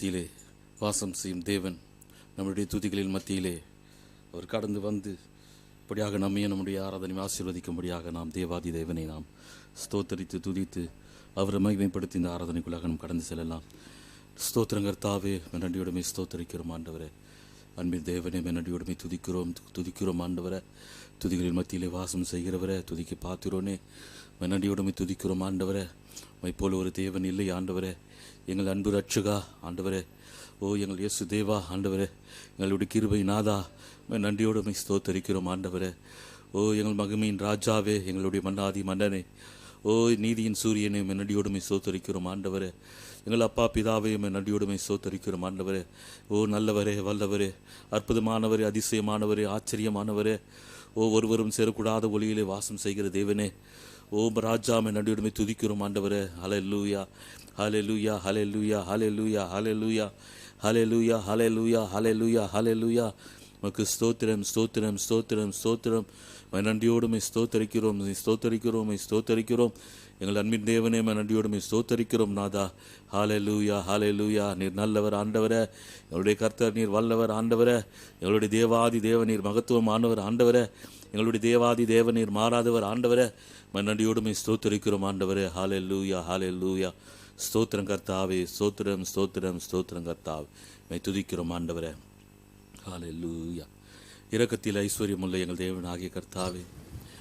மத்தியிலே வாசம் செய்யும் தேவன் நம்முடைய துதிகளின் மத்தியிலே அவர் கடந்து வந்து இப்படியாக நம்மையும் நம்முடைய ஆராதனை ஆசீர்வதிக்கும்படியாக நாம் தேவாதி தேவனை நாம் ஸ்தோத்தரித்து துதித்து அவரை மகிமைப்படுத்தி இந்த ஆராதனைக்குள்ளாக நாம் கடந்து செல்லலாம். ஸ்தோத்திரங்கர்த்தாவே, நன்றியோடுமை ஸ்தோத்தரிக்கிறோம் ஆண்டவரே. அன்பின் தேவனே, நன்றியோடுமை துதிக்கிறோம் ஆண்டவரே. துதிகளின் மத்தியிலே வாசம் செய்கிறவரே, துதிக்கு பாத்திரோனே, நன்றியோடுமை துதிக்கிறோம் ஆண்டவரே. போல ஒரு தேவன் இல்லை ஆண்டவரே. எங்கள் அன்பு ரட்சகா ஆண்டவரே, ஓ எங்கள் இயேசு தேவா ஆண்டவரே, எங்களுடைய கிருபை நாதா, நன்றியோடுமை ஸ்தோத்தரிக்கிறோம் ஆண்டவரே. ஓ எங்கள் மகிமையின் ராஜாவே, எங்களுடைய மன்னாதி மன்னனே, ஓ நீதியின் சூரியனை நன்றியோடுமை ஸ்தோத்தரிக்கிறோம் ஆண்டவரே. எங்கள் அப்பா பிதாவே, நன்றியோடுமை ஸ்தோத்தரிக்கிறோம் ஆண்டவரே. ஓ நல்லவரே, வல்லவரே, அற்புதமானவரே, அதிசயமானவரே, ஆச்சரியமானவரே, ஓ ஒருவரும் சேரக்கூடாத ஒளியிலே வாசம் செய்கிற தேவனே, ஓ ராஜாமை நன்றியோடுமை துதிக்கிறோம் ஆண்டவரே. ஹல்லேலூயா, ஹல்லேலூயா, ஹல்லேலூயா, ஹல்லேலூயா, ஹல்லேலூயா, ஹல்லேலூயா, ஹல்லேலூயா, ஹல்லேலூயா, ஹல்லேலூயா. உமக்கு ஸ்தோத்திரம், ஸ்தோத்திரம், ஸ்தோத்திரம், ஸ்தோத்திரம். நன்றியோடுமை ஸ்தோத்தரிக்கிறோம், ஸ்தோத்தரிக்கிறோம், ஸ்தோத்தரிக்கிறோம். எங்கள் அன்பின் தேவனே, நன்றியோடுமை ஸ்தோத்தரிக்கிறோம் நாதா. ஹல்லேலூயா, ஹல்லேலூயா. நீர் நல்லவர் ஆண்டவரே, எங்களுடைய கர்த்தர் நீர் வல்லவர் ஆண்டவரே. எங்களுடைய தேவாதி தேவ நீர் மகத்துவம் ஆண்டவர் ஆண்டவரே. எங்களுடைய தேவாதி தேவ நீர் மாறாதவர் ஆண்டவரே. நன்றியோடுமை ஸ்தோத்தரிக்கிறோம் ஆண்டவரே. ஹல்லேலூயா, ஹல்லேலூயா. ஸ்தோத்திரம் கர்த்தாவே, ஸ்தோத்திரம், ஸ்தோத்திரம், ஸ்தோத்திரம் கர்த்தாவே. துதிக்கிறோம் ஆண்டவரே. ஹல்லேலூயா. இரக்கத்தில் ஐஸ்வர்யமுள்ள எங்கள் தேவன் ஆகிய கர்த்தாவே,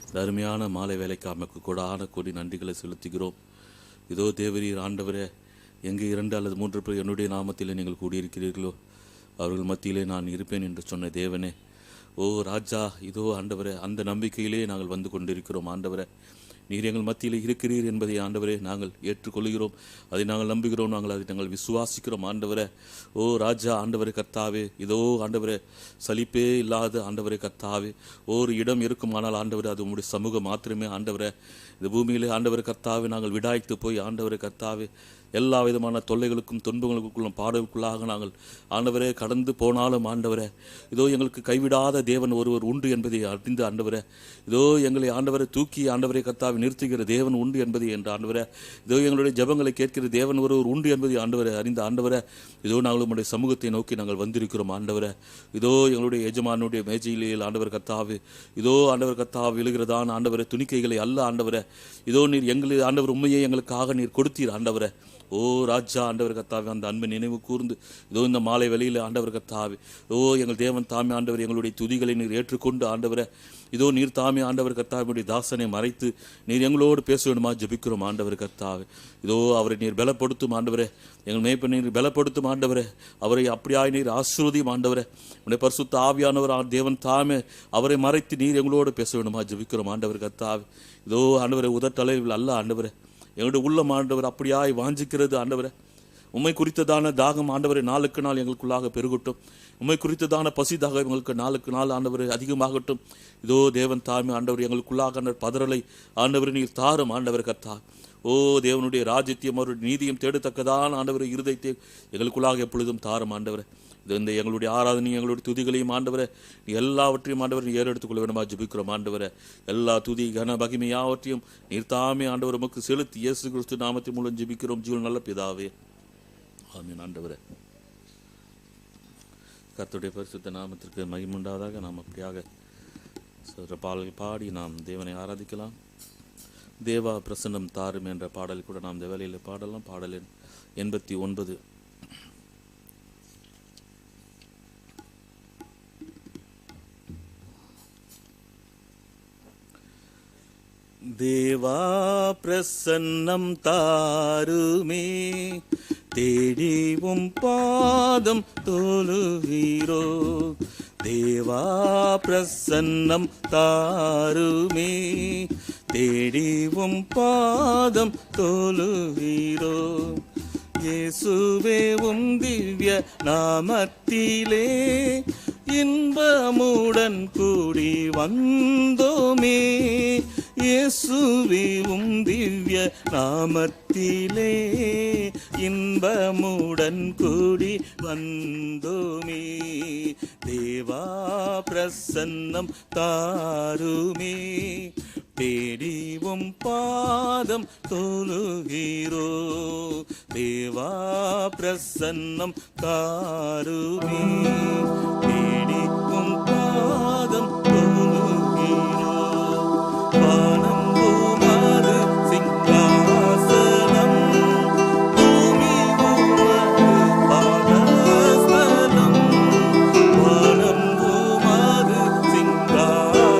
இந்த அருமையான மாலை வேலைக்கு அமைக்கு கொடான கோடி நன்றிகளை செலுத்துகிறோம். இதோ தேவரீர் ஆண்டவரே, எங்கே 2 அல்லது 3 பேர் என்னுடைய நாமத்திலே நீங்கள் கூடியிருக்கிறீர்களோ அவர்கள் மத்தியிலே நான் இருப்பேன் என்று சொன்ன தேவனே, ஓ ராஜா, இதோ ஆண்டவரே, அந்த நம்பிக்கையிலே நாங்கள் வந்து கொண்டிருக்கிறோம் ஆண்டவரே. நீர் எங்கள் மத்தியில் இருக்கிறீர் என்பதை ஆண்டவரே நாங்கள் ஏற்றுக்கொள்கிறோம், அதை நாங்கள் நம்புகிறோம், அதை நாங்கள் விசுவாசிக்கிறோம் ஆண்டவரே. ஓ ராஜா ஆண்டவரே கர்த்தாவே, இதோ ஆண்டவரே, சலிப்பே இல்லாத ஆண்டவரே கர்த்தாவே, ஒரு இடம் இருக்குமானால் ஆண்டவரே அது உங்களுடைய சமூகம் மாத்திரமே ஆண்டவரே. இந்த பூமியிலே ஆண்டவரே கர்த்தாவே நாங்கள் விடாய்த்து போய் ஆண்டவரே கர்த்தாவே எல்லா விதமான தொல்லைகளுக்கும் துன்பங்களுக்குள்ளும் பாடலுக்குள்ளாக நாங்கள் ஆண்டவரே கடந்து போனாலும் ஆண்டவரே, இதோ எங்களுக்கு கைவிடாத தேவன் ஒருவர் உண்டு என்பதை அறிந்து ஆண்டவரே, இதோ எங்களை ஆண்டவரை தூக்கி ஆண்டவரை கர்த்தாவை நிறுத்துகிற தேவன் உண்டு என்பதை என்று ஆண்டவரே, இதோ எங்களுடைய ஜெபங்களை கேட்கிற தேவன் ஒருவர் உண்டு என்பதை ஆண்டவரை அறிந்த ஆண்டவரே, இதோ நாங்கள் உங்களுடைய சமூகத்தை நோக்கி நாங்கள் வந்திருக்கிறோம் ஆண்டவரே. இதோ எங்களுடைய எஜமானுடைய மேஜையிலே ஆண்டவர் கர்த்தாவே, இதோ ஆண்டவர் கர்த்தாவை விழுகிறதான ஆண்டவரை துணிக்கைகளை அல்ல ஆண்டவரே, இதோ நீர் எங்களை ஆண்டவர் உண்மையை எங்களுக்காக நீர் கொடுத்தீர் ஆண்டவரே. ஓ ராஜா ஆண்டவர் கர்த்தாவே, அந்த அன்பை நினைவு கூர்ந்து இதோ இந்த மாலை வெளியில் ஆண்டவர் கர்த்தாவே, ஓ எங்கள் தேவன் தாமே ஆண்டவர் எங்களுடைய துதிகளை நீர் ஏற்றுக்கொண்டு ஆண்டவரை, இதோ நீர் தாமே ஆண்டவர் கர்த்தாவுடைய தாசனை மறைத்து நீர் எங்களோடு பேச வேண்டுமா ஜெபிக்கிறோம் ஆண்டவர் கர்த்தாவே. இதோ அவரை நீர் பலப்படுத்தும் ஆண்டவரே, எங்கள் மேய்ப்பை நீர் பலப்படுத்தும் ஆண்டவரே, அவரை அப்படியாய் நீர் ஆசீர்வதியும் ஆண்டவரே. உடைய பரிசுத்த ஆவியானவர் தேவன் தாமே அவரை மறைத்து நீர் எங்களோடு பேச வேண்டுமா ஜெபிக்கிறோம் ஆண்டவர் கர்த்தாவே. இதோ ஆண்டவரை உதட்டளவில் அல்ல ஆண்டவரே, எங்களுடைய உள்ளம் ஆண்டவர் அப்படியாய் வாஞ்சிக்கிறது ஆண்டவரே. உம்மை குறித்ததான தாகம் ஆண்டவரை நாளுக்கு நாள் எங்களுக்குள்ளாக பெருகட்டும். உம்மை குறித்ததான பசி தாகம் எங்களுக்கு நாளுக்கு நாள் ஆண்டவரை அதிகமாகட்டும். இதோ தேவன் தாமே ஆண்டவர் எங்களுக்குள்ளாக பதறலை ஆண்டவரை நீர் தாரும் ஆண்டவர் கர்த்தா. ஓ தேவனுடைய ராஜ்யத்தையும் அவருடைய நீதியும் தேடத்தக்கதான ஆண்டவரை இருதயத்தை எங்களுக்குள்ளாக எப்பொழுதும் தாரும் ஆண்டவரை. இது இந்த எங்களுடைய ஆராதனையும் எங்களுடைய துதிகளையும் ஆண்டவரை நீ எல்லாவற்றையும் ஆண்டவர் நீ ஏறெடுத்துக்கொள்ள வேண்டுமா ஜெபிக்கிறோம் ஆண்டவரை. எல்லா துதி கன மகிமை யாவற்றையும் நீர் தாமே ஆண்டவர் உமக்கு செலுத்தி இயேசு கிறிஸ்து நாமத்தின் மூலம் ஜெபிக்கிறோம் ஜீவன் நல்ல பிதாவே, ஆமென். ஆண்டவரே கர்த்தருடைய பரிசுத்த நாமத்திற்கு மகிமை உண்டாவதாக. நாம் அப்படியாக பாடல்கள் பாடி நாம் தேவனை ஆராதிக்கலாம். தேவா பிரசன்னம் தாரும் என்ற பாடல் கூட நாம் இந்த வேலையில் பாடலாம். பாடல் எண் 89. தேவா பிரசன்னம் தாருமே, தேடிவும் பாதம் தொழுகிறோ. தேவா பிரசன்னம் தாருமே, தேடிவும் பாதம் தொழுகிறோ. இயேசுவே உம் திவ்ய நாமத்திலே இன்பமுடன் கூடி வந்தோமே. இயேசுவே உம் திவ்ய நாமத்திலே இன்பமுடன் கூடி வந்தோமே. தேவா பிரசன்னம் தாருமே, தேடிவும் பாதம் தொழுகிறோ. தேவா பிரசன்னம் தாருமே, தேடிவும் பாதம் தொழுகிறோ. வானம் உமது சிங்காசனம், பூமி உமது பாதஸ்தலம். வானம் உமது சிங்காசனம்,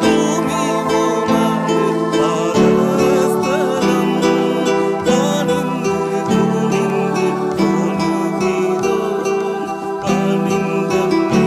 பூமி உமது பாதஸ்தலம். பணிந்து பணிந்து தொழுகிறோம், பணிந்தம்மே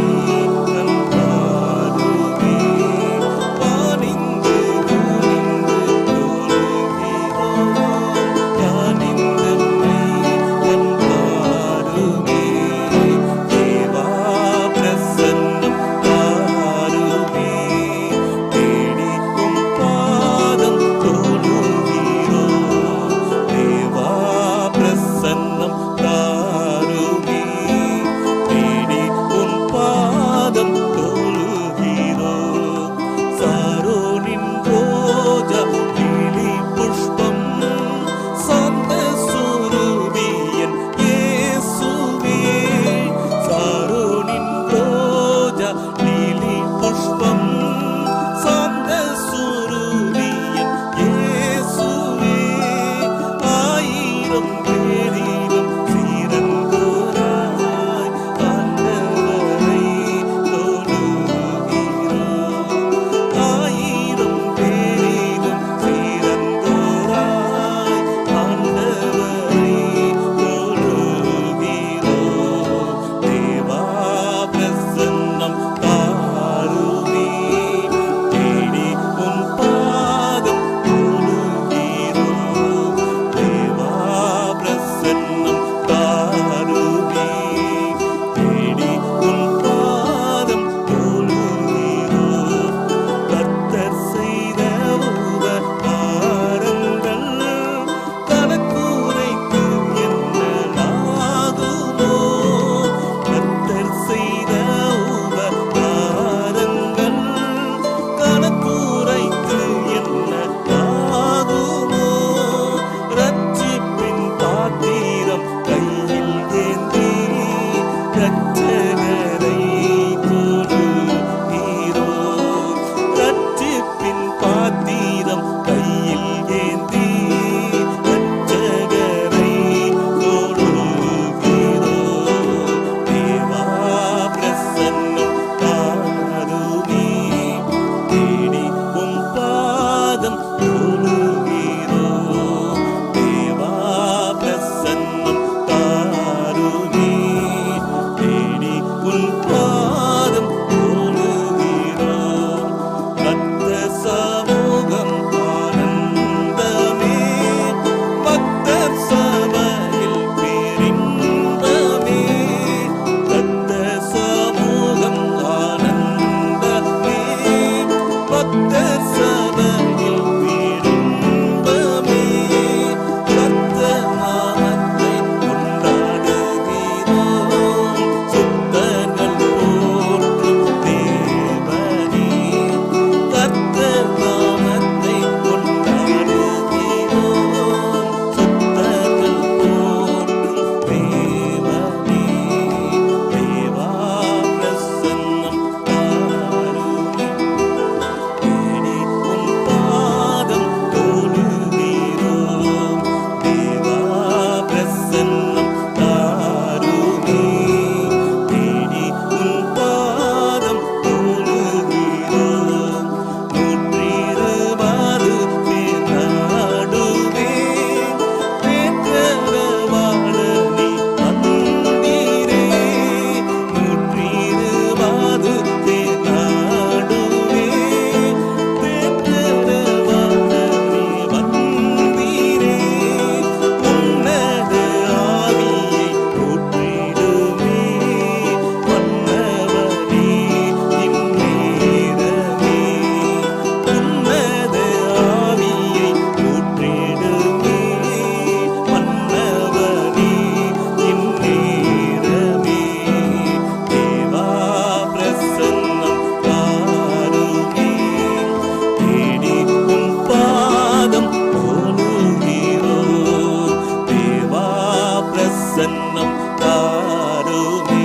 பிரசன்னம் தாருமே.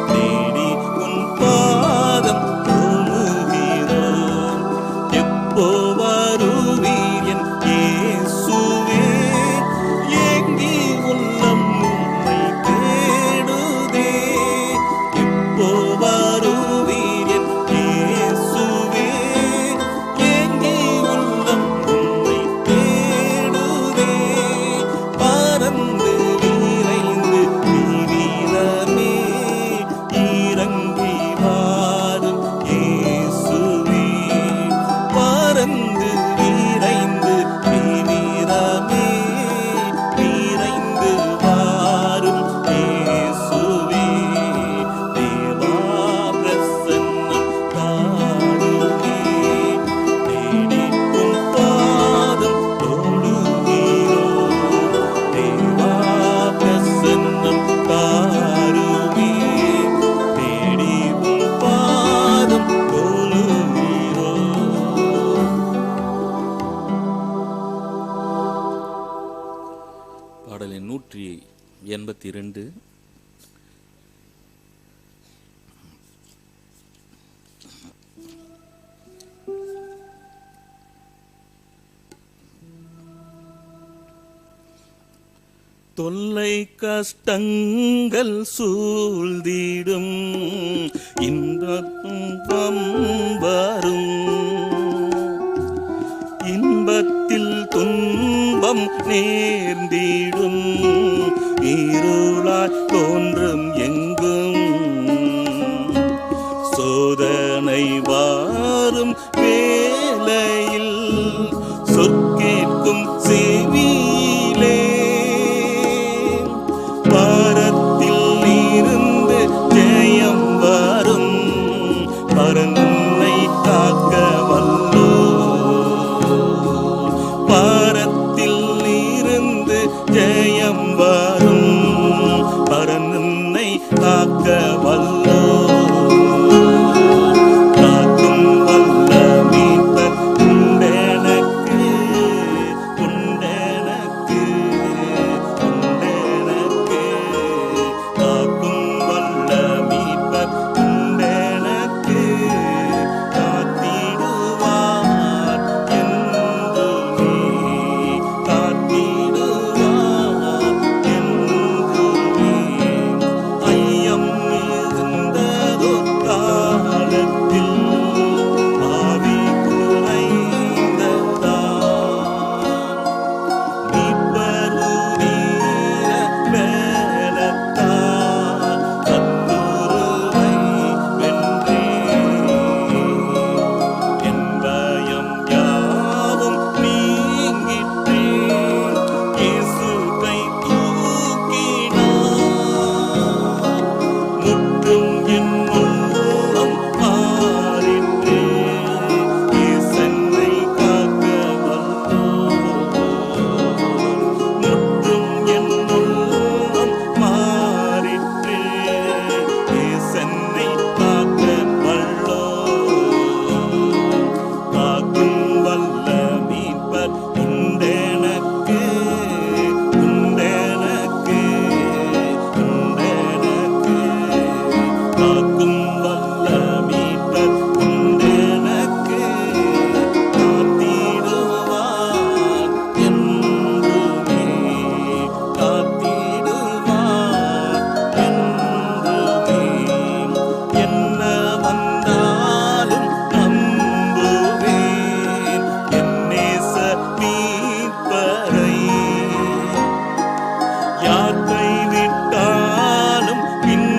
தேடி உன் பாதம் தொழுகிறோம். எப்போ வருவீர் என் இயேசுவே? ஏங்கி உள்ளம் உம்மை தேடுதே. எப்போ வருவீர் என் இயேசுவே? ஏங்கி உள்ளம் உம்மை தேடுதே. பறந்து விரைந்து விரிதமே இறங்கி வாரும் இயேசுவே. பறந்து விரைந்து விரிதமே விரைந்து வாரும் இயேசுவே. தேவா பிரசன்னம் தாருமே. தேடி உன் பாதம் தொழுகிறோம். தேவா பிரசன்னம் தாருமே. தேடி உன் பாதம் தொழுகிறோம். பாடலின் 182. தொல்லை கஷ்டங்கள் சூழ்ந்திடும் இன்பம் வரும். இன்பத்தில் துன்பம் நேர்ந்திடும் இருளாய் தோன்றும் எங்கும். சோதனை வாரும் வேளையில் சொற்கேட்கும் செவியிலே பாரத்தில் இருந்து ஜெயம் வரும். பரனுன்னை காக்க வல்லோ. பாரத்தில் இருந்து ஜெயம் வரும். பரனுன்னை காக்க வல்லோ. காக்கும் வல்ல மீட்பர் உண்டெனக்கு, உண்டெனக்கு, உண்டெனக்கு. காக்கும் வல்ல மீட்பர் உண்டெனக்கு. காத்திடுவார் என்றுமே. காத்திடுவார் என்றுமே. ஐயம் இருந்ததோ காலத்தில் ஆவி குறைந்ததான். மீட்பருடைய வேலத்தால் சத்துருவை வென்றேன். என் பயம் யாவும் நீங்கிட்டேன். இயேசு கை தூக்கினார். முற்றும் என் உள்ளம் மாறிற்றே. இயேசன்னை காக்க வல்லோர். முற்றும் என் உள்ளம் மாறிற்றே. இயேசன்னை காக்க வல்லோர். காக்கும் வல்ல மீட்பர் உண்டெனக்கு, உண்டெனக்கு, உண்டெனக்கு. காக்கும் வல்ல மீட்பர் உண்டெனக்கு. காத்திடுவார் என்றுமே. காத்திடுவார் என்றுமே. என்ன வந்தாலும் நம்புவேன் என் நேச மீட்பரை. யார் கைவிட்டாலும் பின்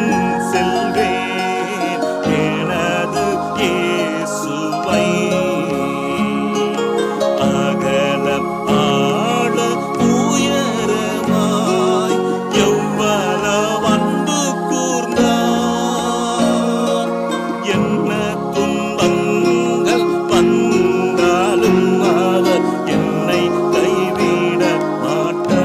செல்வேன் எனது இயேசுவை. அகலம் ஆழ உயரமாய் எவ்வளவு அன்பு கூர்ந்தார். என்ன துன்பங்கள் வந்தாலும் அவர் என்னை கைவிட மாட்டார்.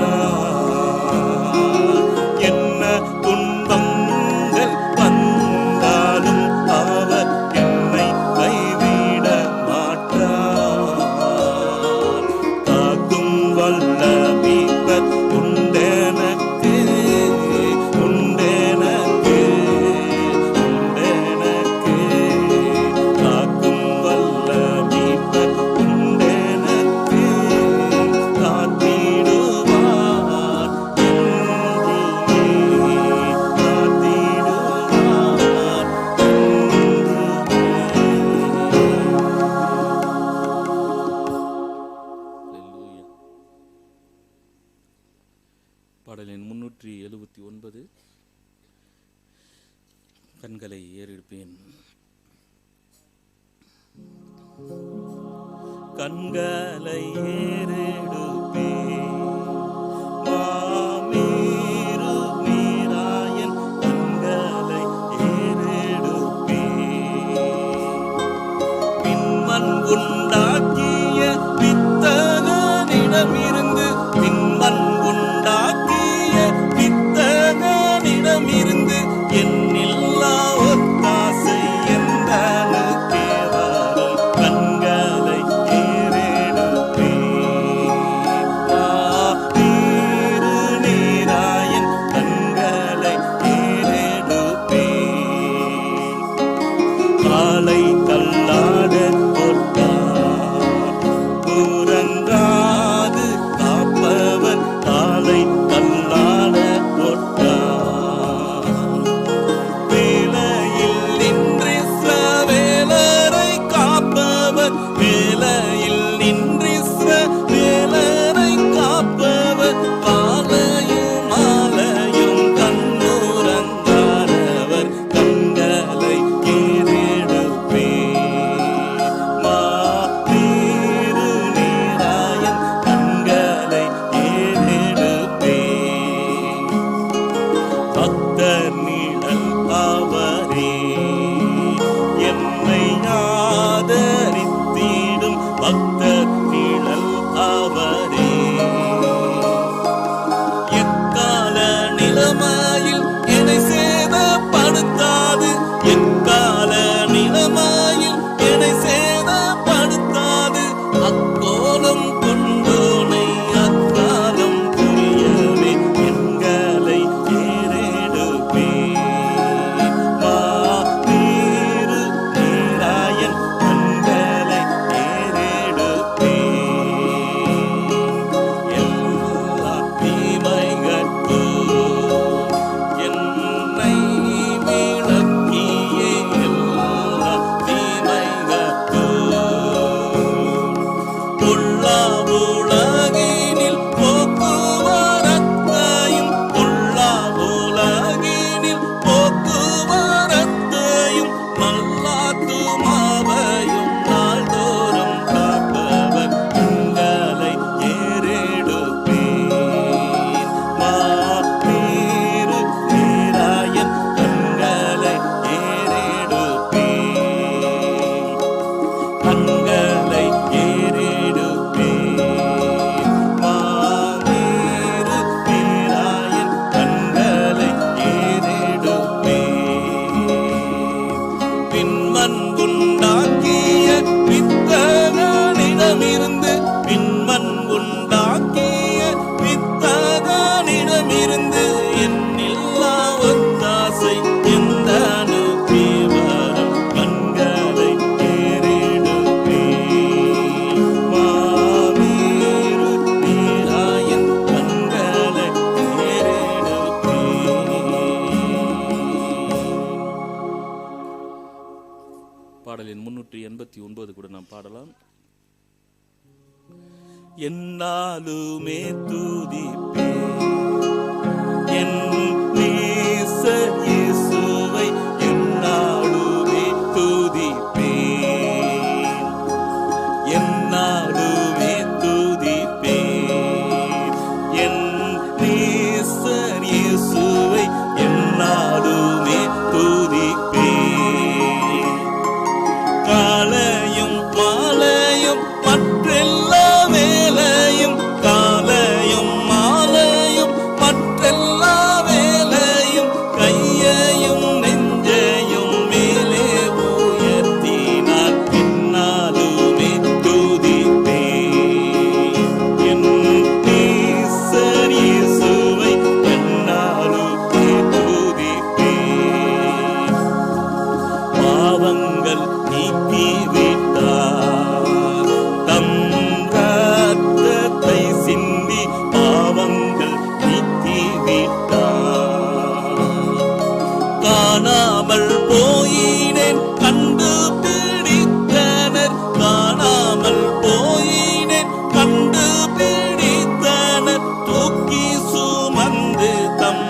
179 கண்களை ஏறெடுப்பேன். கண்களை ஏறெடுப்பேன் மாமேரு மீராயன் கண்களை ஏறெடுப்பேன். பின்மண் உண்டாக்கிய வித்தகனிடமிருந்து பின்மண் உண்டாக்கிய வித்தகனிடமிருந்து என்னில்லா ஒத்தாசை எந்தனுக்கே வரும். கண்களை ஏறெடுப்பேன் மாமேரு நீராயன் கண்களை ஏறெடுப்பேன். காலை தள்ளாட உறங்காது காப்பவர் காலை தள்ளாட போட்டார். வேலையில் நின்றிஸ்ர வேலரை காப்பவர் வேலையில் நின்றிஸ்ர வேலரை காப்பவர் காலையும் மாலையும் கண்ணுறங்காதவர் கண்களை ஏறெடுப்பேன் மாமேரு நீராயன் கண்களை ஏறெடுப்பேன். பக்தர் நிழல் அவரே என்னை ஆதரித்திடும் பக்தர் நிழல் அவரே. எக்கால நிலைமையில் என்னை சேதப்படுத்தாது எக்கால நிலைமையில் என்னை சேதப்படுத்தாது. அக்கோலம் கொண்டோனை அக்காலம் புரியவே எண்களை ஏறெடுப்பேன் மாமேரு நீராயன் கண்களை ஏறெடுப்பேன். எல்லா தீமைகட்கும் என்னை விலக்கியே எல்லா தீமைகட்கும் பொல்லா உலகினில் போக்குவரத்தையும் பொல்லா உலகினில் போக்குவரத்தையும் நல்லாத்துமாவையும் நாள்தோறும் காப்பவர் கண்களை ஏறெடுப்பேன் மாமேரு நீராயன் கண்களை ஏறெடுப்பேன். கண்களை ஏறெடுப்பேன் மாமேரு நீராயன் கண்களை ஏறெடுப்பேன். பின்மண் உண்டாக்கிய வித்தகனிடமிருந்து பின்மண் உண்டாக்கிய வித்தகனிடமிருந்து என்னில்லா ஒத்தாசை எந்தனுக்கே வரும். கண்களை ஏறெடுப்பேன் மாமேரு நீராயன் கண்களை ஏறெடுப்பேன். பாடலின் 389 கூட நாம் பாடலாம். என்னாலுமே துதிப்பேன் என் நேசர் இயேசுவை என்னாலுமே துதிப்பேன் என்னாலுமே துதிப்பேன் என் நேசர் இயேசுவை என்னாலுமே துதிப்பேன். காலையும் மாலையும் மற்றெல்லா வேலையும் காலையும் மாலையும் மற்றெல்லா வேலையும் கையையும் நெஞ்சையும் மேலே உயர்த்தினார் என்னாலுமே துதிப்பேன் என் நேசர் இயேசுவை என்னாலுமே துதிப்பேன். பாவங்கள் நீக்கிவிட்டார் தம் இரத்தத்தை சிந்தி பாவங்கள் நீக்கிவிட்டார். காணாமல் போயினேன் கண்டுபிடித்தனர் காணாமல் போயினேன் கண்டுபிடித்தனர் தூக்கி சுமந்து தம்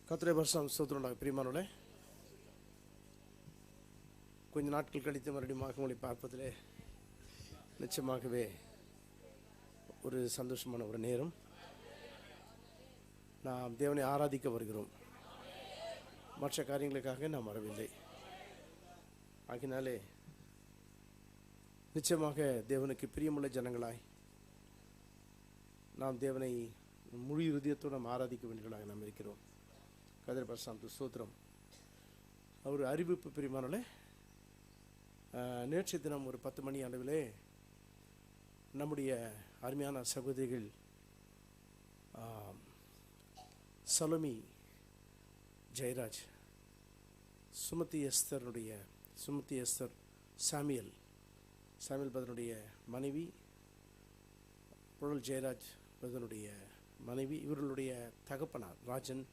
கர்த்தருடைய பரிசுத்த ஸ்தோத்திரம். பிரியமானவர்களே, கொஞ்ச நாட்கள் கழித்து மறுபடியும் உங்களை பார்ப்பதிலே நிச்சயமாகவே ஒரு சந்தோஷமான ஒரு நேரம். நாம் தேவனை ஆராதிக்க வருகிறோம். மற்ற காரியங்களுக்காக நாம் வரவில்லை. ஆகினாலே நிச்சயமாக தேவனுக்கு பிரியமுள்ள ஜனங்களாய் நாம் தேவனை முழு இருதயத்தோடு நாம் ஆராதிக்க வேண்டியவர்களாக நாம் இருக்கிறோம். கர்த்தருடைய பரிசுத்த ஸ்தோத்திரம். ஒரு அறிவிப்பு பிரியமானவர்களே, நேற்றைய தினம் ஒரு 10 மணி அளவிலே நம்முடைய அருமையான சகோதரிகள் சலோமி ஜெயராஜ், சுமதி எஸ்தர் சாமியல் பதனுடைய மனைவி, புழல் ஜெயராஜ் பதனுடைய மனைவி, இவர்களுடைய தகப்பனார் ராஜன்,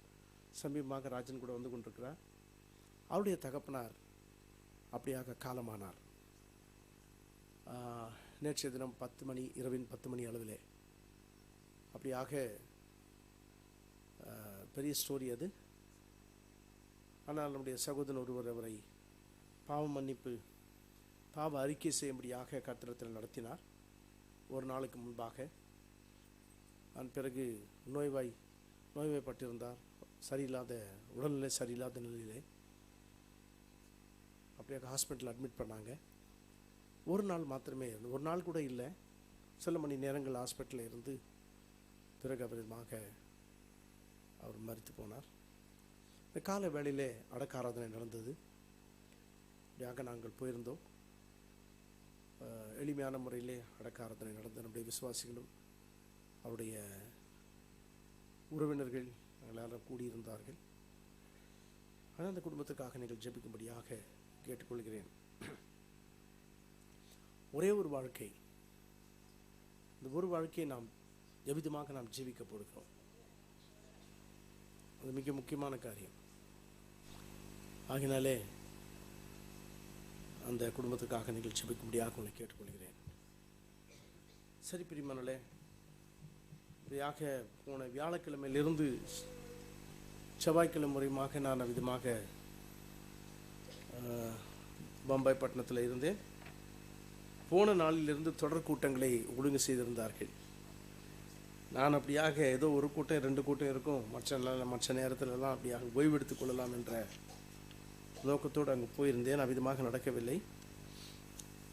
சமீபமாக ராஜன் கூட வந்து கொண்டிருக்கிறார். அவருடைய தகப்பனார் அப்படியாக காலமானார். நேற்றைய தினம் இரவின் 10 மணி அளவிலே. அப்படியாக பெரிய ஸ்டோரி அது. ஆனால் நம்முடைய சகோதரன் ஒருவர் அவரை பாவ அறிக்கை செய்யும்படியாக கர்த்தரிடத்தில் நடத்தினார் ஒரு நாளுக்கு முன்பாக. அதன் பிறகு நோய்வாய்ப்பட்டிருந்தார். உடல்நிலை சரியில்லாத நிலையிலே அப்படியே ஹாஸ்பிட்டல் அட்மிட் பண்ணாங்க. ஒரு நாள் மாத்திரமே, ஒரு நாள் கூட இல்லை, சில மணி நேரங்கள் ஹாஸ்பிட்டலில் இருந்து பிறகு அவர் மரித்து போனார். இந்த கால வேளையிலே அடக்க ஆராதனை நடந்தது. அப்படியாக நாங்கள் போயிருந்தோம். எளிமையான முறையிலே அடக்க ஆராதனை நடந்த நம்முடைய விசுவாசிகளும் அவருடைய உறவினர்கள் எல்லாரும் கூடியிருந்தார்கள். ஆனால் அந்த குடும்பத்துக்காக நீங்கள் ஜெபிக்கும்படியாக கேட்டுக்கொள்கிறேன். ஒரே ஒரு வாழ்க்கை, இந்த ஒரு வாழ்க்கையை நாம் எவ்விதமாக நாம் ஜீவிக்க போடுகிறோம். அது மிக முக்கியமான காரியம். ஆகினாலே அந்த குடும்பத்துக்காக நீங்கள் ஜெபிக்கும்படியாக உங்களை கேட்டுக்கொள்கிறேன். சரி பிரியமானவர்களே, இப்படியாக போன வியாழக்கிழமையிலிருந்து செவ்வாய்க்கிழமை முறையுமாக நான் விதமாக பம்பாய் பட்டணத்தில் இருந்தேன். போன நாளிலிருந்து தொடர் கூட்டங்களை ஒழுங்கு செய்திருந்தார்கள். நான் அப்படியாக ஏதோ ஒரு கூட்டம் 2 கூட்டம் இருக்கும், மற்ற நேரத்திலெல்லாம் அப்படியாக ஓய்வெடுத்துக் கொள்ளலாம் என்ற நோக்கத்தோடு அங்கே போயிருந்தேன். அவ்விதமாக நடக்கவில்லை.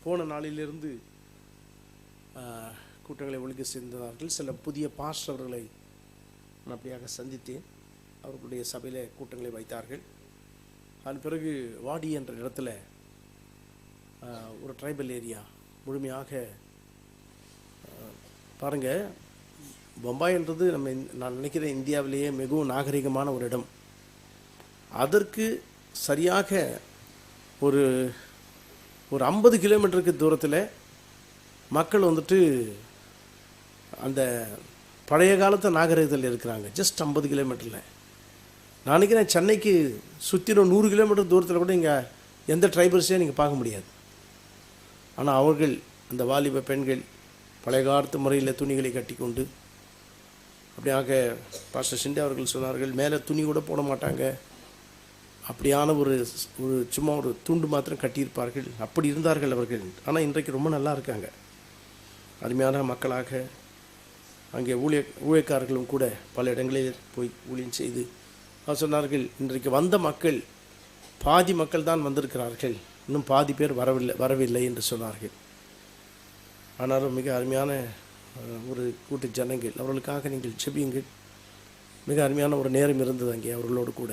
போன நாளிலிருந்து கூட்டங்களை ஒழுங்கு செய்திருந்தார்கள். சில புதிய பாஸ்டர் அவர்களை நான் அப்படியாக சந்தித்தேன். அவர்களுடைய சபையில் கூட்டங்களை வைத்தார்கள். அதன் பிறகு வாடி என்ற இடத்துல ஒரு ட்ரைபல் ஏரியா முழுமையாக பாருங்கள். பம்பாய்ன்றது நான் நினைக்கிறேன் இந்தியாவிலேயே மிகவும் நாகரிகமான ஒரு இடம். அதற்கு சரியாக ஒரு 50 கிலோமீட்டருக்கு தூரத்தில் மக்கள் வந்துட்டு அந்த பழைய காலத்து நாகரிகத்தில் இருக்கிறாங்க. ஜஸ்ட் 50 கிலோமீட்டரில். நான் நினைக்கிறேன் சென்னைக்கு சுற்றிலும் 100 கிலோமீட்டர் தூரத்தில் கூட இங்கே எந்த ட்ரைபல்ஸையும் நீங்கள் பார்க்க முடியாது. ஆனால் அவர்கள், அந்த வாலிப பெண்கள் பழைய காலத்து முறையில் துணிகளை கட்டி கொண்டு அப்படியாக பாஸ்டர் ஷிண்டே அவர்கள் சொன்னார்கள், மேலே துணி கூட போட மாட்டாங்க, அப்படியான ஒரு சும்மா ஒரு துண்டு மாத்திரம் கட்டியிருப்பார்கள். அப்படி இருந்தார்கள் அவர்கள். ஆனால் இன்றைக்கு ரொம்ப நல்லா இருக்காங்க. அருமையான மக்களாக அங்கே ஊழியக்காரர்களும் கூட பல இடங்களில் போய் ஊழியம் செய்து அவர் சொன்னார்கள், இன்றைக்கு வந்த மக்கள் பாதி மக்கள் தான் வந்திருக்கிறார்கள், இன்னும் பாதி பேர் வரவில்லை என்று சொன்னார்கள். ஆனாலும் மிக அருமையான ஒரு கூட்டு ஜனங்கள். அவர்களுக்காக நீங்கள் ஜெபியுங்கள். மிக அருமையான ஒரு நேரம் இருந்தது அங்கே அவர்களோடு கூட.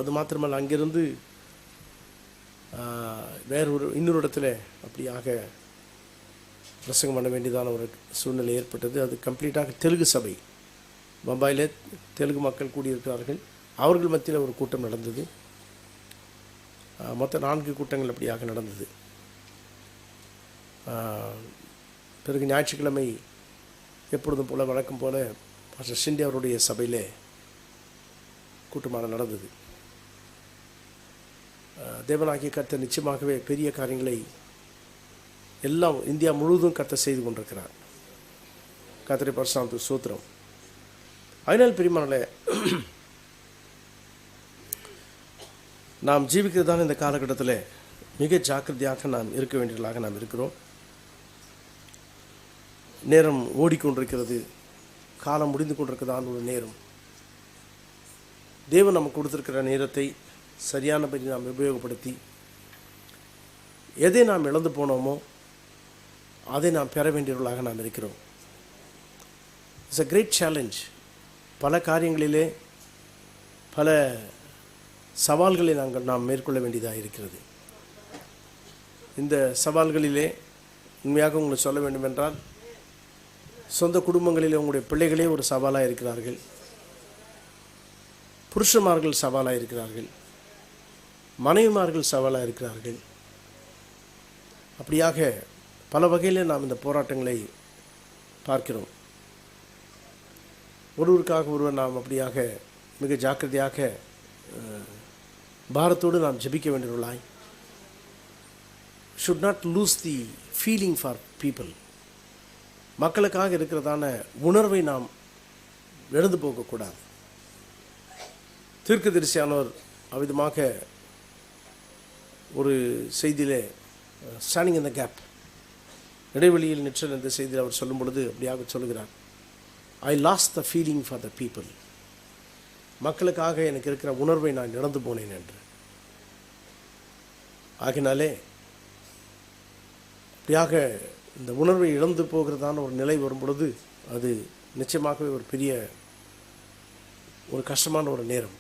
அது மாத்திரமல்ல, அங்கிருந்து இன்னொரு இடத்துல அப்படியாக பிரசங்கம் பண்ண வேண்டியதான ஒரு சூழ்நிலை ஏற்பட்டது. அது கம்ப்ளீட்டாக தெலுங்கு சபை, பம்பாயிலே தெலுங்கு மக்கள் கூடியிருக்கிறார்கள். அவர்கள் மத்தியில் ஒரு கூட்டம் நடந்தது. மொத்தம் 4 கூட்டங்கள் அப்படியாக நடந்தது. பிறகு ஞாயிற்றுக்கிழமை எப்பொழுதும் போல வழக்கம் போல பாஸ்டர் ஷிண்டே அவருடைய சபையிலே கூட்டமாக நடந்தது. தேவனாகிய கர்த்தர் நிச்சயமாகவே பெரிய காரியங்களை எல்லாம் இந்தியா முழுவதும் கர்த்தர் செய்து கொண்டிருக்கிறார். கர்த்தருடைய பரிசுத்த ஸ்தோத்திரம். அதனால் பிரியமானவர்களே, நாம் ஜீவிக்கிறதான இந்த காலகட்டத்தில் மிக ஜாக்கிரதையாக நாம் இருக்க வேண்டியவர்களாக நாம் இருக்கிறோம். நேரம் ஓடிக்கொண்டிருக்கிறது, காலம் முடிந்து கொண்டிருக்கிறதான ஒரு நேரம். தேவன் நமக்கு கொடுத்திருக்கிற நேரத்தை சரியானபடி நாம் உபயோகப்படுத்தி எதை நாம் இழந்து போனோமோ அதை நாம் பெற வேண்டியவர்களாக நாம் இருக்கிறோம். It's a great challenge. பல காரியங்களிலே பல சவால்களை நாம் மேற்கொள்ள வேண்டியதாக இருக்கிறது. இந்த சவால்களிலே உண்மையாக உங்களுக்கு சொல்ல வேண்டும் என்றால், சொந்த குடும்பங்களிலே உங்களுடைய பிள்ளைகளே ஒரு சவாலாக இருக்கிறார்கள், புருஷன்மார்கள் சவாலாக இருக்கிறார்கள், மனைவிமார்கள் சவாலாக இருக்கிறார்கள். அப்படியாக பல வகையில் நாம் இந்த போராட்டங்களை பார்க்கிறோம். ஒருவருக்காக ஒருவர் நாம் அப்படியாக மிக ஜாக்கிரதையாக பாரத்தோடு நாம் ஜெபிக்க வேண்டியவர்களாய், should not lose the feeling for people. மக்களுக்காக இருக்கிறதான உணர்வை நாம் எழுந்து போகக்கூடாது. தீர்க்கதரிசியானவர் அவ்விதமாக ஒரு செய்தியிலே ஸ்டாண்டிங் இன் த கேப், இடைவெளியில் நிற்றல் என்ற செய்தியில் அவர் சொல்லும் பொழுது அப்படியாக சொல்லுகிறார், ஐ lost the feeling for the people. மக்களுக்காக எனக்கு இருக்கிற உணர்வை நான் இழந்து போனேன் என்று. ஆகினாலே அப்படியாக இந்த உணர்வை இழந்து போகிறதான ஒரு நிலை வரும் பொழுது அது நிச்சயமாகவே ஒரு பெரிய ஒரு கஷ்டமான ஒரு நேரம்.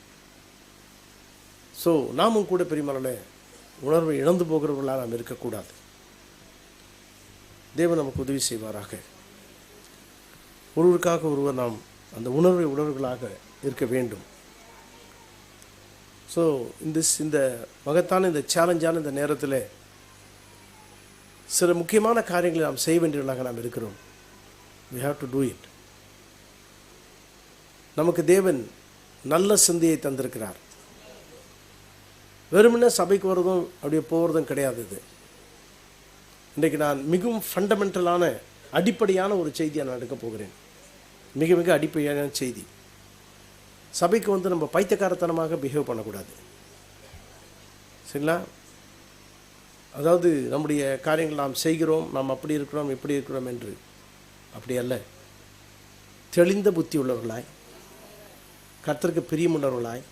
ஸோ நாமும் கூட பெரியமளவில் உணர்வை இழந்து போகிறவர்களாக நாம் இருக்கக்கூடாது. தேவன் நமக்கு உதவி செய்வாராக. ஒருவருக்காக ஒருவர் நாம் அந்த உணர்வை உணர்வுகளாக இருக்க வேண்டும். ஸோ இந்த மகத்தான இந்த சேலஞ்சான இந்த நேரத்தில் சில முக்கியமான காரியங்களை நாம் செய்ய வேண்டியவர்களாக நாம் இருக்கிறோம். we have to do it. நமக்கு தேவன் நல்ல சிந்தையை தந்திருக்கிறார். வெறுமனே சபைக்கு வருவதும் அப்படியே போகிறதும் கிடையாது. இது இன்றைக்கு நான் மிகவும் ஃபண்டமெண்டலான அடிப்படையான ஒரு செய்தியை நான் எடுக்க போகிறேன். மிக மிக அடிப்படையான செய்தி. சபைக்கு வந்து நம்ம பைத்தியக்காரத்தனமாக பிஹேவ் பண்ணக்கூடாது, சரிங்களா? அதாவது நம்முடைய காரியங்கள் நாம் செய்கிறோம், நாம் அப்படி இருக்கிறோம் இப்படி இருக்கிறோம் என்று அப்படி அல்ல. தெளிந்த புத்தி உள்ளவர்களாய், கர்த்தருக்கு பிரியமுள்ளவர்களாய்,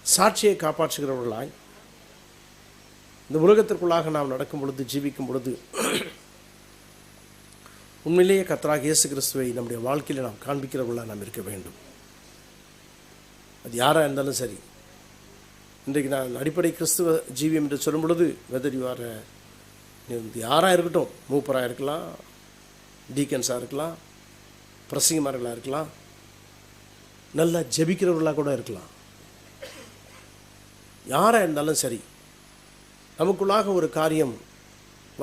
சாட்சியை காப்பாற்றுகிறவர்களாய் இந்த உலகத்திற்குள்ளாக நாம் நடக்கும் பொழுது, ஜீவிக்கும் பொழுது உண்மையிலேயே கர்த்தராகிய இயேசு கிறிஸ்துவை நம்முடைய வாழ்க்கையில் நாம் காண்பிக்கிறவர்களாக நாம் இருக்க வேண்டும். அது யாராக இருந்தாலும் சரி. இன்றைக்கு நான் அடிப்படை கிறிஸ்துவ ஜீவியம் என்று சொல்லும் பொழுது, வெதர் யூ ஆர் யாராக இருக்கட்டும், மூப்பராக இருக்கலாம், டீக்கன்ஸாக இருக்கலாம், பிரசங்கமார்களாக இருக்கலாம், நல்லா ஜெபிக்கிறவர்களாக கூட இருக்கலாம், யாராக இருந்தாலும் சரி, நமக்குள்ளாக ஒரு காரியம்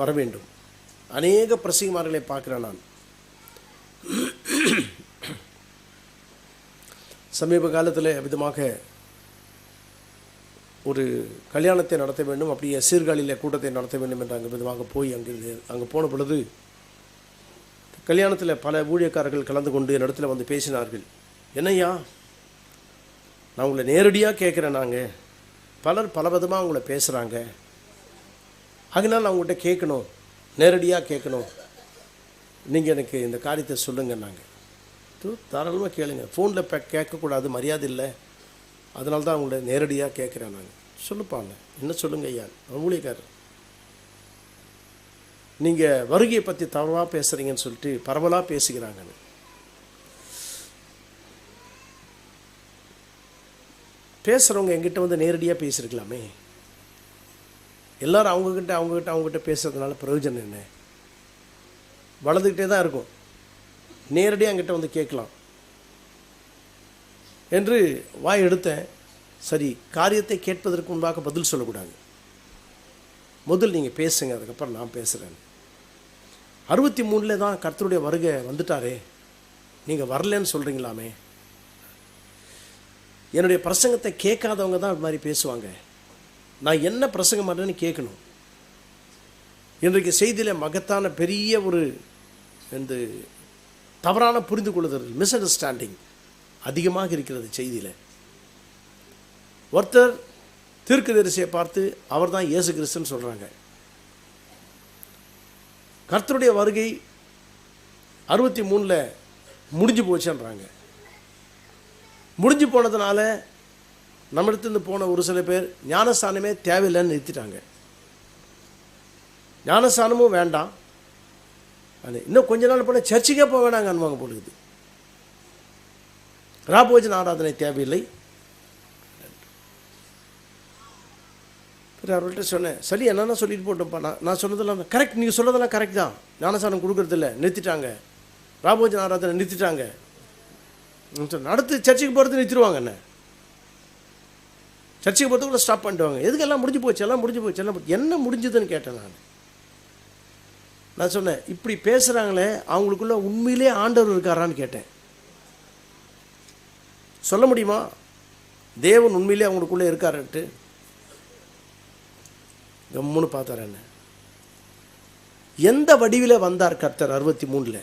வர வேண்டும். அநேக பிரசங்கமார்களை பார்க்கிறேன் நான். சமீப காலத்தில் விதமாக ஒரு கல்யாணத்தை நடத்த வேண்டும், அப்படியே சீர்காழியில் கூட்டத்தை நடத்த வேண்டும் என்று அங்கே விதமாக போய் அங்கே போன பொழுது கல்யாணத்தில் பல ஊழியக்காரர்கள் கலந்து கொண்டு என்னிடத்தில் வந்து பேசினார்கள். என்னையா, நான் உங்களை நேரடியாக கேட்குறேன், நாங்கள் பலர் பல விதமாக உங்களை பேசுகிறாங்க, அதனால் நான் உங்கள்கிட்ட கேட்கணும், நேரடியாக கேட்கணும், நீங்கள் எனக்கு இந்த காரியத்தை சொல்லுங்கள். நாங்கள் தாராளமாக கேளுங்க, ஃபோனில் கேட்கக்கூடாது, மரியாதை இல்லை, அதனால தான் அவங்கள நேரடியாக கேட்குறேன். நாங்கள் சொல்லுப்பாங்க, என்ன சொல்லுங்க ஐயா, ஊழியக்காரர், நீங்கள் வருகையை பற்றி தவறாக பேசுகிறீங்கன்னு சொல்லிட்டு பரவலாக பேசுகிறாங்க. பேசுகிறவங்க எங்கிட்ட வந்து நேரடியாக பேசியிருக்கலாமே. எல்லோரும் அவங்கக்கிட்ட பேசுகிறதுனால பிரயோஜனம் என்ன? வளர்ந்துக்கிட்டே தான் இருக்கும். நேரடியாக என்கிட்ட வந்து கேட்கலாம் என்று வாய் எடுத்தேன். சரி, காரியத்தை கேட்பதற்கு முன்பாக பதில் சொல்லக்கூடாது. முதல் நீங்கள் பேசுங்க, அதுக்கப்புறம் நான் பேசுகிறேன். 63 தான் கர்த்தருடைய வருகை வந்துட்டாரே, நீங்கள் வரலன்னு சொல்கிறீங்களாமே. என்னுடைய பிரசங்கத்தை கேட்காதவங்க தான் அது மாதிரி பேசுவாங்க. நான் என்ன பிரசங்கம் பண்ணுறேன்னு கேட்கணும். இன்றைக்கு செய்தியில் மகத்தான பெரிய ஒரு இந்த தவறான புரிந்து கொள்ளுதல், மிஸ் அண்டர்ஸ்டாண்டிங் அதிகமாக இருக்கிறது செய்தியில். ஒருத்தர் தீர்க்கதரிசியை பார்த்து அவர் தான் இயேசு கிறிஸ்துன்னு சொல்கிறாங்க. கர்த்தருடைய வருகை 63 முடிஞ்சு போச்சுன்றாங்க. முடிஞ்சு போனதுனால நம்மிடத்துலேருந்து போன ஒரு சில பேர் ஞானஸ்தானமே தேவையில்லைன்னு நிறுத்திட்டாங்க. ஞானஸ்தானமும் வேண்டாம், இன்னும் கொஞ்ச நாள் போனால் சர்ச்சுக்கே போக வேணாங்க அனுபவம் போடுது. ராபோஜன ஆராதனை தேவையில்லை. அவர்கிட்ட சொன்னேன், சரி என்னென்ன சொல்லிட்டு போட்டோம்ப்பா, நான் சொன்னதெல்லாம் கரெக்ட், நீங்கள் சொல்கிறதெல்லாம் கரெக்ட் தான். ஞானஸ்தானம் கொடுக்குறதில்ல, நிறுத்திட்டாங்க. ராபோஜன ஆராதனை நிறுத்திட்டாங்க. அடுத்து சர்ச்சுக்கு போகிறது நிறுத்திடுவாங்க. என்ன சர்ச்சுக்கு போகிறது கூட ஸ்டாப் பண்ணிடுவாங்க. எதுக்கு எல்லாம் முடிஞ்சு போச்சு, எல்லாம் முடிஞ்சு போச்சு, எல்லாம் என்ன முடிஞ்சதுன்னு கேட்டேன். நான் சொன்னேன், இப்படி பேசுகிறாங்களே அவங்களுக்குள்ள உண்மையிலே ஆண்டவர் இருக்காரான்னு கேட்டேன். சொல்ல முடியுமா தேவன் உண்மையிலே அவங்களுக்குள்ளே இருக்காருன்ட்டு? கம்முன்னு பார்த்தார். என்ன எந்த வடிவில் வந்தார் கர்த்தர் 63?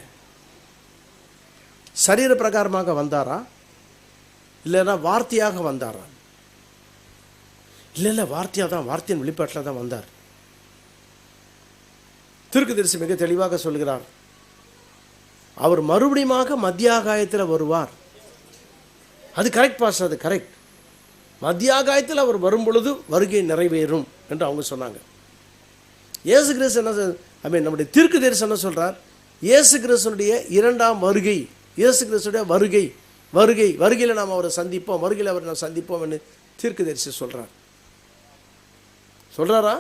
சரீர பிரகாரமாக வந்தாரா, இல்லைன்னா வார்த்தையாக வந்தாரா? இல்லை வார்த்தையாக தான், வார்த்தையின் வெளிப்பாட்டில் தான் வந்தார். தீர்க்கதரிசி மிக தெளிவாக சொல்கிறார், அவர் மறுபடியுமாக மத்திய ஆகாயத்தில் வருவார். அது கரெக்ட் பாஸ், அது கரெக்ட். மத்திய ஆகாயத்தில் அவர் வரும் பொழுது வருகை நிறைவேறும் என்று அவங்க சொன்னாங்க. இயேசு கிறிஸ்து என்ன, நம்முடைய தீர்க்கதரிசி என்ன சொல்றார்? இயேசு கிறிஸ்துடைய இரண்டாம் வருகை, இயேசு கிறிஸ்துடைய வருகை, வருகையில் நாம் அவரை சந்திப்போம், வருகையில் அவரை நாம் சந்திப்போம் என்று தீர்க்கதரிசி சொல்றாரா?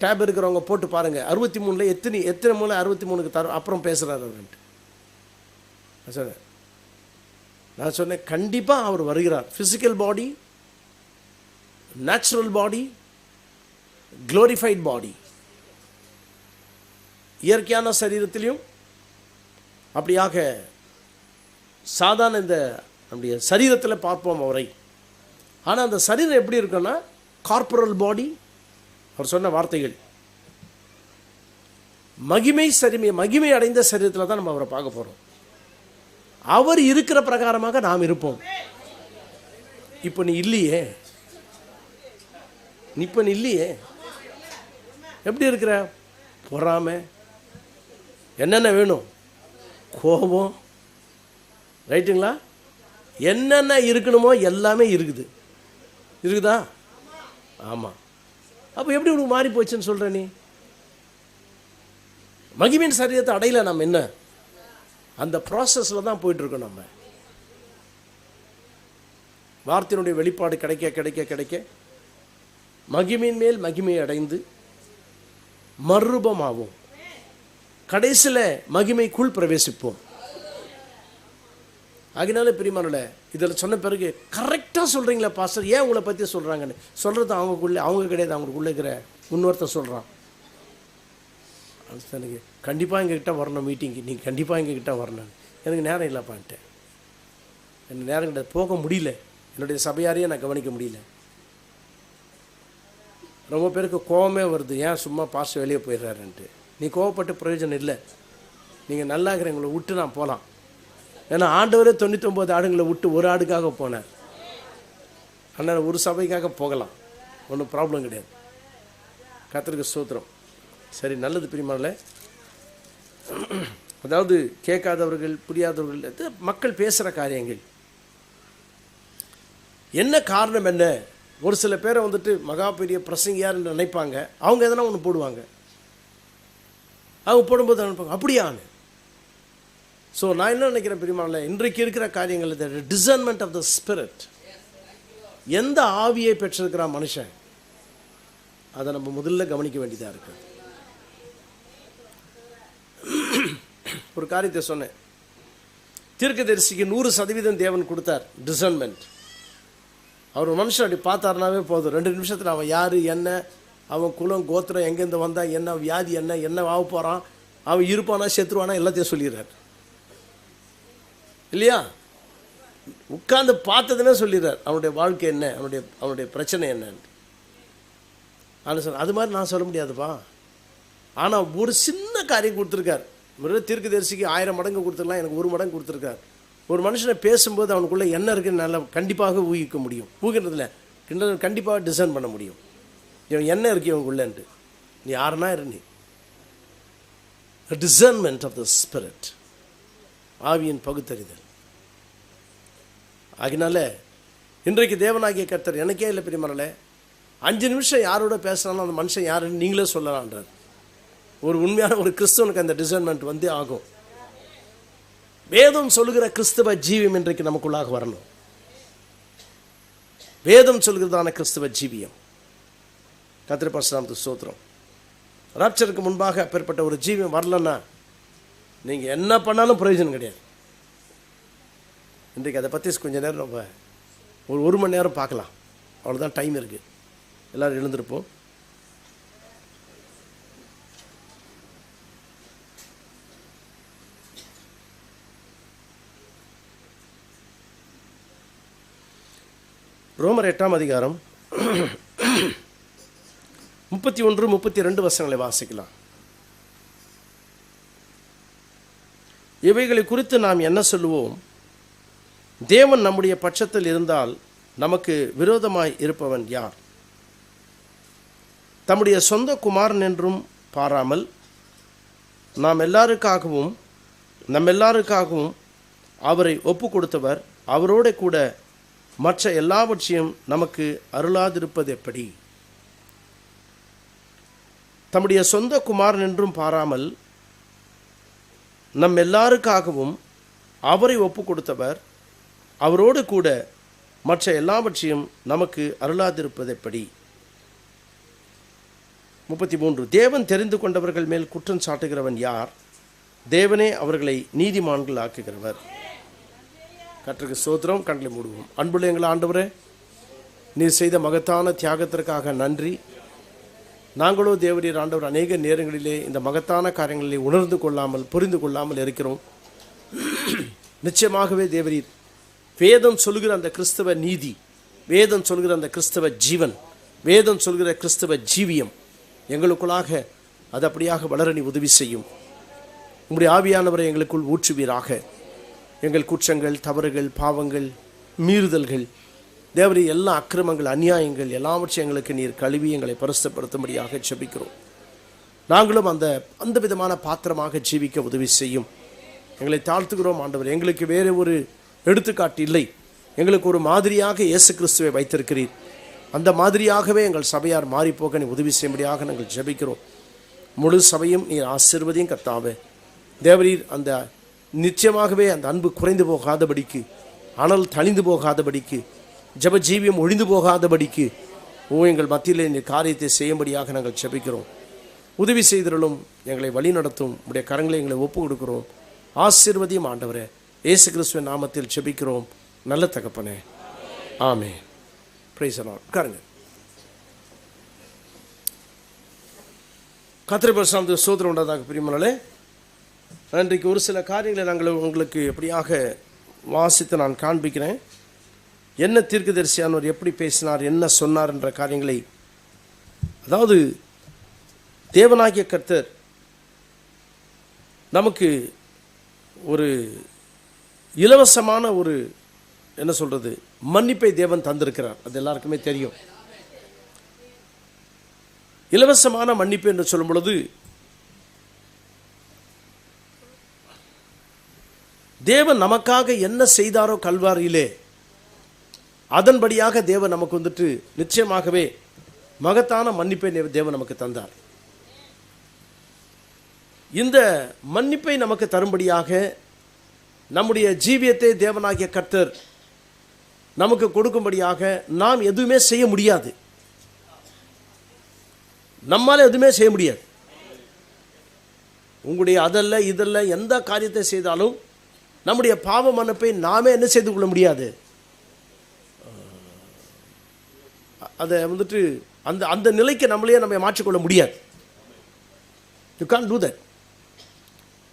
டேப் இருக்கிறவங்க போட்டு பாருங்க. 63 எத்தனை மூலை 63க்கு தர அப்புறம் பேசுறாரு அவர்ன்ட்டு. நான் சொன்னேன், கண்டிப்பாக அவர் வருகிறார். Physical body, natural body, glorified body. இயற்கையான சரீரத்திலையும் அப்படியாக சாதாரண இந்த நம்முடைய சரீரத்தில் பார்ப்போம் அவரை. ஆனால் அந்த சரீரம் எப்படி இருக்குன்னா கார்பரல் பாடி. அவர் சொன்ன வார்த்தைகள் மகிமை அடைந்த சரீரத்தில் தான் நம்ம அவரை பார்க்க போகிறோம். அவர் இருக்கிற பிரகாரமாக நாம் இருப்போம். இப்போ நீ இல்லையே, எப்படி இருக்கிற? பொறாமை, என்னென்ன வேணும், கோபம், ரைட்டுங்களா? என்னென்ன இருக்கணுமோ எல்லாமே இருக்குதா? ஆமாம். அப்போ எப்படி உனக்கு மாறி போச்சுன்னு சொல்கிற நீ? மகிமையின் சரீரத்தை அடையல. நம்ம என்ன அந்த ப்ராசஸில் தான் போயிட்டுருக்கோம். நம்ம வார்த்தையினுடைய வெளிப்பாடு கிடைக்க மகிமையின் மேல் மகிமையை அடைந்து மறுரூபமாகும். கடைசியில் மகிமைக்குள் பிரவேசிப்போம். ஆகினால பிரியமானவர்களே, இதில் சொன்ன பிறகு கரெக்டாக சொல்கிறீங்களா பாஸ்டர், ஏன் உங்களை பற்றி சொல்கிறாங்கன்னு சொல்கிறது அவங்க கிடையாது, அவங்களுக்குள்ளே இருக்கிற முன்னொருத்தர் சொல்கிறான். எனக்கு கண்டிப்பாக எங்ககிட்ட வரணும் மீட்டிங்கு, நீங்கள் கண்டிப்பாக எங்ககிட்ட வரணும். எனக்கு நேரம் இல்லைப்பான்ட்டேன். எனக்கு நேரம் கிடையாது, போக முடியல. என்னுடைய சபையாரையே நான் கவனிக்க முடியல. ரொம்ப பேருக்கு கோபமே வருது, ஏன் சும்மா பாஸ்டர் வெளியே போயிடுறாருன்ட்டு. நீ கோவப்பட்டு பிரயோஜனம் இல்லை. நீங்கள் நல்லா இருக்கிறவங்களை விட்டு நான் போகலாம். ஏன்னா ஆண்டவரே 99 ஆடுங்களை விட்டு ஒரு ஆடுக்காக போனார். ஆனால் ஒரு சபைக்காக போகலாம், ஒன்றும் ப்ராப்ளம் கிடையாது. கர்த்தருக்கு ஸ்தோத்திரம். சரி, நல்லது பிரியமானவர்களே. அதாவது கேட்காதவர்கள், புரியாதவர்கள், மக்கள் பேசுகிற காரியங்கள் என்ன காரணம் என்ன? ஒரு சில பேரை வந்துட்டு மகா பெரிய பிரசங்கியார்னு நினைப்பாங்க. அவங்க எதனா ஒன்று போடுவாங்க, அவங்க போடும்போது நினைப்பாங்க அப்படியான்னு. ஸோ நான் என்ன நினைக்கிறேன் பிரியமானவர்களே, இன்றைக்கு இருக்கிற காரியங்கள் இந்த டிசர்ன்மெண்ட் ஆஃப் த ஸ்பிரிட், எந்த ஆவியை பெற்றிருக்கிற மனுஷன், அதை நம்ம முதல்ல கவனிக்க வேண்டியதாக இருக்குது. ஒரு காரியத்தை சொன்னேன், தீர்க்கதரிசிக்கு 100% தேவன் கொடுத்தார் டிசர்ன்மெண்ட். அவர் ஒரு மனுஷன் அப்படி பார்த்தாருனாவே போதும், 2 நிமிஷத்தில் அவன் யார், என்ன, அவன் குலம், கோத்திரம், எங்கேருந்து வந்தான், என்ன வியாதி, என்ன ஆக போகிறான், அவன் இருப்பானா செத்துருவானா எல்லாத்தையும் சொல்லிடுறார் இல்லையா? உட்கார்ந்து பார்த்ததுமே சொல்லிடுறார் அவனுடைய வாழ்க்கை என்ன, அவனுடைய பிரச்சனை என்னன்னு. ஆனால் சார் அது மாதிரி நான் சொல்ல முடியாதுப்பா. ஆனால் ஒரு சின்ன காரியம் கொடுத்துருக்கார். தீர்க்கதரிசிக்கு 1000 மடங்கு கொடுத்துருக்கலாம், எனக்கு 1 மடங்கு கொடுத்துருக்கார். ஒரு மனுஷனை பேசும்போது அவனுக்குள்ளே என்ன இருக்குன்னு நல்லா கண்டிப்பாக ஊகிக்க முடியும். ஊகின்றதில்ல, கண்டிப்பாக டிசைன் பண்ண முடியும். இவன் என்ன இருக்கு இவனுக்குள்ளேன்ட்டு. நீ யாருன்னா இரு. நீ டிசர்ன்மெண்ட் ஆஃப் த ஸ்பிரிட், ஆவியின் பகுத்தறிதல். அதனால இன்றைக்கு தேவனாகிய கர்த்தர் எனக்கே இல்லை பெரியமரலே, 5 நிமிஷம் யாரோட பேசினாலும் அந்த மனுஷன் யாருன்னு நீங்களே சொல்லலான்றார். ஒரு உண்மையான ஒரு கிறிஸ்தவனுக்கு அந்த டிசர்ன்மெண்ட் வந்து ஆகும். வேதம் சொல்லுகிற கிறிஸ்தவ ஜீவியம் இன்றைக்கு நமக்குள்ளாக வரணும். வேதம் சொல்கிறதான கிறிஸ்தவ ஜீவியம். கர்த்தர் பரிசுத்தநாமத்துக்கு ஸ்தோத்திரம். ராப்சருக்கு முன்பாக அப்பேற்பட்ட ஒரு ஜீவியம் வரலன்னா நீங்கள் என்ன பண்ணாலும் பிரயோஜனம் கிடையாது. இன்றைக்கு அதை பற்றி கொஞ்சம் நேரம் நம்ம ஒரு மணி நேரம் பார்க்கலாம். அவ்வளோதான் டைம் இருக்குது. எல்லோரும் எழுந்திருப்போம். ரோமர் 8ஆம் அதிகாரம் 31, 32 வசனங்களை வாசிக்கலாம். இவைகளை குறித்து நாம் என்ன சொல்லுவோம்? தேவன் நம்முடைய பட்சத்தில் இருந்தால் நமக்கு விரோதமாய் இருப்பவன் யார்? தம்முடைய சொந்த குமாரன் என்றும் பாராமல் நம்ம எல்லாருக்காகவும் அவரை ஒப்பு கொடுத்தவர் அவரோட கூட மற்ற எல்லாவற்றையும் நமக்கு அருளாதிருப்பது எப்படி? தம்முடைய சொந்த குமாரன் என்றும் பாராமல் நம் எல்லாருக்காகவும் அவரை ஒப்பு கொடுத்தவர் அவரோடு கூட மற்ற எல்லாவற்றையும் நமக்கு அருளாதிருப்பது எப்படி? 33. தேவன் தெரிந்து கொண்டவர்கள் மேல் குற்றம் சாட்டுகிறவன் யார்? தேவனே அவர்களை நீதிமான்கள் ஆக்குகிறவர். கர்த்தருக்கு ஸ்தோத்திரம். கண்களை மூடுவோம். அன்புள்ள எங்கள் ஆண்டவரே, நீர் செய்த மகத்தான தியாகத்திற்காக நன்றி. நாங்களோ தேவரீர் ஆண்டவர் அநேக நேரங்களிலே இந்த மகத்தான காரியங்களிலே உணர்ந்து கொள்ளாமல் புரிந்து கொள்ளாமல் இருக்கிறோம். நிச்சயமாகவே தேவரீர் வேதம் சொல்கிற அந்த கிறிஸ்தவ நீதி, வேதம் சொல்கிற அந்த கிறிஸ்தவ ஜீவன், வேதம் சொல்கிற கிறிஸ்தவ ஜீவியம் எங்களுக்குள்ளாக அது அப்படியாக வளர நீ உதவி செய்யும். உம்முடைய ஆவியானவரை எங்களுக்குள் ஊற்றுவீராக. எங்கள் குற்றங்கள், தவறுகள், பாவங்கள், மீறுதல்கள், தேவரீ எல்லா அக்கிரமங்கள், அநியாயங்கள் எல்லாவற்றையும் எங்களுக்கு நீர் கழுவி எங்களை பரிசுத்தப்படுத்தும்படியாக ஜெபிக்கிறோம். நாங்களும் அந்த விதமான பாத்திரமாக ஜீவிக்க உதவி செய்யும். எங்களை தாழ்த்துகிறோம் ஆண்டவர். எங்களுக்கு வேறு ஒரு எடுத்துக்காட்டு இல்லை. எங்களுக்கு ஒரு மாதிரியாக இயேசு கிறிஸ்துவை வைத்திருக்கிறீர். அந்த மாதிரியாகவே எங்கள் சபையார் மாறிப்போக நீ உதவி செய்யும்படியாக நாங்கள் ஜெபிக்கிறோம். முழு சபையும் நீர் ஆசீர்வதியும் கர்த்தாவே. தேவரீர் அந்த நிச்சயமாகவே அந்த அன்பு குறைந்து போகாதபடிக்கு, அனல் தணிந்து போகாதபடிக்கு, ஜப ஜீவியம் ஒழிந்து போகாதபடிக்கு எங்கள் மத்தியிலே இந்த காரியத்தை செய்யும்படியாக நாங்கள் ஜெபிக்கிறோம். உதவி செய்தலும் எங்களை வழி நடத்தும். உடைய கரங்களை எங்களை ஒப்பு கொடுக்கிறோம். ஆசீர்வதியும் ஆண்டவரே. இயேசு கிறிஸ்துவின் நாமத்தில் ஜெபிக்கிறோம் நல்ல தகப்பனே. ஆமென். Praise the lord. உட்காருங்க. கர்த்தருடைய பரிசுத்த ஸ்தோத்திரம் உண்டாதாக பிரியமானவர்களே. இன்றைக்கு ஒரு சில காரியங்களை நாங்கள் உங்களுக்கு எப்படியாக வாசித்து நான் காண்பிக்கிறேன். என்ன தீர்க்கதரிசியானவர் எப்படி பேசினார், என்ன சொன்னார் என்ற காரியங்களை, அதாவது தேவனாகிய கர்த்தர் நமக்கு ஒரு இலவசமான ஒரு என்ன சொல்றது மன்னிப்பை தேவன் தந்திருக்கிறார். அது எல்லாருக்குமே தெரியும். இலவசமான மன்னிப்பு என்று சொல்லும் பொழுது தேவன் நமக்காக என்ன செய்தாரோ கல்வாரியிலே அதன்படியாக தேவன் நமக்கு நிச்சயமாகவே மகத்தான மன்னிப்பை தேவன் நமக்கு தந்தார். இந்த மன்னிப்பை நமக்கு தரும்படியாக நம்முடைய ஜீவியத்தை தேவனாகிய கர்த்தர் நமக்கு கொடுக்கும்படியாக நாம் எதுவுமே செய்ய முடியாது. நம்மால எதுவுமே செய்ய முடியாது. உங்களுடைய அதல்ல இதல்ல எந்த காரியத்தை செய்தாலும் நம்முடைய பாவ மன்னிப்பை நாமே என்ன செய்து கொள்ள முடியாது. அதை அந்த நிலைக்கு நம்மளையே நம்ம மாற்றிக்கொள்ள முடியாது. You can't do that.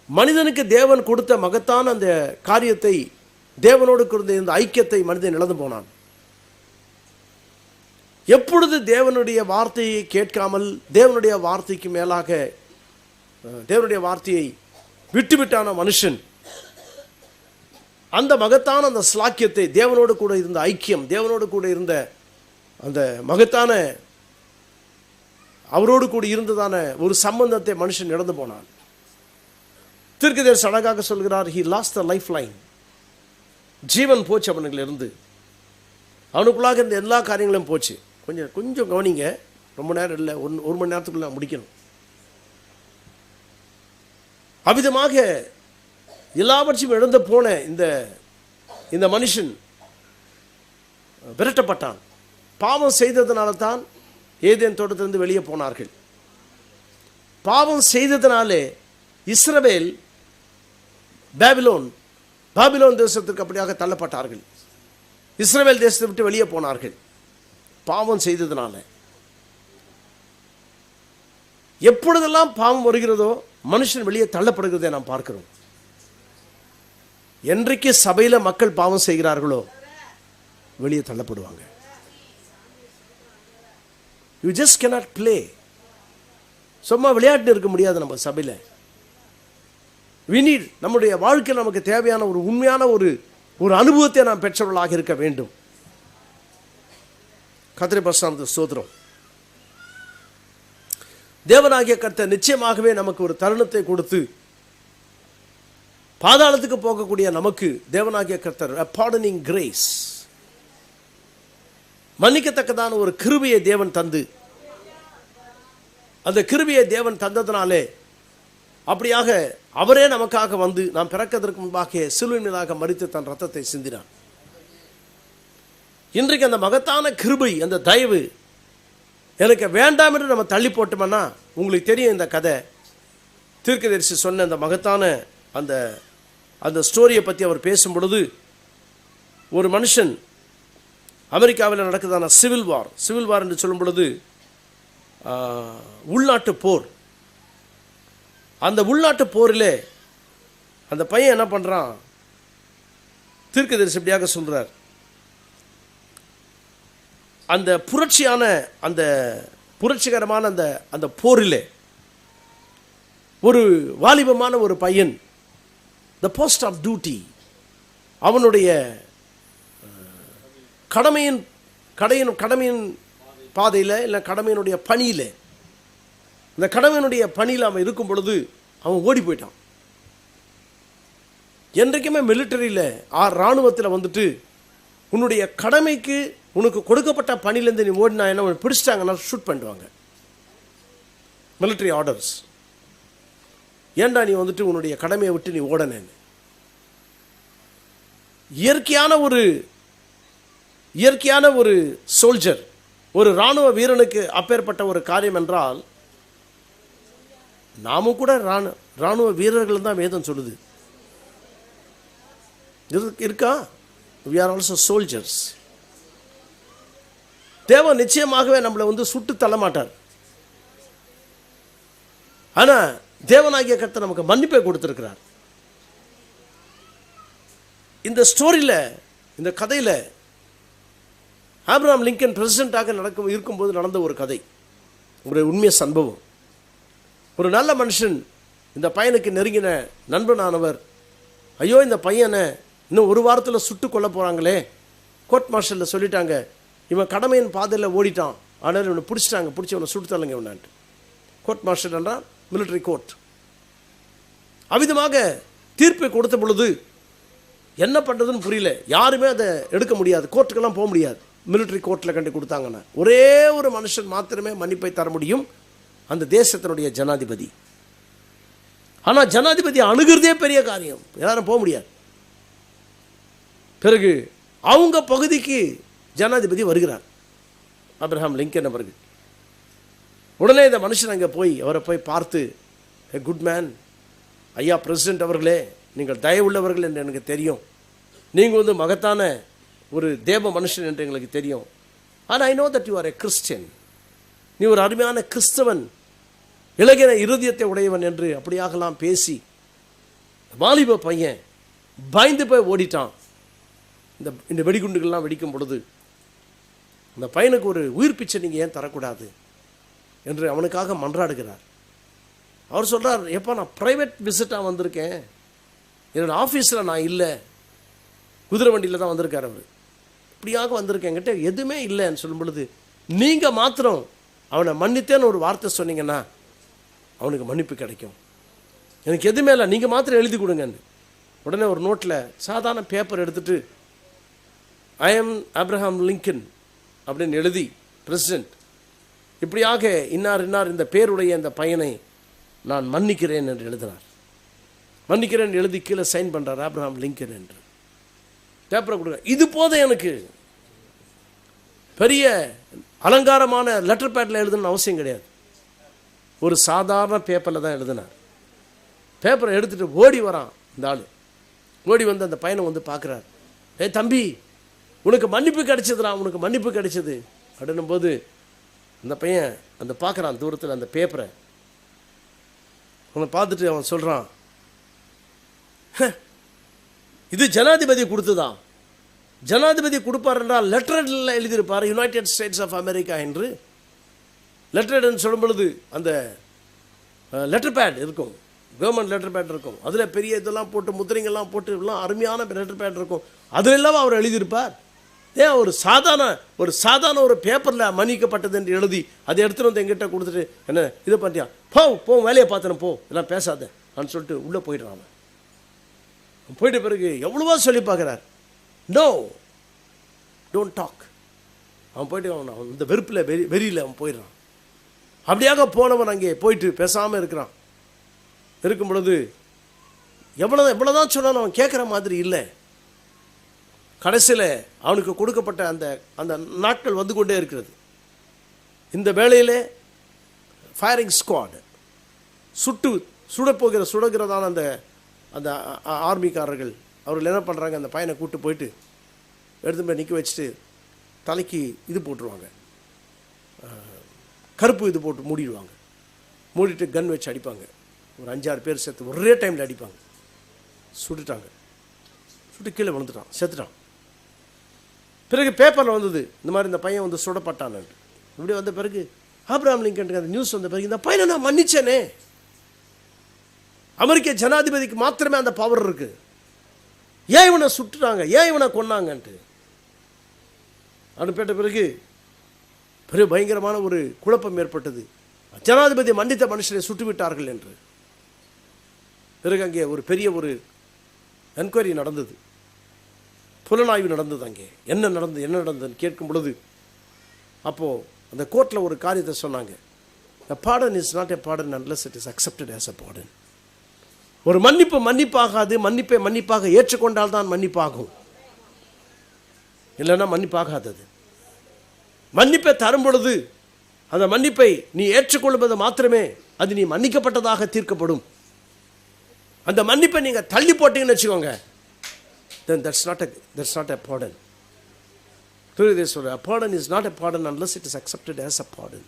மனிதனுக்கு தேவன் கொடுத்த மகத்தான அந்த காரியத்தை, தேவனோடு கொடுத்த இந்த ஐக்கியத்தை மனிதன் இழந்து போனான். எப்பொழுது தேவனுடைய வார்த்தையை கேட்காமல் தேவனுடைய வார்த்தைக்கு மேலாக தேவனுடைய வார்த்தையை விட்டுவிட்டான மனுஷன் அந்த மகத்தான அந்த ஸ்லாக்கியத்தை, தேவனோடு கூட இருந்த ஐக்கியம், தேவனோடு கூட இருந்த அந்த மகத்தான அவரோடு கூட இருந்ததான ஒரு சம்பந்தத்தை மனுஷன் இழந்து போனான். தீர்க்கதரிசி அழகாக சொல்கிறார், he lost the lifeline. ஜீவன் போச்சு அவனுங்களிருந்து. அவனுக்குள்ளாக இருந்த எல்லா காரியங்களும் போச்சு. கொஞ்சம் கவனிங்க, ரொம்ப நேரம் இல்லை, ஒரு மணி நேரத்துக்குள்ள முடிக்கணும். அவ்விதமாக எல்லாவற்றையும் இழந்து போன இந்த மனுஷன் விரட்டப்பட்டான். பாவம் செய்ததுனால தான் ஏதேன் தோட்டத்திலிருந்து வெளியே போனார்கள். பாவம் செய்ததினாலே இஸ்ரவேல் பாபிலோன் தேசத்திற்கு அப்படியாக தள்ளப்பட்டார்கள். இஸ்ரவேல் தேசத்தை விட்டு வெளியே போனார்கள் பாவம் செய்ததினால. எப்பொழுதெல்லாம் பாவம் வருகிறதோ மனுஷன் வெளியே தள்ளப்படுகிறதை நாம் பார்க்கிறோம். என்றைக்கு சபையில மக்கள் பாவம் செய்கிறார்களோ வெளியே தள்ளப்படுவாங்க. You just cannot play. சும்மா விளையாட்டு இருக்க முடியாது நம்ம சபையில. We need, நம்முடைய வாழ்க்கையில் நமக்கு தேவையான ஒரு உண்மையான ஒரு அனுபவத்தை நாம் பெற்றவர்களாக இருக்க வேண்டும். கர்த்தருடைய பரிசுத்த ஸ்தோத்திரம். தேவனாகிய கர்த்தர் நிச்சயமாகவே நமக்கு ஒரு தருணத்தை கொடுத்து பாதாளத்துக்கு போகக்கூடிய நமக்கு தேவனாகிய கர்த்தர் a pardoning grace, மன்னிக்கத்தக்கதான ஒரு கிருபையை தேவன் தந்து, அந்த கிருபையை தேவன் தந்ததினாலே அப்படியாக அவரே நமக்காக வந்து நாம் பிறக்கிறதற்கு முன்பாக சிலுவையின் மீதாக மரித்து தன் ரத்தத்தை சிந்தினார். இன்றைக்கு அந்த மகத்தான கிருபை, அந்த தயவு எனக்கு வேண்டாம் என்று நம்ம தள்ளி போட்டோம்னா, உங்களுக்கு தெரியும் இந்த கதை. தீர்க்கதரிசி சொன்ன அந்த மகத்தான அந்த ஸ்டோரியை பற்றி அவர் பேசும் பொழுது, ஒரு மனுஷன் அமெரிக்காவில் நடக்குதான சிவில் வார் என்று சொல்லும் பொழுது உள்நாட்டு போர். அந்த உள்நாட்டு போரிலே அந்த பையன் என்ன பண்ணுறான், தீர்க்கதரிசி இப்படியாக சொல்கிறார், அந்த புரட்சிகரமான அந்த போரிலே ஒரு வாலிபமான ஒரு பையன், த போஸ்ட் ஆஃப் டியூட்டி, அவனுடைய கடமையின் பாதையில் இல்லை கடமையினுடைய பணியில், இந்த கடமையினுடைய பணியில் அவன் இருக்கும் பொழுது அவன் ஓடி போயிட்டான். என்றைக்குமே மிலிட்டரியில் இராணுவத்தில் வந்துட்டு உன்னுடைய கடமைக்கு உனக்கு கொடுக்கப்பட்ட பணியிலேருந்து நீ ஓடினா என்ன பிடிச்சிட்டாங்கன்னா ஷூட் பண்ணிடுவாங்க. Military orders. ஏன்டா நீ வந்துட்டு உன்னுடைய கடமையை விட்டு நீ ஓடனேன்னு. இயற்கையான ஒரு சோல்ஜர், ஒரு இராணுவ வீரனுக்கு அப்பேற்பட்ட ஒரு காரியம் என்றால், நாமும் கூட இராணுவ வீரர்கள் தான் வேதம் சொல்லுது. இருக்கா? we are also soldiers. தேவன் நிச்சயமாகவே நம்மளை வந்து சுட்டு தள்ள மாட்டார். ஆனா தேவனாகிய கர்த்தர் நமக்கு மன்னிப்பை கொடுத்திருக்கிறார். இந்த ஸ்டோரியில், இந்த கதையில் ஆப்ரஹாம் லிங்கன் பிரசிடென்ட்டாக இருக்கும்போது நடந்த ஒரு கதை, ஒரு உண்மைய சம்பவம். ஒரு நல்ல மனுஷன் இந்த பையனுக்கு நெருங்கின நண்பனானவர், ஐயோ இந்த பையனை இன்னும் ஒரு வாரத்தில் சுட்டு கொல்ல போகிறாங்களே, கோர்ட் மார்ஷலில் சொல்லிட்டாங்க, இவன் கடமையின் பாதையில் ஓடிட்டான், ஆனால் இவனை பிடிச்சி அவனை சுட்டு தள்ளுங்க இவனான்ட்டு. கோர்ட் மார்ஷல் என்றால் மிலிட்டரி கோர்ட். அவ்விதமாக தீர்ப்பை கொடுத்த பொழுது என்ன பண்ணுறதுன்னு புரியல. யாருமே அதை எடுக்க முடியாது, கோர்ட்டுக்கெல்லாம் போக முடியாது. மிலிட்டரி கோர்ட்டில் கண்டு கொடுத்தாங்கன்னா ஒரே ஒரு மனுஷன் மாத்திரமே மன்னிப்பை தர முடியும், அந்த தேசத்தினுடைய ஜனாதிபதி. ஆனால் ஜனாதிபதி அணுகிறதே பெரிய காரியம், யாரும் போக முடியாது. பிறகு அவங்க பகுதிக்கு ஜனாதிபதி வருகிறார், ஆபிரகாம் லிங்கன் அவர்கள். உடனே இந்த மனுஷன் அங்கே அவரை போய் பார்த்து, ஏ குட் மேன், ஐயா பிரசிடென்ட் அவர்களே, நீங்கள் தயவுள்ளவர்கள் என்று எனக்கு தெரியும், நீங்கள் வந்து மகத்தான ஒரு தேவ மனுஷன் என்று எங்களுக்கு தெரியும். ஆனால் I know that you are a Christian, நீ ஒரு அருமையான கிறிஸ்தவன், இலகின இருதயத்தை உடையவன் என்று அப்படியாகலாம் பேசி, வாலிப பையன் பயந்து போய் ஓடிட்டான். இந்த வெடிகுண்டுகள்லாம் வெடிக்கும் பொழுது அந்த பையனுக்கு ஒரு உயிர் பிச்சை நீங்கள் ஏன் தரக்கூடாது என்று அவனுக்காக மன்றாடுகிறார். அவர் சொல்கிறார், எப்போ நான் ப்ரைவேட் விசிட்டாக வந்திருக்கேன், என்னோடய ஆஃபீஸில் நான் இல்லை, குதிரை வண்டியில் தான் வந்திருக்கார் அவர். இப்படியாக வந்திருக்கேன், என்கிட்ட எதுவுமே இல்லைன்னு சொல்லும் பொழுது, நீங்கள் மாத்திரம் அவனை மன்னித்தேன்னு ஒரு வார்த்தை சொன்னீங்கன்னா அவனுக்கு மன்னிப்பு கிடைக்கும். எனக்கு எதுவுமே இல்லை, நீங்கள் மாத்திரம் எழுதி கொடுங்கன்னு. உடனே ஒரு நோட்டில் சாதாரண பேப்பர் எடுத்துகிட்டு ஐ எம் ஆப்ரஹாம் லிங்கன் அப்படின்னு எழுதி, பிரசிடென்ட் இப்படியாக இன்னார் இன்னார் இந்த பேருடைய இந்த பையனை நான் மன்னிக்கிறேன் என்று எழுதினார். மன்னிக்கிறேன் எழுதி கீழே சைன் பண்ணுறார், ஆப்ரஹாம் லிங்கன் என்று. பேப்பரை கொடுங்க. இது போதும், எனக்கு பெரிய அலங்காரமான லெட்டர் பேட்டில் எழுதணும்னு அவசியம் கிடையாது. ஒரு சாதாரண பேப்பரில் தான் எழுதினார். பேப்பரை எடுத்துகிட்டு ஓடி வரான் இந்த ஆள். ஓடி வந்து அந்த பையனை வந்து பார்க்குறார். தம்பி, உனக்கு மன்னிப்பு கிடைச்சதுடா, உனக்கு மன்னிப்பு கிடைச்சது அப்படின்னும் போது அந்த பையன் அந்த பார்க்குறான் தூரத்தில் அந்த பேப்பரை. அவனை பார்த்துட்டு அவன் சொல்கிறான், இது ஜனாதிபதி கொடுத்துதான். ஜனாதிபதி கொடுப்பார் என்றால் லெட்டரில் எழுதியிருப்பார் யுனைடெட் ஸ்டேட்ஸ் ஆஃப் அமெரிக்கா என்று. லெட்டர்ன்னு சொல்லும் பொழுது அந்த லெட்டர் பேட் இருக்கும், கவர்மெண்ட் லெட்டர் பேட் இருக்கும். அதில் பெரிய இதெல்லாம் போட்டு முத்திரைங்கள்லாம் போட்டு எல்லாம் அருமையான லெட்டர் பேட் இருக்கும். அதில் எல்லாம் அவர் எழுதியிருப்பார். ஏன் ஒரு சாதாரண ஒரு பேப்பரில் மன்னிக்கப்பட்டது என்று எழுதி அதை எடுத்துகிட்டு வந்து எங்கிட்ட கொடுத்துட்டு, என்ன இதை பண்ணியா, போ வேலையை பார்த்தேன், போ எல்லாம் பேசாத அப்படின்னு சொல்லிட்டு உள்ளே போயிடுறான். அவன் போயிட்ட பிறகு எவ்வளவோ சொல்லி பார்க்குறார். No, don't talk. அவன் போயிட்டு அவன் இந்த வெறுப்பில் வெறியில் அவன் போயிடுறான். அப்படியாக போனவன் அங்கே போயிட்டு பேசாமல் இருக்கிறான். இருக்கும் பொழுது எவ்வளோதான் சொன்னாலும் அவன் கேட்குற மாதிரி இல்லை. கடைசியில் அவனுக்கு கொடுக்கப்பட்ட அந்த நாட்கள் வந்து கொண்டே இருக்கிறது. இந்த வேளையிலே ஃபயரிங் ஸ்குவாட் சுடுகிறதான அந்த ஆர்மிக்காரர்கள் அவர்கள் என்ன பண்ணுறாங்க, அந்த பையனை கூப்பிட்டு போயிட்டு எடுத்து போய் நிற்க வச்சுட்டு தலைக்கு இது போட்டுருவாங்க, கருப்பு இது போட்டு மூடிடுவாங்க. மூடிட்டு கன் வச்சு அடிப்பாங்க. ஒரு 5-6 பேர் சேர்த்து ஒரே டைமில் அடிப்பாங்க. சுட்டுட்டாங்க. சுட்டு கீழே விழுந்துட்டான், செத்துட்டான். பிறகு பேப்பரில் வந்தது இந்த மாதிரி இந்த பையன் வந்து சுடப்பட்டான். இப்படி வந்த பிறகு ஆப்ரஹாம் லிங்கனுக்கு அந்த நியூஸ் வந்த பிறகு, இந்த பையனை நான் மன்னிச்சேனே, அமெரிக்க ஜனாதிபதிக்கு மாத்திரமே அந்த பவர் இருக்கு, ஏன் இவனை சுட்டுட்டாங்க, ஏன் இவனை கொன்னாங்கன்ட்டு அனுப்பிட்ட பிறகு பெரிய பயங்கரமான ஒரு குழப்பம் ஏற்பட்டது. ஜனாதிபதி மன்னித்த மனுஷனை சுட்டு விட்டார்கள் என்று. பிறகு அங்கே ஒரு பெரிய ஒரு என்கொயரி நடந்தது, புலனாய்வு நடந்தது. அங்கே என்ன நடந்ததுன்னு கேட்கும் பொழுது அப்போது அந்த கோர்ட்டில் ஒரு காரியத்தை சொன்னாங்க. The pardon is not a pardon unless it is accepted as a pardon. ஒரு மன்னிப்பாகாது, மன்னிப்பாக ஏற்றுக்கொண்டால் தான் மன்னிப்பாகும், இல்லைன்னா மன்னிப்பாகாதது. மன்னிப்பை தரும் பொழுது அந்த மன்னிப்பை நீ ஏற்றுக்கொள்வது மாத்திரமே அது நீ மன்னிக்கப்பட்டதாக தீர்க்கப்படும். அந்த மன்னிப்பை நீங்கள் தள்ளி போட்டீங்கன்னு வச்சுக்கோங்க, then that's not a pardon. A pardon is not a pardon unless it is accepted as a pardon.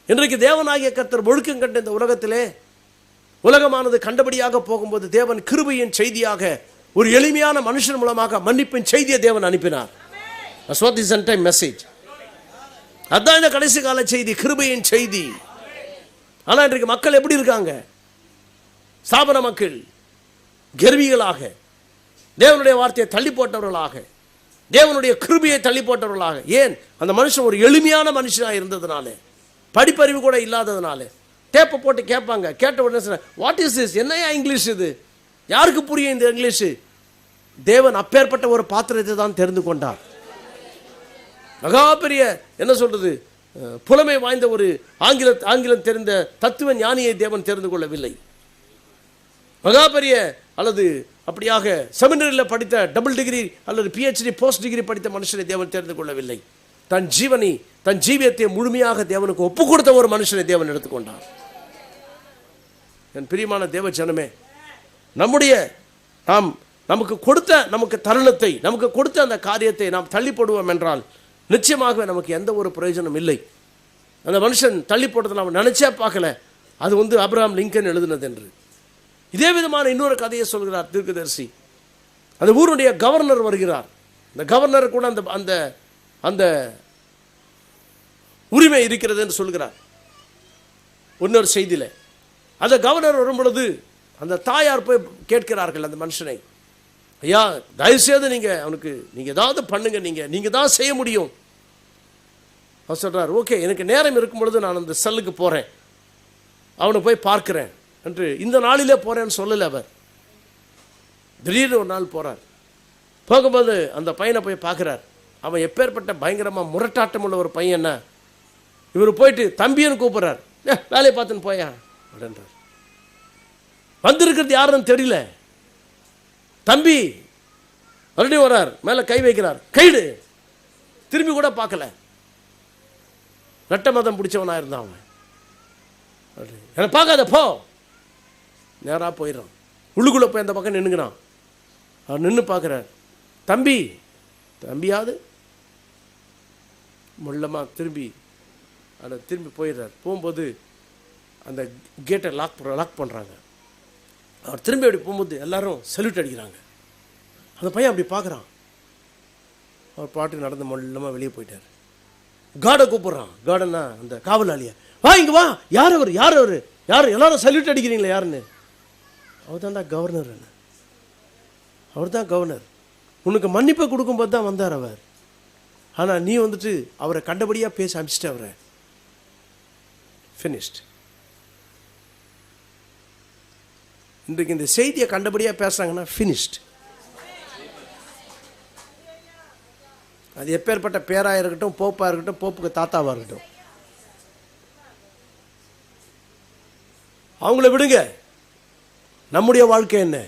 இன்றைக்கு தேவனாகிய கர்த்தர் ஒழுக்கம் கண்ட இந்த உலகத்திலே உலகமானது கண்டபடியாக போகும்போது தேவன் கிருபையின் செய்தியாக ஒரு எளிமையான மனுஷன் மூலமாக மன்னிப்பின் செய்தியை தேவன் அனுப்பினார். That's what is end time message. அதான் இந்த கடைசி கால செய்தி, கிருபையின் செய்தி. ஆனால் இன்றைக்கு மக்கள் எப்படி இருக்காங்க? ஸ்தாபன மக்கள் கர்விகளாக, தேவனுடைய வார்த்தையை தள்ளி போட்டவர்களாக, தேவனுடைய கிருபையை தள்ளி போட்டவர்களாக. ஏன்? அந்த மனுஷன் ஒரு எளிமையான மனுஷனாக இருந்ததுனால, படிப்பறிவு கூட இல்லாததுனால. டேப்பை போட்டு கேட்பாங்க, கேட்ட உடனே சொன்ன வாட் இஸ் திஸ், என்னையா இங்கிலீஷ் இது, யாருக்கு புரியும் இந்த இங்கிலீஷு? தேவன் அப்பேற்பட்ட ஒரு பாத்திரத்தை தான் தெரிந்து கொண்டார். மகா பெரிய என்ன சொல்றது, புலமை வாய்ந்த ஒரு ஆங்கிலம் தெரிந்த தத்துவ ஞானியை தேவன் தெரிந்து கொள்ளவில்லை. மகா பெரிய அல்லது அப்படியாக செமினரியில் படித்த டபுள் டிகிரி அல்லது PhD போஸ்ட் டிகிரி படித்த மனுஷனை தேவன் தெரிந்து கொள்ளவில்லை. தன் ஜீவியத்தை முழுமையாக தேவனுக்கு ஒப்பு கொடுத்த ஒரு மனுஷனை தேவன் எடுத்துக்கொண்டார். என் பிரியமான தேவ ஜனமே, நமக்கு தருணத்தை, நமக்கு கொடுத்த அந்த காரியத்தை நாம் தள்ளி போடுவோம் என்றால் நிச்சயமாக நமக்கு எந்த ஒரு பிரயோஜனம் இல்லை. அந்த மனுஷன் தள்ளி போட்டதை நாம் நினைச்சே பார்க்கல. அது ஆபிரகாம் லிங்கன் எழுதினது என்று. இதே விதமான இன்னொரு கதையை சொல்கிறார் தீர்க்கதரிசி. அந்த ஊருடைய கவர்னர் வருகிறார். அந்த கவர்னர் கூட அந்த அந்த உரிமை இருக்கிறது என்று சொல்கிறார் இன்னொரு செய்தியில். அந்த கவர்னர் வரும் பொழுது அந்த தாயார் போய் கேட்கிறார்கள் அந்த மனுஷனை, ஐயா தயவுசெய்து நீங்கள் அவனுக்கு நீங்கள் ஏதாவது பண்ணுங்க, நீங்கள் தான் செய்ய முடியும். அவர் சொல்கிறார், ஓகே எனக்கு நேரம் இருக்கும் பொழுது நான் அந்த செல்லுக்கு போகிறேன், அவனை போய் பார்க்குறேன் என்று இந்த நாளிலே போகிறேன்னு சொல்லலை அவர். திடீர்னு ஒரு நாள் போகிறார். போகும்போது அந்த பையனை போய் பார்க்குறார். அவன் எப்பேற்பட்ட பயங்கரமாக முரட்டாட்டம் உள்ள ஒரு பையன். என்ன இவர் போயிட்டு தம்பின்னு கூப்பிட்றார். வேலையை பார்த்துன்னு போயா அப்படின்றார். வந்திருக்கிறது யாருன்னு தெரியல. தம்பி மறுபடியும் வர்றார், மேலே கை வைக்கிறார், கைடு. திரும்பி கூட பார்க்கல. ரெட்ட மதம் பிடிச்சவனாக இருந்தான் அவன். என்னை பார்க்காத போ. நேராக போயிடுறான். உள்ளுக்குள்ளே போய் அந்த பக்கம் நின்றுக்கிறான். அவர் நின்று பார்க்குறார். தம்பி தம்பியாவது முள்ளமாக திரும்பி போயிடுறார். போகும்போது அந்த கேட்டை லாக் பண்ணுறாங்க. அவர் திரும்பி அப்படி போகும்போது எல்லாரும் சல்யூட் அடிக்கிறாங்க. அந்த பையன் அப்படி பார்க்குறான். அவர் பாட்டு நடந்து முள்ளமாக வெளியே போயிட்டார். கார்டை கூப்பிட்றான். கார்டன்னா அந்த காவலாளியா, வா இங்கே வா, யார் அவர் எல்லாரும் சல்யூட் அடிக்கிறீங்களா யாருன்னு? அவர் தான்டா கவர்னர். அவர் தான் கவர்னர். உனக்கு மன்னிப்பை கொடுக்கும்போது தான் வந்தார் அவர். ஆனால் நீ வந்துட்டு அவரை கண்டபடியாக பேச அனுப்பிச்சிட்டு அவரை ஃபினிஷ்ட். இன்றைக்கு இந்த செய்தியை கண்டபடியாக பேசுகிறாங்கன்னா ஃபினிஷ்ட். அது எப்பேற்பட்ட பேராக இருக்கட்டும், போப்பாக இருக்கட்டும், போப்புக்கு தாத்தாவாக இருக்கட்டும், அவங்கள விடுங்க. நம்முடைய வாழ்க்கை என்ன?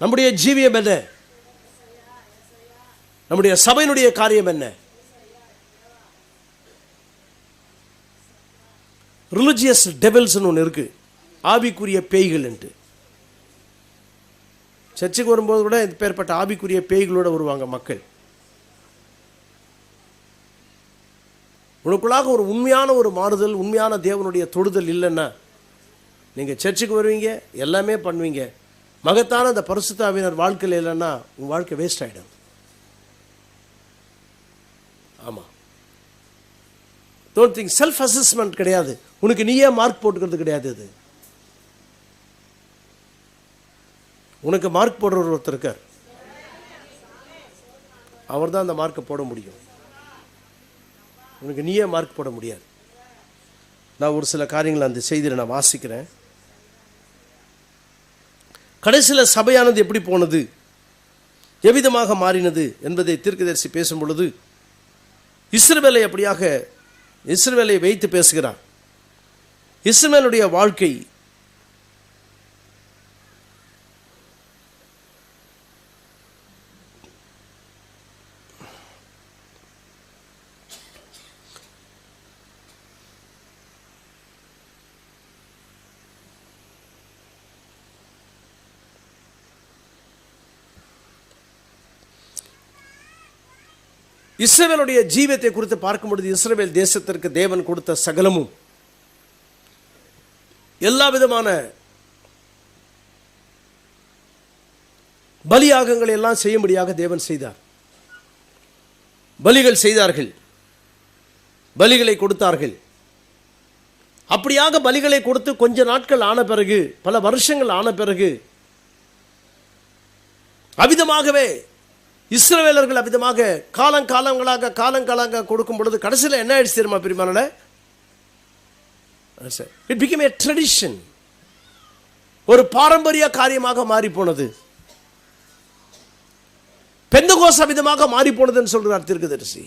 நம்முடைய ஜீவியம் என்ன? நம்முடைய சபையினுடைய காரியம் என்ன? ரிலிஜியஸ் டெவில்ஸ் ஒன்று இருக்கு, ஆவிக்குரிய பேய்கள் என்று. சர்ச்சுக்கு வரும்போது கூட இந்த பேர்பட்ட ஆவிக்குரிய பேய்களோட வருவாங்க மக்கள். உனக்குள்ளாக ஒரு உண்மையான ஒரு மாறுதல், உண்மையான தேவனுடைய தொடுதல் இல்லைன்னா நீங்கள் சர்ச்சுக்கு வருவீங்க, எல்லாமே பண்ணுவீங்க, மகத்தான அந்த பரிசுத்த ஆவியினர் வாழ்க்கையில் இல்லைன்னா உங்கள் வாழ்க்கை வேஸ்ட் ஆகிடும். ஆமாம், டோன்ட் திங்க். செல்ஃப் அசஸ்மெண்ட் கிடையாது, உனக்கு நீயே மார்க் போட்டுக்கிறது கிடையாது. அது உனக்கு மார்க் போடுற ஒருத்தர் இருக்கார், அவர் தான் அந்த மார்க்கை போட முடியும். உனக்கு நீயே மார்க் போட முடியாது. நான் ஒரு சில காரியங்களை அந்த செய்தியில் நான் வாசிக்கிறேன். கடைசியில் சபையானது எப்படி போனது, எவ்விதமாக மாறினது என்பதை தீர்க்கதரிசி பேசும் பொழுது இஸ்ரவேலை வைத்து பேசுகிறார். இஸ்ரவேலுடைய வாழ்க்கை இஸ்ரவேலுடைய ஜீவியத்தை குறித்து பார்க்கும் பொழுது இஸ்ரவேல் தேசத்திற்கு தேவன் கொடுத்த சகலமும், எல்லா விதமான பலியாகங்களை எல்லாம் செய்யும்படியாக தேவன் செய்தார். பலிகள் செய்தார்கள், பலிகளை கொடுத்தார்கள். அப்படியாக பலிகளை கொடுத்து கொஞ்ச நாட்கள் ஆன பிறகு, பல வருஷங்கள் ஆன பிறகு, அவ்விதமாகவே இஸ்ரவேலர்கள் அவ்விதமாக காலங்காலங்களாக கொடுக்கும் பொழுது கடைசியில் என்ன ஆயிடுச்சு தெரியுமா பிரியமானவர்களே? இட் became a tradition, ஒரு பாரம்பரிய காரியமாக மாறி போனது. பெந்தகோஸ்து அவ்விதமாக மாறி போனதுன்னு சொல்றார் தீர்க்கதரிசி.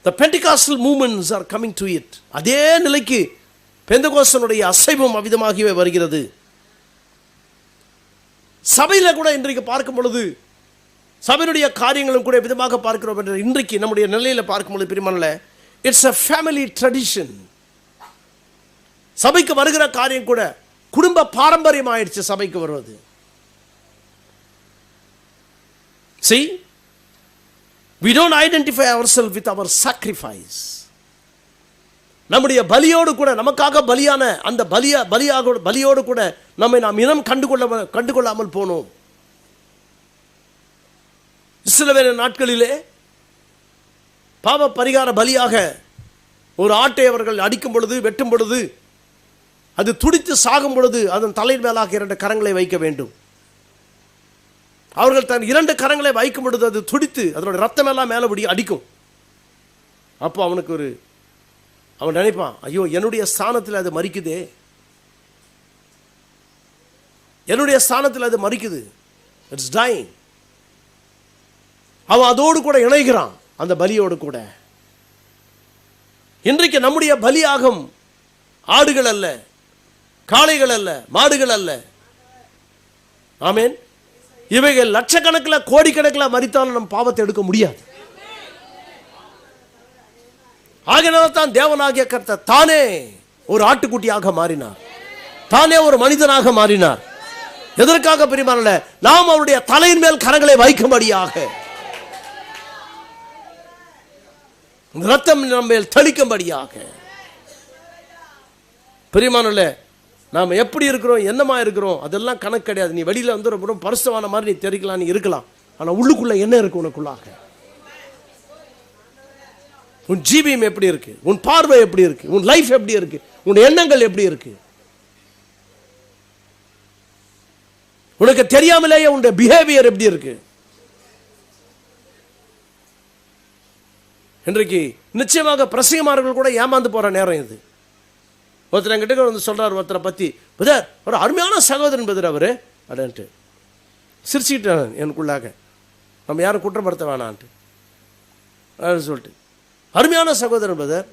The Pentecostal movements are coming to it. அதே நிலைக்கு பெந்தகோஸ்தனுடைய அசைவம் அவ்விதமாகவே வருகிறது. சபையில் கூட இன்றைக்கு பார்க்கும் பொழுது சபையினுடைய காரியங்களும் கூட விதமாக பார்க்கிறோம் என்ற இன்றைக்கு நம்முடைய நிலையில் பார்க்கும் பொழுது பிரியமானவர்களே, இட்ஸ் a family tradition. சபைக்கு வருகிற காரியம் கூட குடும்ப பாரம்பரியம் ஆயிடுச்சு சபைக்கு வருவது. See, we don't identify ourselves with our sacrifice. நம்முடைய பலியோடு கூட, நமக்காக பலியான அந்த பலியோடு கூட நம்மை நாம் இனம் கண்டுகொள்ளாமல் போனோம். இஸ்ரவேல் நாட்களிலே பாவ பரிகார பலியாக ஒரு ஆட்டை அவர்கள் அடிக்கும் பொழுது, வெட்டும் பொழுது, அது துடித்து சாகும் பொழுது அதன் தலையின் மேலாக 2 கரங்களை வைக்க வேண்டும். அவர்கள் தன் 2 கரங்களை வைக்கும் பொழுது அது துடித்து அதனுடைய ரத்தம் எல்லாம் மேலே அடிக்கும். அப்போ அவன் நினைப்பான், ஐயோ என்னுடைய ஸ்தானத்தில் அது மரிக்குதே, என்னுடைய ஸ்தானத்தில் அது மரிக்குது, இட்ஸ் டைங். அவன் அதோடு கூட இணைகிறான், அந்த பலியோடு கூட. இன்றைக்கு நம்முடைய பலியாகும் ஆடுகள் அல்ல, காளைகள் அல்ல, மாடுகள் அல்ல. ஆமென். இவைகள் லட்சக்கணக்கில் கோடிக்கணக்கில் மரித்தாலும் நம் பாவத்தை எடுக்க முடியாது. ஆகையினால் தான் தேவனாகிய கர்த்தர் தானே ஒரு ஆட்டுக்குட்டியாக மாறினார், தானே ஒரு மனிதனாக மாறினார். எதற்காக பிரியமானவர்களே? நாம் அவருடைய தலையின் மேல் கரங்களை வைக்கும்படியாக, ரத்தம் நம்ம மேல் தெளிக்கும்படியாக. பிரியமானவர்களே, நாம் எப்படி இருக்கிறோம், என்னமா இருக்கிறோம், அதெல்லாம் கணக்கு கிடையாது. நீ வெளியில வந்து ரொம்ப பரிசுத்தமான மாதிரி நீ தெரிக்கலாம், நீ இருக்கலாம். ஆனா உள்ளுக்குள்ள என்ன இருக்கு உனக்குள்ளாக? உன் ஜீவியம் எப்படி இருக்கு, உன் பார்வை எப்படி இருக்கு, உன் லைஃப் எப்படி இருக்கு, உன் எண்ணங்கள் எப்படி இருக்கு? உனக்கு தெரியாமலேயே உன்னுடைய பிஹேவியர் எப்படி இருக்கு? இன்றைக்கு நிச்சயமாக பிரசங்கமானவர்கள் கூட ஏமாந்து போற நேரம் இது. ஒருத்தர் என்கிட்ட வந்து சொல்றார், ஒருத்தரை பத்தி, பிரதர் ஒரு அருமையான சகோதரன் பிரதர் அவரு அப்படின்ட்டு சிரிச்சுக்கிட்டேன் எனக்குள்ளாக. நம்ம யாரும் குற்றப்படுத்த வேணான்ட்டு அப்படின்னு சொல்லிட்டு, அருமையான சகோதரன் பிரதர்.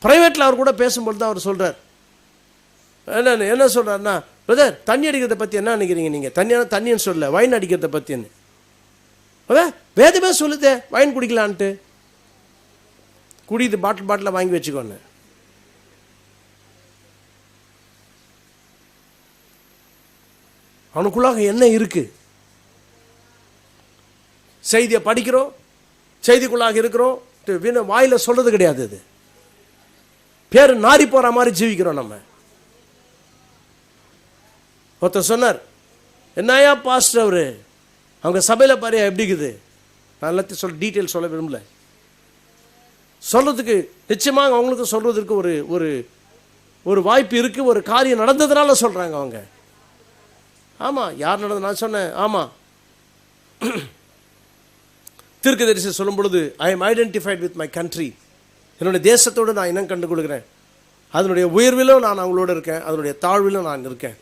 பிரைவேட்டில் அவர் கூட பேசும்பொழுது அவர் சொல்றார், என்ன சொல்றாருன்னா, பிரதர் தண்ணி அடிக்கிறத பற்றி என்ன நினைக்கிறீங்க நீங்கள்? தண்ணின்னு சொல்லல, வைன் அடிக்கிறத பற்றி என்ன? வேதமே சொல்லுதே வைன் குடிக்கலான்ட்டு. குடிது பாட்டில் வாங்கி வச்சுக்கோன்னு. அவனுக்குள்ளாக என்ன இருக்கு? செய்தியை படிக்கிறோம், செய்திக்குள்ளாக இருக்கிறோம், வாயில சொல்றது கிடையாது. அது பேரு நாரி போற மாதிரி ஜீவிக்கிறோம் நம்ம. ஒருத்தர் சொன்னார், என்னையா பாஸ்டர் அவரு அவங்க சபையில பாரு எப்படி இருக்குது. நான் எல்லாத்தையும் சொல்ல டீட்டெயில் சொல்ல விரும்பல. சொல்றதுக்கு நிச்சயமாக அவங்களுக்கு சொல்றதுக்கு ஒரு ஒரு ஒரு வாய்ப்பு இருக்கு. ஒரு காரியம் நடந்ததுனால சொல்றாங்க அவங்க. ஆமா, யார் நடந்தது? நான் சொன்னேன், ஆமா. தீர்க்கதரிசி சொல்லும் பொழுது, I am identified with my country. என்னுடைய தேசத்தோடு நான் இனம் கண்டு கொள்கிறேன். அதனுடைய உயர்விலும் நான் அவங்களோட இருக்கேன், அதனுடைய தாழ்விலும் நான் இருக்கேன்.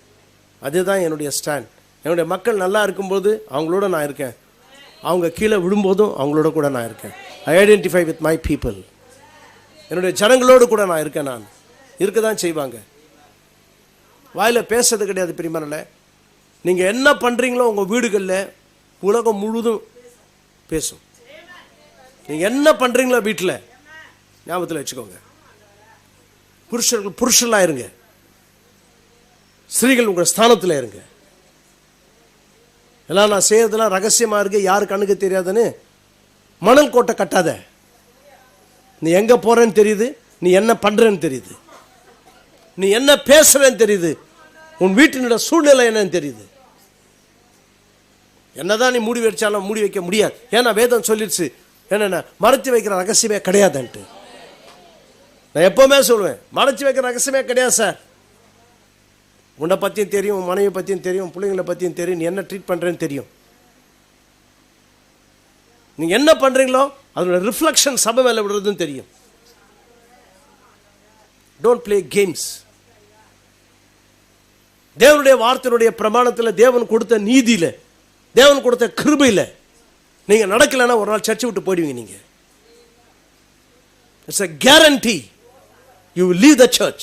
அதுதான் என்னுடைய ஸ்டாண்ட். என்னுடைய மக்கள் நல்லா இருக்கும்போது அவங்களோட நான் இருக்கேன், அவங்க கீழே விழும்போதும் அவங்களோட கூட நான் இருக்கேன். I identify with my people. என்னுடைய ஜனங்களோடு கூட நான் இருக்கேன். நான் இருக்க தான் செய்வாங்க. வாயில் பேசுறது கிடையாது பிரியமானவர்களே. நீங்கள் என்ன பண்ணுறீங்களோ உங்கள் வீடுகளில் உலகம் முழுதும் பேசும். நீங்கள் என்ன பண்ணுறீங்களோ வீட்டில் ஞாபகத்தில் வச்சுக்கோங்க. புருஷர்கள் புருஷர்களாக இருங்க, ஸ்திரீகள் உங்கள் ஸ்தானத்தில் இருங்க. எல்லாம் நான் செய்யறதெல்லாம் ரகசியமாக இருக்கு, யாரு கண்ணுக்கு தெரியாதுன்னு மணல் கோட்டை கட்டாத. நீ எங்கே போகிறேன்னு தெரியுது, நீ என்ன பண்ணுறேன்னு தெரியுது, நீ என்ன பேசுறேன்னு தெரியுது, உன் வீட்டினுடைய சூழ்நிலை என்னன்னு தெரியுது. என்னதான் நீ மூடி வச்சாலும் மூடி வைக்க முடியாது. ஏன்னா வேதம் சொல்லிடுச்சு, என்னென்ன மறைச்சு வைக்கிற ரகசியமே கிடையாதுன்ட்டு. நான் எப்போவுமே சொல்லுவேன், மறைச்சு வைக்கிற ரகசியமே கிடையாது சார். உன்னை பற்றியும் தெரியும், உன் மனைவி பற்றியும் தெரியும், பிள்ளைங்களை பற்றியும் தெரியும், நீ என்ன ட்ரீட் பண்ணுறேன்னு தெரியும். நீங்கள் என்ன பண்ணுறீங்களோ அதோட ரிஃப்ளெக்ஷன் சபை மேலே விடுறதுன்னு தெரியும். Don't play games. தேவனுடைய வார்த்தையினுடைய பிரமாணத்தில், தேவன் கொடுத்த நீதியில், தேவன் கொடுத்த கிருபையில் நீங்கள் நடக்கலைன்னா ஒரு நாள் சர்ச்சை விட்டு போயிடுவீங்க. நீங்கள் it's a guarantee you will leave the church.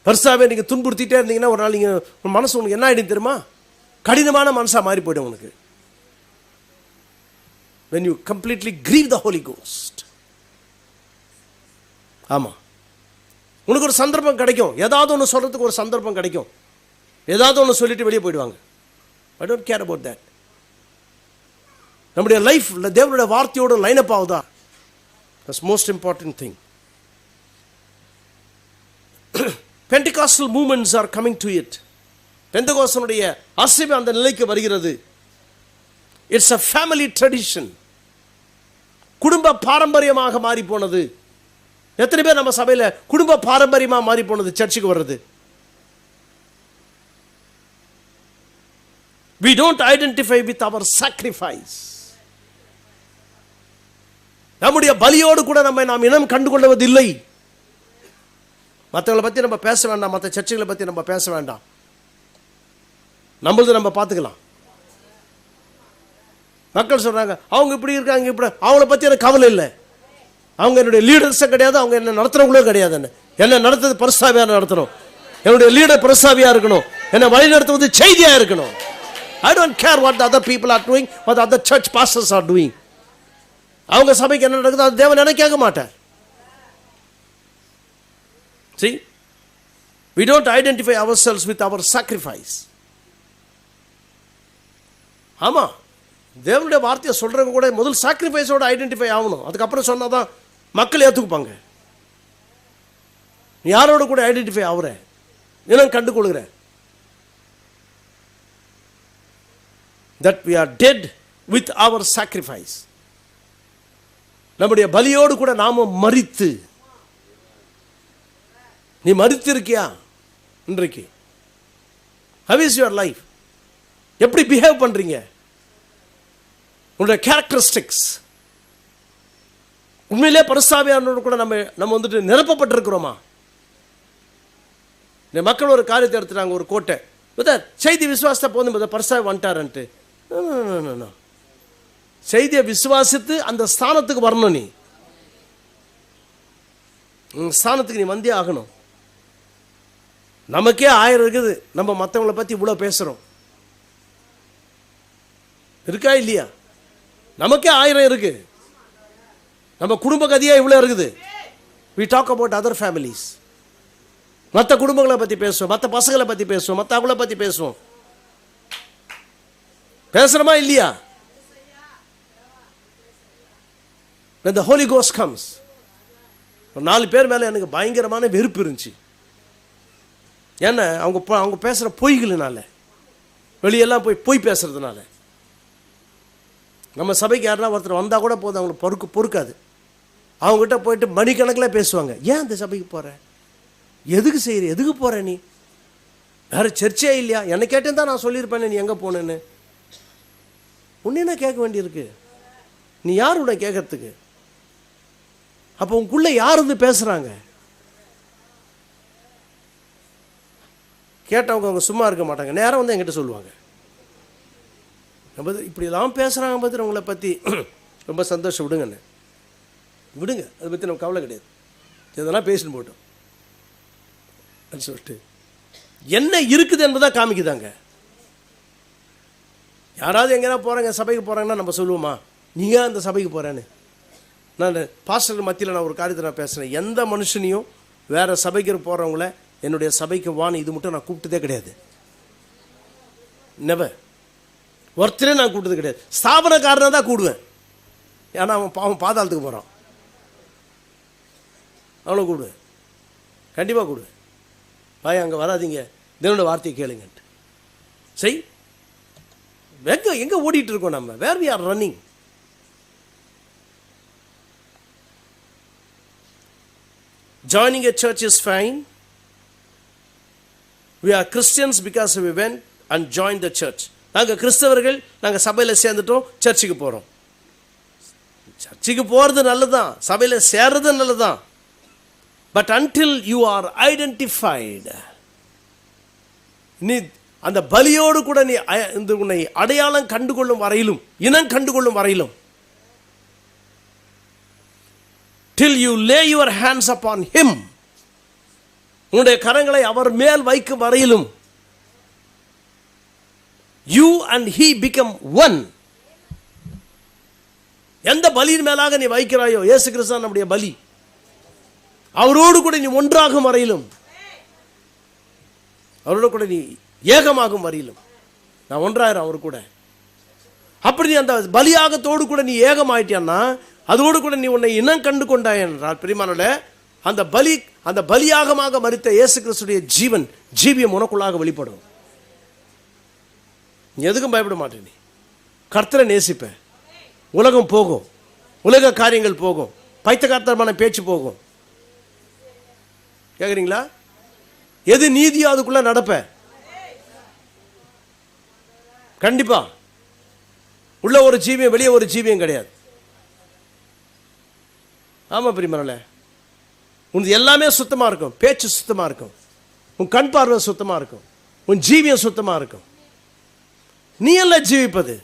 வருஷாவே நீங்கள் துன்புறுத்திட்டே இருந்தீங்கன்னா ஒரு நாள் நீங்கள் உன் மனசு உங்களுக்கு என்ன ஆகிடும் தெரியுமா? கடினமான மனசாக மாறி போய்டும் உனக்கு. when you completely grieve the Holy Ghost. ஆமாம், உனக்கு ஒரு சந்தர்ப்பம் கிடைக்கும், ஏதாவது ஒன்று சொல்கிறதுக்கு ஒரு சந்தர்ப்பம் கிடைக்கும், ஏதாவது ஒன்று சொல்லிட்டு வெளியே போயிடுவாங்க. I don't care about that. நம்முடைய லைஃப் தேவனுடைய வார்த்தையோடு லைன் அப் ஆகுதா? That's most important thing. Pentecostal movements are coming to it. பெந்தகோஸ்தனுடைய அசைவு அந்த நிலைக்கு வருகிறது. It's a family tradition. குடும்ப பாரம்பரியமாக மாறி போனது. எத்தனை பேர் நம்ம சபையில் குடும்ப பாரம்பரியமா மாறி போனது சர்ச்சுக்கு வர்றது? We don't identify with our sacrifice. நம்முடைய பலியோடு கூட நாம் இனம் கண்டுகொள்வதில்லை. மற்றவங்களை பற்றி நம்ம பேச வேண்டாம், மற்ற சர்ச்சுகளை பற்றி நம்ம பேச வேண்டாம், நம்மளது நம்ம பார்த்துக்கலாம். மக்கள் சொல்றாங்க அவங்க இப்படி இருக்காங்க, இப்படி, அவங்கள பற்றி எனக்கு கவலை இல்லை. அவங்க என்னுடைய லீடர்ஸும் கிடையாது, அவங்க என்ன நடத்துறவங்களும் கிடையாது. என்ன நடத்துறது பரிசாவியா நடத்தணும், என்னுடைய லீடர் பரிசாவியா இருக்கணும், என்ன வழி நடத்துவது செய்தியா இருக்கணும். I don't care what the other people are doing, what the other church pastors are doing. அவங்க சபைக்கு என்ன நடக்குது அது தேவன் என்ன கேட்க மாட்டார். See, we don't identify ourselves with our sacrifice. ஆமா, தேவனுடைய வார்த்தையை சொல்றவங்க கூட முதல் சாக்ரிஃபைஸோட ஐடென்டிஃபை ஆகணும். அதுக்கப்புறம் சொன்னாதான் மக்கள் ஏற்றுக்குப்பாங்க. யாரோட கூட ஐடென்டிஃபை ஆகுற, இனம் கண்டுகொள்கிற. That we are dead with our sacrifice. நம்முடைய பலியோடு கூட நாம மரித்து. நீ மரித்து இருக்கியா இன்றைக்கு? How is your life? எப்படி பிஹேவ் பண்றீங்க? உங்களுடைய கேரக்டரிஸ்டிக்ஸ் உண்மையிலே பரிசாவியானோடு கூட நம்ம வந்துட்டு நிரப்பப்பட்டிருக்கிறோமா? இந்த மக்கள் ஒரு காரியத்தை எடுத்துட்டாங்க, ஒரு கோட்டை, செய்தி விசுவாசத்தை போதும் பரிசாவி வந்துட்டாருன்ட்டு. செய்தியை விசுவாசித்து அந்த ஸ்தானத்துக்கு வரணும். நீ ஸ்தானத்துக்கு நீ வந்தே ஆகணும். நமக்கே 1000 இருக்குது, நம்ம மற்றவங்களை பற்றி இவ்வளோ பேசுகிறோம், இருக்கா இல்லையா? நமக்கே 1000 இருக்கு, நம்ம குடும்ப கதையா இவ்வளோ இருக்குது. we talk about other families. மற்ற குடும்பங்களை பற்றி பேசுவோம், மற்ற பசங்களை பற்றி பேசுவோம், மற்ற அவங்கள பற்றி பேசுவோம். பேசுகிறோமா இல்லையா? when the Holy Ghost comes, ஒரு 4 பேர் மேலே எனக்கு பயங்கரமான வெறுப்பு இருந்துச்சு. ஏன்னா அவங்க பேசுகிற பொய்களினால, வெளியெல்லாம் பொய் பேசுறதுனால. நம்ம சபைக்கு யாருன்னா ஒருத்தர் வந்தால் கூட போதும், அவங்களுக்கு பொறுக்காது. அவங்ககிட்ட போயிட்டு மணிக்கணக்கில் பேசுவாங்க. ஏன் அந்த சபைக்கு போகிற, எதுக்கு செய்கிற, எதுக்கு போகிற, நீ வேறு சர்ச்சே இல்லையா? என்னை கேட்டேன் தான் நான் சொல்லியிருப்பேன் நீ எங்கே போனேன்னு. உன்ன கேட்க வேண்டியிருக்கு, நீ யார் உன்னை கேட்கறதுக்கு? அப்போ உங்களுக்குள்ள யார் வந்து பேசுகிறாங்க? கேட்டவங்க அவங்க சும்மா இருக்க மாட்டாங்க, நேரம் வந்து என்கிட்ட சொல்லுவாங்க, நம்ம இப்படிலாம் பேசுகிறாங்க பார்த்து உங்களை பற்றி ரொம்ப சந்தோஷம், விடுங்கண்ணே விடுங்க, அதை பற்றி நம்ம கவலை கிடையாது, இதெல்லாம் பேசின்னு போட்டோம் சொல்லிட்டு என்ன இருக்குது என்பதாக காமிக்குதாங்க. யாராவது எங்கேனா போகிறாங்க, சபைக்கு போகிறாங்கன்னா நம்ம சொல்லுவோமா நீங்கள் அந்த சபைக்கு போகிறேன்னு? நான் பாஸ்டர் மத்தியில் நான் ஒரு காரியத்தை நான் பேசுகிறேன். எந்த மனுஷனையும் வேறு சபைக்கு போகிறவங்கள என்னுடைய சபைக்கு வான்னு இது மட்டும் நான் கூப்பிட்டதே கிடையாது. நெவர். ஒருத்தரே நான் கூப்பிட்டது கிடையாது. ஸ்தாபனக்காரனை தான் கூடுவேன், ஏன்னா அவன் பாதாளத்துக்கு போகிறான், அவனை கூடுவேன், கண்டிப்பாக கூடுவேன். பாய் அங்கே வராதிங்க, தேவனோட வார்த்தையை கேளுங்கன்ட்டு. சரி, எங்கே ஓடிட்டு இருக்கோம் நம்ம? Where we are running? Joining a church is fine. We are Christians because we went and joined the church. நாங்கள் கிறிஸ்தவர்கள், நாங்கள் சபையில் சேர்ந்துட்டோம், சர்ச்சுக்கு போகிறோம். சர்ச்சுக்கு போகிறது நல்லதுதான், சபையில் சேர்றது நல்லதுதான். But until you are identified, நீ அந்த பலியோடு கூட நீ உன்னை அடையாளம் கண்டுகொள்ளும் வரையிலும், இனம் கண்டுகொள்ளும் வரையிலும், till you lay your hands upon him, உன்னுடைய கரங்களை அவர் மேல் வைக்கும் வரையிலும், you and he become one. எந்த பலியின் மேலாக நீ வைக்கிறாயோ, இயேசு கிறிஸ்து நம்முடைய பலி, அவரோடு கூட நீ ஒன்றாகும் வரையிலும், அவரோடு கூட நீ ஏகமாகும் வரையிலும், நான் ஒன்றாயிரம் அவர் கூட. அப்படி நீ அந்த பலியாகத்தோடு கூட நீ ஏகமாயிட்டியான்னா, அதோடு கூட நீ உன்னை இனம் கண்டு கொண்டாய் என்றால், பிரியமானவர்களே, அந்த பலியாகமாக மரித்த இயேசு கிறிஸ்துடைய ஜீவியம் உனக்குள்ளாக வெளிப்படும். நீ எதுக்கும் பயப்பட மாட்டேன், நீ கர்த்தரை நேசிப்ப. உலகம் போகும், உலக காரியங்கள் போகும், பைத்தியக்காரத்தனமான பேச்சு போகும், கேக்குறீங்களா? எது நீதியோ அதுக்குள்ள நடப்ப. கண்டிப்பா உள்ள ஒரு ஜீவியம் வெளியே ஒரு ஜீவியம் கிடையாது. ஆமா பிரியமானவர்களே, உனது எல்லாமே சுத்தமா இருக்கும். பேச்சு சுத்தமா இருக்கும், உன் கண் பார்வை சுத்தமா இருக்கும், உன் ஜீவியம் சுத்தமா இருக்கும். நீ எல்லாம் ஜீவிப்பது,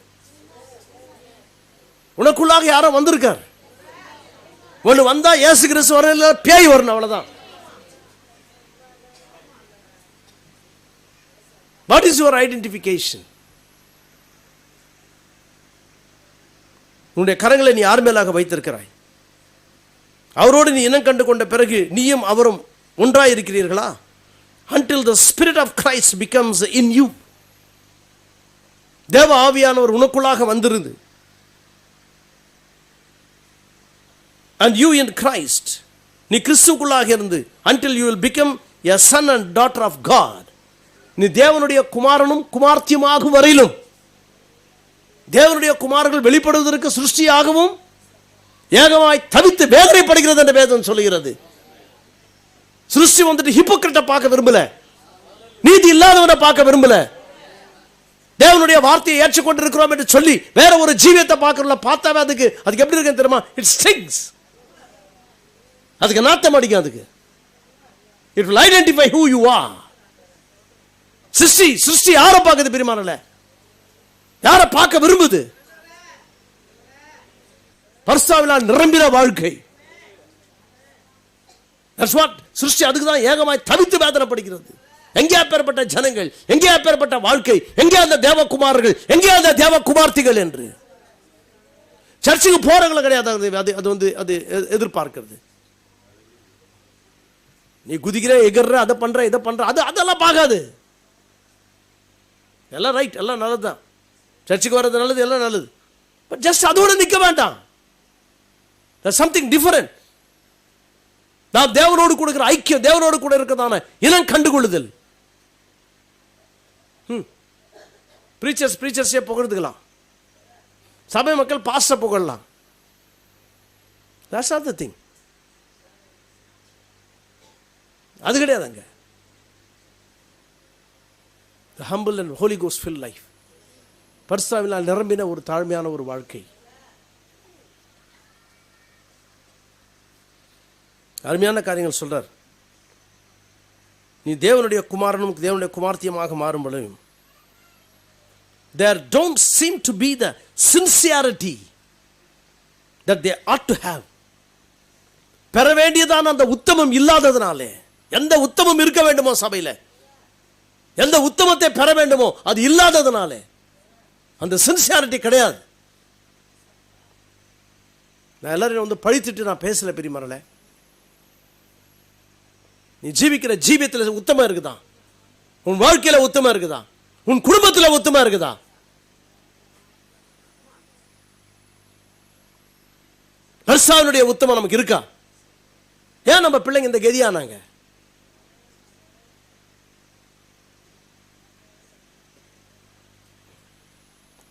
உனக்குள்ளாக யாரோ வந்திருக்கார். ஒன்று வந்தா இயேசு கிறிஸ்து வரல, பேய் வரணும், அவ்வளவுதான். What is your identification? உன்னுடைய கரங்களை நீ யார் மேலாக வைத்திருக்கிறாய்? அவரோடு நீ இனம் கண்டு கொண்ட பிறகு நீயும் அவரும் ஒன்றாய் இருக்கிறீர்களா? Until the spirit of Christ becomes in you. தேவ ஆவியானவர் உனக்குள்ளாக வந்திருந்து, and you in Christ, நீ கிறிஸ்துவுக்குள்ளாக இருந்து, until you will become a son and daughter of God. நீ தேவனுடைய குமாரனும் குமார்த்தியுமாகும் வரையிலும், தேவனுடைய குமாரர்கள் வெளிப்படுவதற்கு சிருஷ்டியாகவும் ஏகமாய் தவித்து வேதனைப்படுகிறது என்ற வேதம் சொல்லுகிறது. சிருஷ்டி வந்துட்டு ஹிப்போக்ரிட்டை பார்க்க விரும்பல, நீதி இல்லாதவனை பார்க்க விரும்பல. தேவனுடைய வார்த்தையை ஏற்றுக்கொண்டிருக்கிறோம் என்று சொல்லி வேற ஒரு ஜீவியத்தை பார்க்கறோம். பார்த்தாவே அதுக்கு எப்படி இருக்குன்னு தெரியுமா? It stings. அதுக்கு நாத்தம் அடிக்கும். அதுக்கு it will identify who you are. சிருஷ்டி யாரை பார்க்குது பிரியமானவர்களே? யாரை பார்க்க விரும்புது? பரிசுத்தாவினால் நிரம்பின வாழ்க்கை. That's what சிருஷ்டி அதுக்கு தான் ஏகமாய் தவித்து வேதனைப்படுகிறது. எங்கே அப்பேற்பட்ட ஜனங்கள், எங்கே அப்பேற்பட்ட வாழ்க்கை, எங்கே அந்த தேவகுமாரர்கள், எங்கே அந்த தேவகுமார்த்திகள் என்று. சர்ச்சுக்கு போறவங்களும் கிடையாது. அது எதிர்பார்க்கிறது. நீ குதிக்கிற, எகர்ற, அதை பண்ற, இதை பண்ற, அதெல்லாம் பார்க்காது. எல்லாம் ரைட், எல்லாம் நல்லதுதான். சர்ச்சுக்கு வர்றது நல்லது, எல்லாம் நல்லது. பட் ஜஸ்ட் அதோட நிற்க வேண்டாம். Something different. நான் தேவனோடு கொடுக்கிற ஐக்கியம், தேவனோடு கூட இருக்கிறதான இனம் கண்டுகொள்ளுதல். பிரீச்சர்ஸே புகழ்ந்துக்கலாம், சபை மக்கள் pastor புகழலாம். That's not the thing. அது கிடையாதுங்க. The humble and Holy Ghost filled life. பரிசுத்தாவினால் நிரம்பின ஒரு தாழ்மையான ஒரு வாழ்க்கை. அருமையான காரியங்கள் சொல்றார். நீ தேவனுடைய குமாரனும் தேவனுடைய குமார்த்தியமாக மாறும் பொழுது, there don't seem to be the sincerity that they ought to have. பெற வேண்டியதான அந்த உத்தமம் இல்லாததுனாலே, எந்த உத்தமம் இருக்க வேண்டுமோ சபையில், எந்த உத்தமத்தை பெற வேண்டுமோ அது இல்லாததுனாலே அந்த சின்சியாரிட்டி கிடையாது. நான் எல்லாரையும் வந்து பழித்துட்டு நான் பேசல பெரியமரல. நீ ஜீவிக்கிற ஜீவியத்தில் உத்தமம் இருக்குதா? உன் வாழ்க்கையில உத்தமம் இருக்குதா? உன் குடும்பத்தில் உத்தமம் இருக்குதா? பரிசுத்தனுடைய உத்தமம் நமக்கு இருக்கா? ஏன் நம்ம பிள்ளைங்க இந்த கதியானாங்க?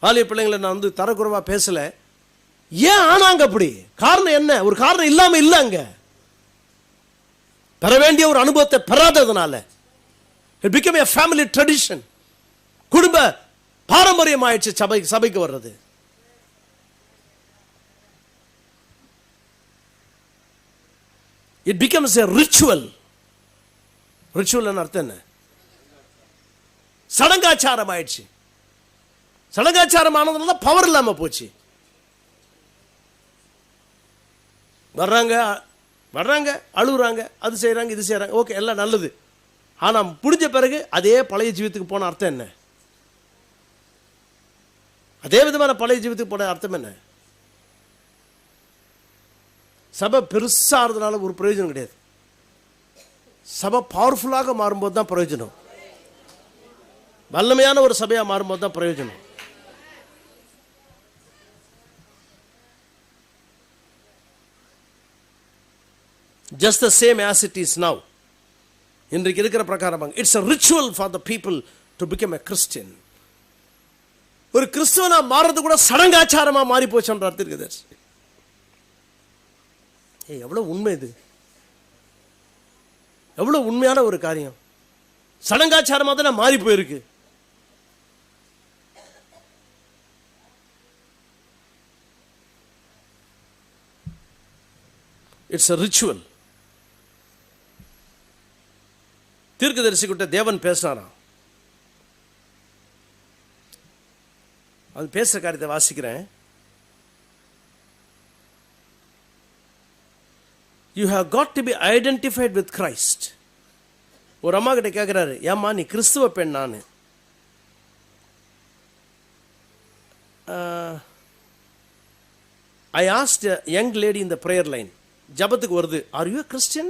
ஆலய பிள்ளைங்களை நான் வந்து தரக்குறைவா பேசல. ஏன் ஆனாங்க அப்படி? காரணம் என்ன? ஒரு காரணம் இல்லாம இல்ல. அங்க பெற வேண்டிய ஒரு அனுபவத்தை பெறாததுனால it became a family tradition. குடும்ப பாரம்பரியம் ஆயிடுச்சு சபைக்கு வர்றது. It becomes a ritual. Ritual அர்த்தம் என்ன? சடங்காச்சாரம் ஆயிடுச்சு. சடங்காச்சாரம் ஆனதுனால பவர் இல்லாம போச்சு. வர்றாங்க அழுகுறாங்க, அது செய்யறாங்க, இது செய்யறாங்க, ஓகே, எல்லாம் நல்லது. ஆனா முடிஞ்ச பிறகு அதே பழைய ஜீவித்துக்கு போன அர்த்தம் என்ன? அதே விதமான பழைய ஜீவித்துக்கு போன அர்த்தம் என்ன? சபை பெருசா இருந்தனால ஒரு பிரயோஜனம் கிடையாது. சபை பவர்ஃபுல்லாக மாறும்போது தான் பிரயோஜனம். வல்லமையான ஒரு சபையா மாறும்போது தான் பிரயோஜனம். Just the same as it is now. இன்றைக்கு இருக்கிற பிரகாரம் it's a ritual for the people to become a Christian. ஒரு கிறிஸ்துவனா மாறது கூட சடங்காச்சாரமா மாறி போச்சுன்ற அர்த்தம் இருக்குது. எவ்வளவு உண்மை இது! எவ்வளோ உண்மையான ஒரு காரியம். சடங்காச்சாரமாக தானே மாறி போயிருக்கு. It's a ritual. தீர்க்கதரிசி கிட்ட தேவன் பேசினாராம். அது பேசுற காரியத்தை வாசிக்கிறேன். You have got to be identified with Christ. ஒரு அம்மா கிட்ட கேட்கிறாரு, ஏம்மா நீ கிறிஸ்துவ பெண்? நான் I asked a young lady in the prayer line, ஜபத்துக்கு வருது, are you a Christian?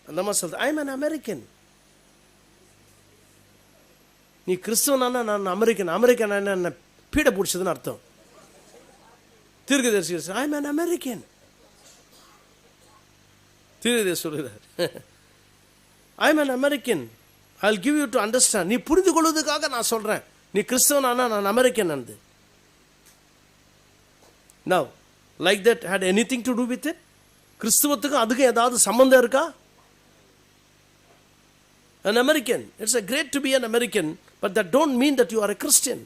அந்த அம்மா சொல்றது, I am an American. நீ கிறிஸ்துவனா? நான் அமெரிக்கன். அமெரிக்கன் என்ன பீட பிடிச்சதுன்னு அர்த்தம். தீர்க்கதரிசி, I am an American. தீர்க்கதரிசி சொல்கிறார், I am an American. I'll give you to understand. நீ புரிந்து கொள்வதற்காக நான் சொல்றேன், நீ கிறிஸ்தவனா? நான் அமெரிக்கன். அந்த now like that had anything to do with it? கிறிஸ்துவத்துக்கும் அதுக்கு ஏதாவது சம்பந்தம் இருக்கா? An American, it's a great to be an American, but that don't mean that you are a Christian.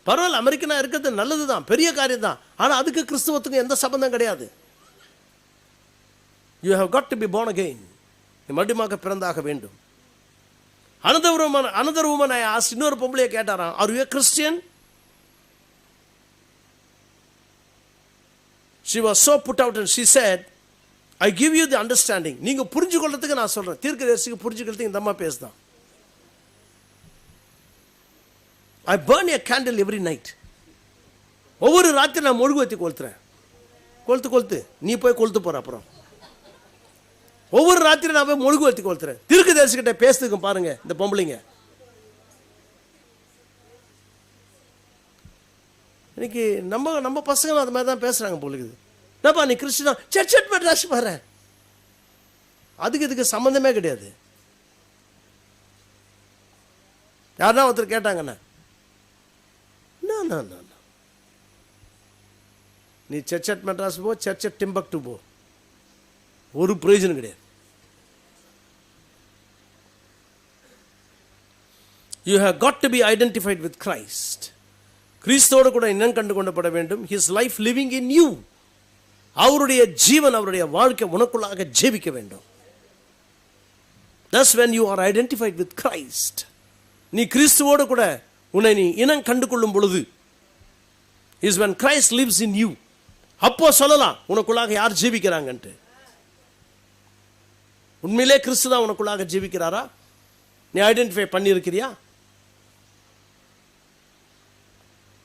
பரவாயில்ல, அமெரிக்கனா இருக்கிறது நல்லதுதான், பெரிய காரியம் தான். ஆனா அதுக்கு கிறிஸ்துவத்துக்கு எந்த சம்பந்தம் கிடையாது. You have got to be born again. நீ மறுபடியும் பிறந்தாக வேண்டும். another woman I asked, இன்னொரு பொம்பளைய கேட்டாராம், are you a Christian? She was so put out and she said, I give you the understanding. நீங்க புரிஞ்சுக்கொள்றதுக்கு நான் சொல்றேன். தீர்க்கதரிசிக்கு புரிஞ்சுக்கிறதுக்கு இந்த அம்மா பேசுதான். I burn a candle every night. ஒவ்வொரு ராத்திரி நான் மெழுகுவர்த்தி கொளுத்துறேன். கொளுத்து நீ போய் கொளுத்து போற. அப்புறம் ஒவ்வொரு ராத்திரி நான் போய் மெழுகுவர்த்தி கொளுத்துறேன். தீர்க்கதரிசிகிட்ட பேசுறதுக்கு பாருங்க இந்த பொம்பளைங்க. இன்னைக்கு நம்ம பசங்க அது மாதிரி தான் பேசுறாங்க போலுக்குது. என்னப்பா நீ கிறிஸ்டினா? சர்ச் மெட்ராஸ் பாரு. அதுக்கு இதுக்கு சம்பந்தமே கிடையாது. யாருன்னா ஒருத்தர் கேட்டாங்கண்ணா, நீ சர்ச் மெட்ராஸ் போ, சர்ச் டிம்பக்டு போ, ஒரு பிரயோஜனம் கிடையாது. You have got to be identified with Christ. கிறிஸ்துவோடு கூட இனம் கண்டு கொள்ளப்பட வேண்டும். His life living in you. அவருடைய ஜீவன், அவருடைய வாழ்க்கை உனக்குள்ளாக ஜீவிக்க வேண்டும். That's when you are identified with Christ. நீ கிறிஸ்துவோடு கூட உன்னை நீ இனம் கண்டு கொள்ளும் பொழுது, is when Christ lives in you. அப்போ சொல்லலாம் உனக்குள்ளாக யார் ஜீவிக்கிறாங்கன்ட்டு. உண்மையிலே கிறிஸ்து தான் உனக்குள்ளாக ஜீவிக்கிறாரா? நீ ஐடென்டிஃபை பண்ணி இருக்கிறியா?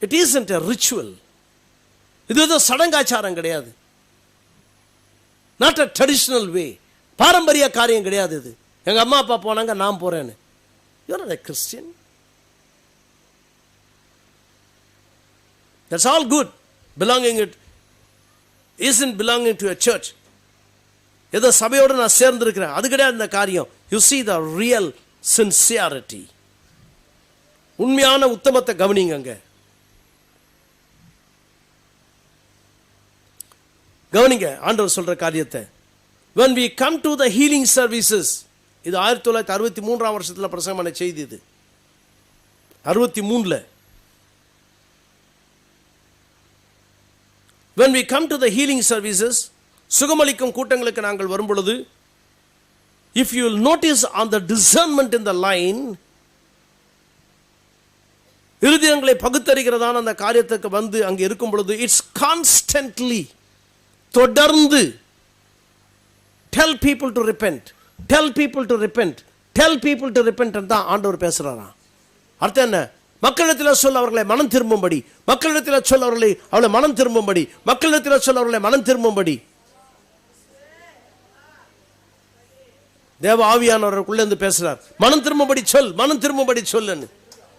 It isn't a ritual. இது ஏதோ சடங்காச்சாரம் கிடையாது. Not a traditional way. பாரம்பரிய காரியம் கிடையாது இது. எங்க அம்மா அப்பா போனாங்க, நான் போறேன்னு. You are not a Christian. That's all good. Isn't belonging to a church. ஏதோ சபையோடு நான் சேர்ந்து இருக்கிறேன், அது கிடையாது இந்த காரியம். You see the real sincerity. உண்மையான உத்தமத்தை கவனிங்க. கவனிங்க ஆண்டவர் சொல்ற காரியத்தை. When we come to the healing services, இது 1963 வருஷத்துல பிரசங்கமான செய்தி. இது 63ல. When we come to the healing services, சுகமளிக்கும் கூட்டங்களுக்கு நாங்கள் வரும் பொழுது, if you will notice on the discernment in the line, இருதயங்களை பகுத்தறிகிறதான அந்த காரியத்துக்கு வந்து அங்க இருக்கும் பொழுது, it's constantly, தொடர்ந்து tell people to repent, tell people to repent, tell people to repent தான் ஆண்டவர் பேசுறாராம். அர்த்தம் என்ன? மக்களிடத்தில் சொல்ல அவர்களை மனம் திரும்பும்படி, மக்களிடத்தில் சொல்ல அவளை மனம் திரும்பும்படி, மக்களிடத்தில் சொல்ல அவர்களை மனம் திரும்பும்படி. தேவ ஆவியானவருக்குள்ள இருந்து பேசுறார், மனம் திரும்பும்படி சொல், மனம் திரும்பும்படி சொல்லுன்னு.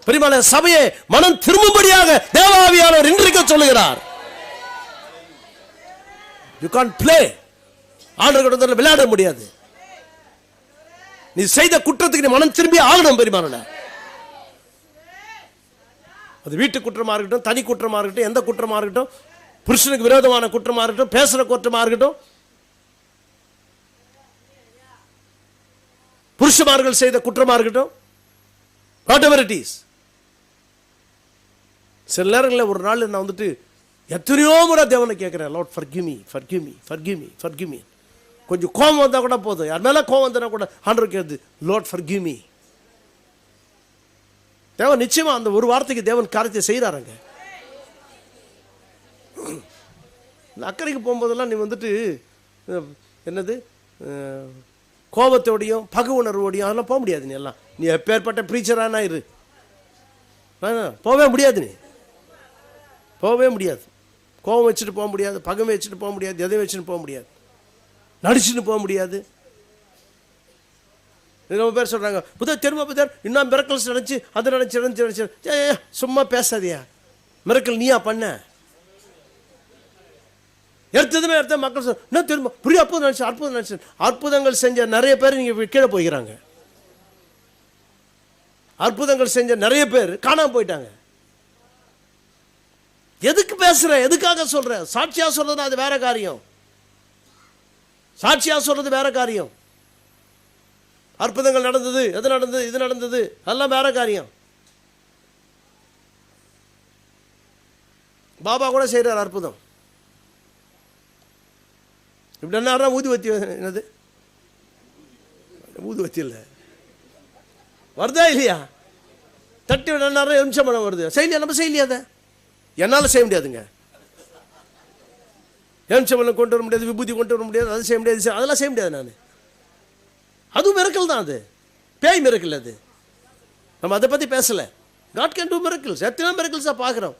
பெருமாளே, சபையே மனம் திரும்பும்படியாக தேவ ஆவியானவர் இன்றைக்கு சொல்லுகிறார். You can't play. ஆண்டவருடைய விளையாட முடியாது. நீ செய்த குற்றத்துக்கு நீ மனம் திரும்பி ஆகணும். பெருமாளே, அது வீட்டு குற்றமா இருக்கட்டும், தனி குற்றமா இருக்கட்டும், எந்த குற்றமா இருக்கட்டும், புருஷனுக்கு விரோதமான குற்றமா இருக்கட்டும், பேசுற குற்றமா இருக்கட்டும், புருஷமார்கள் செய்த குற்றமா இருக்கட்டும், whatever it is. சில நேரங்களில் ஒரு நாள் நான் வந்துட்டு எத்தனையோ முறை தேவனை கேட்குறேன், Lord forgive me, forgive me, forgive me, forgive me. கொஞ்சம் கோபம் வந்தால் கூட போதும், யார் மேலே கோபம் வந்தா கூட ஆண்டவர் கேட்குது, லார்ட் forgive me. தேவன் நிச்சயமா அந்த ஒரு வார்த்தைக்கு தேவன் காரியத்தை செய்கிறாருங்க. அக்கறைக்கு போகும்போதெல்லாம் நீ வந்துட்டு என்னது கோபத்தோடையும் பகு உணர்வோடையும் அதெல்லாம் போக முடியாது. நீ எல்லாம் நீ எப்பேற்பட்ட ப்ரீச்சரானா இரு, போகவே முடியாது. நீ போகவே முடியாது. கோபம் வச்சுட்டு போக முடியாது, பகமை வச்சுட்டு போக முடியாது, எதையும் வச்சுட்டு போக முடியாது, நடிச்சுட்டு போக முடியாது. ரொம்ப பேர் சொல்கிறாங்க, புதர் திரும்ப புதர் இன்னும் மிரக்கல்ஸ் நினச்சி அது நினச்சி சும்மா பேசாதியா, மிரக்கல் நீயா பண்ண எடுத்ததுமே எடுத்த மக்கள் சொல் இன்னும் திரும்ப புரிய அற்புதம் நினச்சி அற்புதங்கள் செஞ்ச நிறைய பேர் நீங்கள் கீழே போய்க்கிறாங்க. அற்புதங்கள் செஞ்ச நிறைய பேர் காணாம போயிட்டாங்க. எதுக்கு பேசுற, எதுக்காக சொல்ற? சாட்சியா சொல்றது அது வேற காரியம், சாட்சியா சொல்றது வேற காரியம். அற்புதங்கள் நடந்தது, எது நடந்தது, இது நடந்தது, அதெல்லாம் வேற காரியம். பாபா கூட செய்யறார் அற்புதம். இப்படி என்ன ஊதுவத்தி, என்னது ஊதுவத்தி இல்லை வருதா இல்லையா, தட்டி விட நிமிஷம் பண்ண வருது, செய்யலையா? நம்ம செய்யலையா? அதை என்னால் செய்ய முடியாதுங்க. எம்சமலம் கொண்டு வர முடியாது, விபூதி கொண்டு வர முடியாது, அது செய்ய முடியாது, அதெல்லாம் செய்ய முடியாது. நான் அதுவும் மிரக்கல் தான், அது பேய் மிரக்கல். அது நம்ம அதை பற்றி பேசலை. God can do miracles. எத்தனை மிரக்கல்ஸாக பார்க்குறோம்,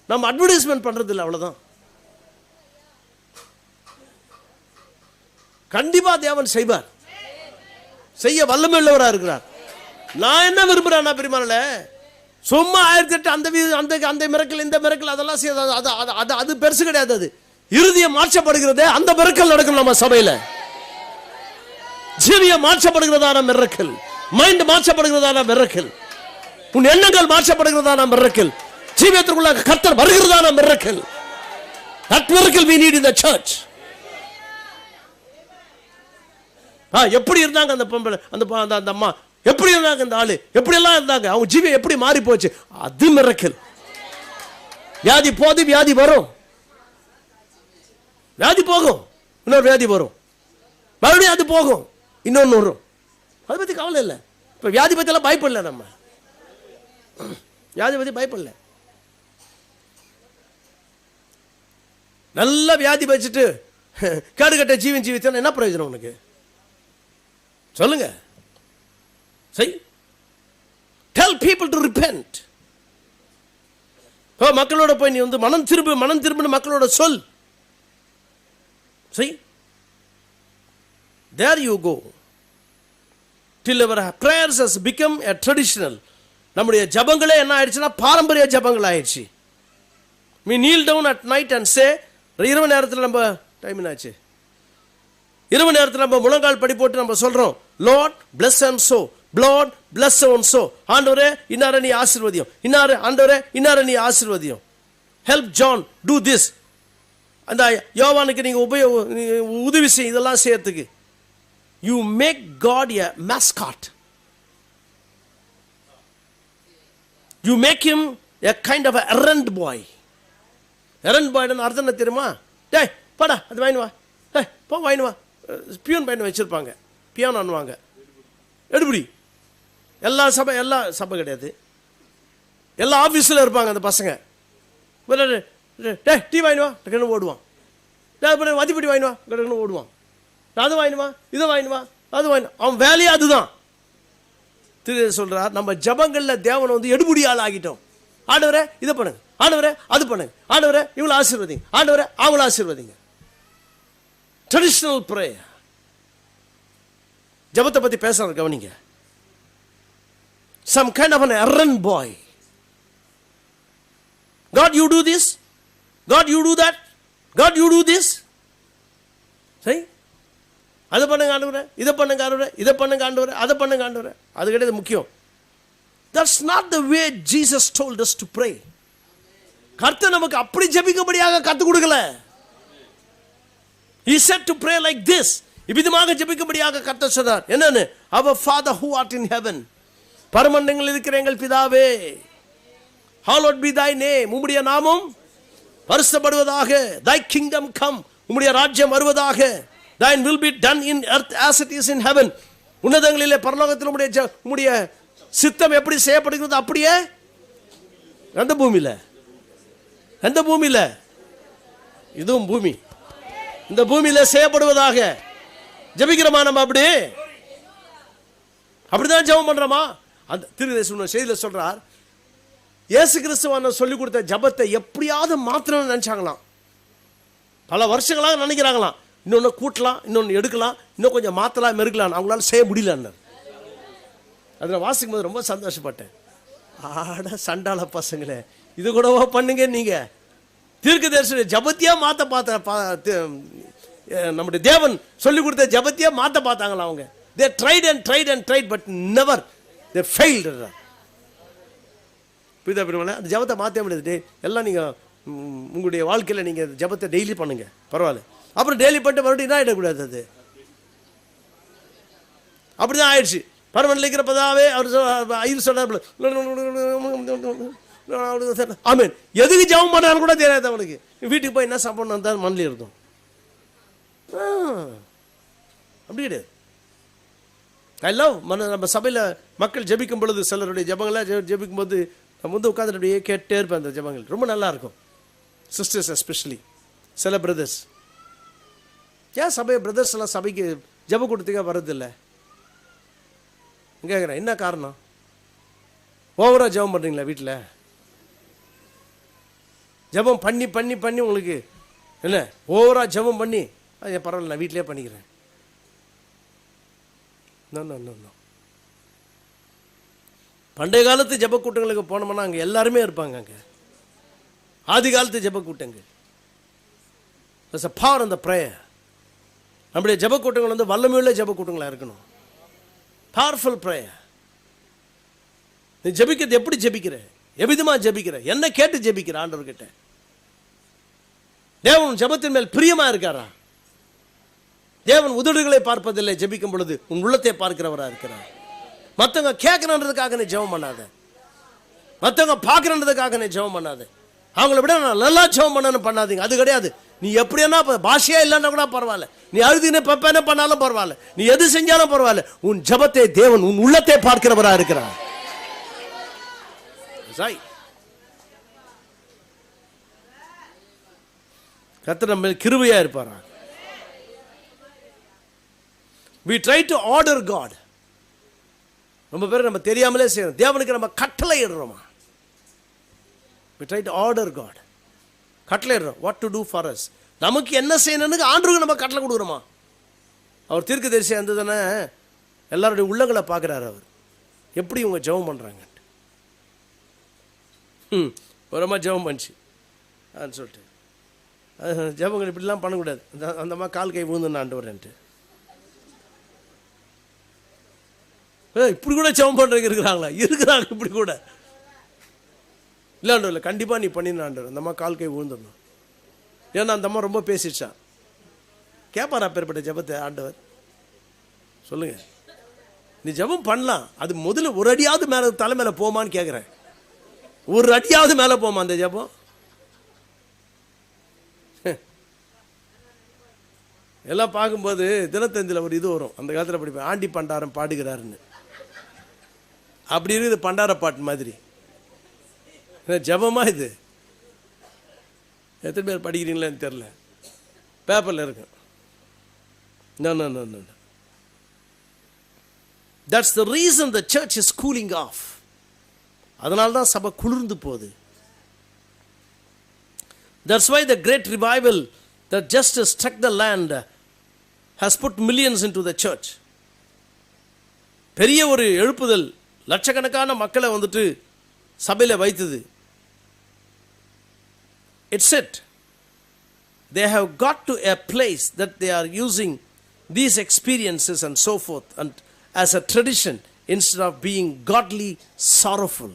நம்ம அட்வர்டைஸ்மெண்ட் பண்ணுறது இல்லை, அவ்வளோதான். கண்டிப்பாக தேவன் செய்வார், செய்ய வல்லமை உள்ளவராக இருக்கிறார். நான் என்ன விரும்புகிறேன்னா பெருமாள் சும்மா 1008 அந்த அந்த மிரக்கல் இந்த மிரக்கல் அதெல்லாம் செய்யாது, அது பெருசு கிடையாது. அது இறுதியம் மாற்றப்படுகிறதே அந்த மிரக்கல் நடக்கும் நம்ம சபையில். ஜீவியம் மாற்றப்படுகிறதான மிரக்கல், மைண்ட் மாற்றப்படுகிறதான மிரக்கல், உன் எண்ணங்கள் மாற்றப்படுகிறதான மிரக்கல், ஜீவியத்திற்குள்ள கர்த்தர் வருகிறதான miracle. That miracle we need in the church. எப்படி இருந்தாங்க அந்த பொம்பளை, அந்த அம்மா எப்படி இருந்தாங்க, அந்த ஆளு எப்படி எல்லாம் இருந்தாங்க, அவங்க ஜீவியம் எப்படி மாறி போச்சு, அது மிரக்கல். வியாதி போது, வியாதி வரும், வியாதி போகும், இன்னொரு வியாதி வரும், மறுபடியும் அது போகும், இன்னொன்று வரும். அதை பற்றி கவலை இல்லை. இப்போ வியாதி பற்றி எல்லாம் பயப்படல, நம்ம வியாதி பற்றி பயப்படல. நல்ல வியாதி வச்சுட்டு கேடுகட்ட ஜீவன் ஜீவித்தா என்ன பிரயோஜனம் உனக்கு சொல்லுங்க? சரி, tell people to repent. மக்களோட போய் நீ வந்து மனம் திரும்பு மக்களோட சொல். சரி, there you go till our prayers has become a traditional. நம்முடைய ஜபங்களே என்ன ஆயிடுச்சுன்னா பாரம்பரிய ஜபங்கள் ஆயிடுச்சு. we kneel down at night and say, இரவு நேரத்தில் நம்ம டைம் என்னாச்சு, இரவு நேரத்தில் நம்ம முழங்கால் படி போட்டு நம்ம சொல்றோம், Lord bless and so, Lord bless and so, ஆண்டவரே இன்னாரை நீ ஆசீர்வதியும், இன்னாரு ஆண்டவரே இன்னாரை நீ ஆசீர்வதியும், help John do this. அந்த யோவானுக்கு நீங்க உதவி செய்ய, இதெல்லாம் செய்யறதுக்கு you make God a mascot, you make him a kind of a errand boy. errand boy ன்னு அர்த்தம் என்ன தெரியுமா? டேய் போடா அது வாங்கி வா, டேய் போ வாங்கி வா. பியூன் பையன் வச்சிருப்பாங்க, பியானோ அண்ணுவாங்க, எடுபடி. எல்லா சபை கிடையாது, எல்லா ஆஃபீஸில் இருப்பாங்க அந்த பசங்க. டே டீ வாங்கினு வா, டக்குன்னு ஓடுவான். டே மதிப்படி வாங்கினு வா, டக்குன்னு ஓடுவான். அது வாங்கினுவா, இதை வாங்கினுவா, அது வாங்கினு, அவன் வேலையே அதுதான். திரு சொல்றார், நம்ம ஜபங்களில் தேவனை வந்து எடுபடி ஆள் ஆகிட்டோம். ஆண்டவரே இதை பண்ணுங்க, ஆண்டவரே அது பண்ணுங்க, ஆண்டவரே இவ்வளோ ஆசீர்வதிங்க, ஆண்டவரே அவங்கள ஆசீர்வதிங்க. Traditional prayer. ஜபத்தை பற்றி பேசுறாரு, கவனிங்க. some kind of an errand boy. God you do this, God you do that, God you do this. சரி, அதை பண்ணுங்க ஆண்டவரே, இதை பண்ணுங்க ஆண்டவரே, இதை பண்ணுங்க ஆண்டவரே, அதை பண்ணுங்க ஆண்டவரே. அது கிடையாது முக்கியம். That's not the way Jesus told us to pray. கர்த்தர் நமக்கு அப்படி ஜெபிக்கும்படியாக கற்றுக் கொடுக்கல. He said to pray like this. இவ்விதமாக ஜெபிக்கும்படியாக கர்த்தர் சொன்னார். என்னன்னு? Our Father who art in heaven, பரமண்டலங்களில் இருக்கிற எங்கள் பிதாவே, hallowed be thy name, உம்முடைய நாமம் பரிசுத்தப்படுவதாக. Thy kingdom come, உம்முடைய ராஜ்யம் வருவதாக. Thine will be done in earth as it is in heaven. உன்னதங்களிலே பரலோகத்தில் உம்முடைய சித்தம் எப்படி செய்யப்படுகிறது அப்படியே எந்த பூமியில, எந்த பூமியில, இதுவும் பூமி, இந்த பூமியில செய்யப்படுவதாக ஜெபிக்கிறோமா? நம்ம அப்படிதான் ஜெபம் பண்றோமா? அந்த திருதேசம் செய்தியில சொல்றார், இயேசு கிறிஸ்துவான சொல்லி கொடுத்த ஜெபத்தை எப்படியாவது மாத்திரம் நினைச்சாங்களாம். பல வருஷங்களாக நினைக்கிறாங்களாம், இன்னொன்னு கூட்டலாம், இன்னொன்னு எடுக்கலாம், இன்னும் கொஞ்சம் மாத்தலாம், மெருக்கலாம், அவங்களால செய்ய முடியல. அதில் வாசிக்கும் போது ரொம்ப சந்தோஷப்பட்டேன். ஆட சண்டாள பசங்களே, இது கூடவா பண்ணுங்க நீங்க? தீர்க்கதரிசன ஜபத்தியா மாத்த நம்முடைய தேவன் சொல்லி கொடுத்த ஜபத்தியா மாத்த பார்த்தாங்களா அவங்க? They tried and tried and tried but never they failed. புரியுதா பெருமாளே? அந்த ஜபத்தை மாற்ற முடியாது. எல்லாம் நீங்கள் உங்களுடைய வாழ்க்கையில் நீங்கள் ஜபத்தை டெய்லி பண்ணுங்க, பரவாயில்ல. அப்புறம் டெய்லி பண்ணிட்டு மறுபடியும் என்ன ஆகிடக்கூடாது, அது அப்படி தான் ஆயிடுச்சு. பரமண்டல இருக்கிறப்பதாவே அவர் ஐயர் சொன்னார், ஆமீன். எதுக்கு ஜபம் பண்ணாலும் கூட தெரியாது அவனுக்கு. வீட்டுக்கு போய் என்ன சாப்பிடணும் தான் மண்ணில் இருக்கும். அப்படி கிடையாது. எல்லாம் நம்ம சபையில் மக்கள் ஜெபிக்கும் பொழுது சிலருடைய ஜபங்கள்லாம் ஜெபிக்கும் போது நம்ம வந்து உட்காந்துட்டு அப்படியே கேட்டே இருப்பேன். அந்த ஜபங்கள் ரொம்ப நல்லா இருக்கும். சிஸ்டர்ஸ் எஸ்பெஷலி, சில பிரதர்ஸ். ஏன் சபை பிரதர்ஸ் எல்லாம் சபைக்கு ஜப கூட்டத்துக்காக வர்றதில்லை கேட்குறேன்? என்ன காரணம்? ஓவரா ஜபம் பண்ணுறீங்களா வீட்டில்? ஜபம் பண்ணி பண்ணி பண்ணி உங்களுக்கு என்ன ஓவரா ஜபம் பண்ணி, அது பரவாயில்ல நான் வீட்டிலே பண்ணிக்கிறேன். பண்டைய காலத்து ஜப கூட்டங்களுக்கு போனோம்னா அங்கே எல்லாருமே இருப்பாங்க. அங்கே ஆதி காலத்து ஜப கூட்டங்கள், there's a power in the prayer. நம்முடைய ஜப கூட்டங்கள் வந்து வல்லமையுள்ள ஜப கூட்டங்களாக இருக்கணும். Powerful prayer. நீ ஜபிக்கிறது எப்படி ஜபிக்கிற, எவ்விதமாக ஜபிக்கிற, என்ன கேட்டு ஜபிக்கிற ஆண்டவர்கிட்ட? தேவன் ஜபத்தின் மேல் பிரியமா இருக்காரா? தேவன் உதடுகளை பார்ப்பதில்லை, ஜபிக்கும் பொழுது உன் உள்ளத்தை பார்க்கிறவராக இருக்கிறார். மற்றவங்க கேட்கணுன்றதுக்காக நீ ஜெபம் பண்ணாத, மற்றவங்க பார்க்கணுன்றதுக்காக நீ ஜெபம் பண்ணாத. அவங்கள விட நான் நல்லா ஜெபம் பண்ணணும் பண்ணாதீங்க. அது கிடையாது. நீ எப்படின்னா பாஷையா இல்லைன்னா கூட பரவாயில்ல, நீ அழுதுன்னு பப்பேன பண்ணாலும் பரவாயில்ல, நீ எது செஞ்சாலும் பரவாயில்ல, உன் ஜபத்தை தேவன் உன் உள்ளத்தை பார்க்கிறவராக இருக்கிறார். கர்த்தர் நம்ம கிருபையா இருப்பாரா? We try to order God. ரொம்ப பேர் நம்ம தெரியாமலே செய்யறோம். தேவனுக்கு நம்ம கட்டளை இடுறோமா? We try to order God. கட்டளை இடுறோம். What to do for us. நமக்கு என்ன செய்யணும்னு ஆண்டவருக்கு நம்ம கட்டளை கொடுக்குறோமா? அவர் தீர்க்கதரிசியா இருந்ததுன்னா எல்லாருடைய உள்ளங்களை பார்க்குறாரு. அவர் எப்படி இவங்க ஜெபம் பண்ணுறாங்க, ஒருமா ஜெபம் பண்ணிச்சு சொல்லிட்டு ஜெபங்கள் இப்படிலாம் பண்ணக்கூடாது. அந்தம்மா கால் கை விழுந்துன்னு ஆண்டவர்ன்ட்டு இப்படி கூட ஜெபம் பண்ணுறவங்க இருக்கிறாங்களா? இருக்கிறாங்க இப்படி கூட. இல்லை இல்லை கண்டிப்பாக நீ பண்ணினாண்டவர், அந்த அம்மா கால் கை விழுந்துடணும். ஏன்னா அந்த அம்மா ரொம்ப பேசிடுச்சான். கேட்பாரா பேர்பட்ட ஜெபத்தை ஆண்டவர்? சொல்லுங்க. நீ ஜெபம் பண்ணலாம், அது முதல்ல ஒரு அடியாவது மேலே தலை மேலே போமான்னு கேட்குறேன். ஒரு அடியாவது மேலே போமா அந்த ஜெபம்? எல்லாம் பார்க்கும்போது தினத்தந்தியில் ஒரு இது வரும், அந்த காலத்தில் படிப்பேன், ஆண்டி பண்டாரம் பாடுகிறாருன்னு. அப்படி இருக்குது பண்டார பாட்டு மாதிரி. ஜபமா இது? எத்தனை பேர் படிக்கிறீங்களான்னு தெரியல, பேப்பரில் இருக்கு. No. That's the reason the church is cooling off. அதனால தான் சபை குளிர்ந்து போகுது. That's why the great revival that just struck the land has put millions into the church. பெரிய ஒரு எழுப்புதல் லட்சக்கணக்கான மக்களை வந்துட்டு சபையில் வைத்தது. It's it. They have got to a place that they are using these experiences and so forth and as a tradition instead of being godly sorrowful.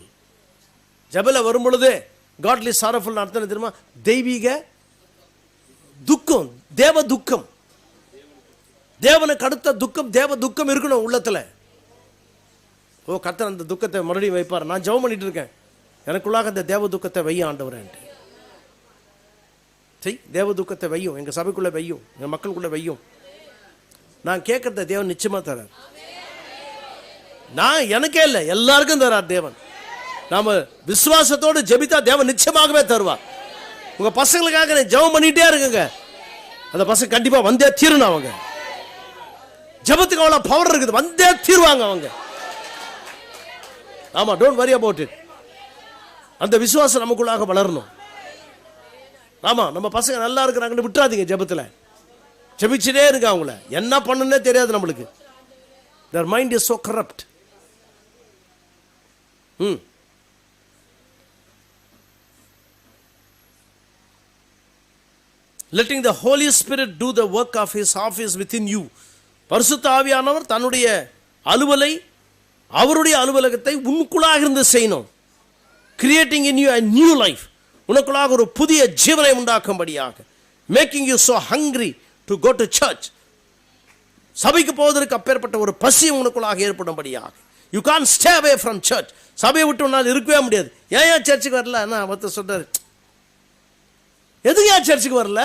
ஜபல வரும் பொழுதே godly sorrowful அர்த்தம் தெரியுமா? தெய்வீக துக்கம், தேவ துக்கம், தேவனுக்கு அடுத்த துக்கம், தேவ துக்கம் இருக்கணும் உள்ளத்துல. கர்த்தர் அந்த துக்கத்தை மறுபடியும் வைப்பார். நான் ஜெபம் பண்ணிட்டு இருக்கேன், எனக்குள்ளாக அந்த தேவ துக்கத்தை வையும் ஆண்டவரேன்ட்டு. சரி, தேவ துக்கத்தை வையும், எங்கள் சபைக்குள்ளே வையும், எங்கள் மக்களுக்குள்ளே வையும். நான் கேட்கறத தேவன் நிச்சயமாக தரார். நான் எனக்கே இல்லை, எல்லாருக்கும் தரார் தேவன். நாம விசுவாசத்தோடு ஜெபித்தா தேவன் நிச்சயமாகவே தருவார். உங்கள் பசங்களுக்காக நான் ஜெபம் பண்ணிகிட்டே இருக்குங்க, அந்த பசங்க கண்டிப்பாக வந்தே தீரணும். அவங்க ஜெபத்துக்கு அவ்வளோ பவர் இருக்குது, வந்தே தீருவாங்க அவங்க. ஆமாம், டோன்ட் வரி அபவுட் இட். அந்த விசுவாசம் நமக்குள்ளாக வளரணும். ஆமாம், நம்ம பசங்க நல்லா இருக்கிறாங்கன்னு விட்டுறாதீங்க. ஜெபத்தில் ஜெபிச்சுட்டே இருக்க, அவங்கள என்ன பண்ணுன்னே தெரியாது நம்மளுக்கு. their mind is so corrupt. letting the Holy Spirit do the work of his office within you. பரிசுத்த ஆவியானவர் தன்னுடைய அலுவலை, அவருடைய அலுவலகத்தை உனக்குள்ளாக இருந்து செய்யணும். creating in you a new life. உனக்குள்ளாக ஒரு புதிய ஜீவனை உண்டாக்கும்படியாக. making you so hungry to go to church. சபைக்கு போவதற்கு அப்பேற்பட்ட ஒரு பசி உனக்குள்ளாக ஏற்படும்படியாக. you can't stay away from church. சபையை விட்டு உன்னால் இருக்கவே முடியாது. ஏன் சர்ச்சுக்கு வரல? நான் ஒருத்தர் சொல்றாரு, எதுக்கு ஏன் சர்ச்சுக்கு வரல?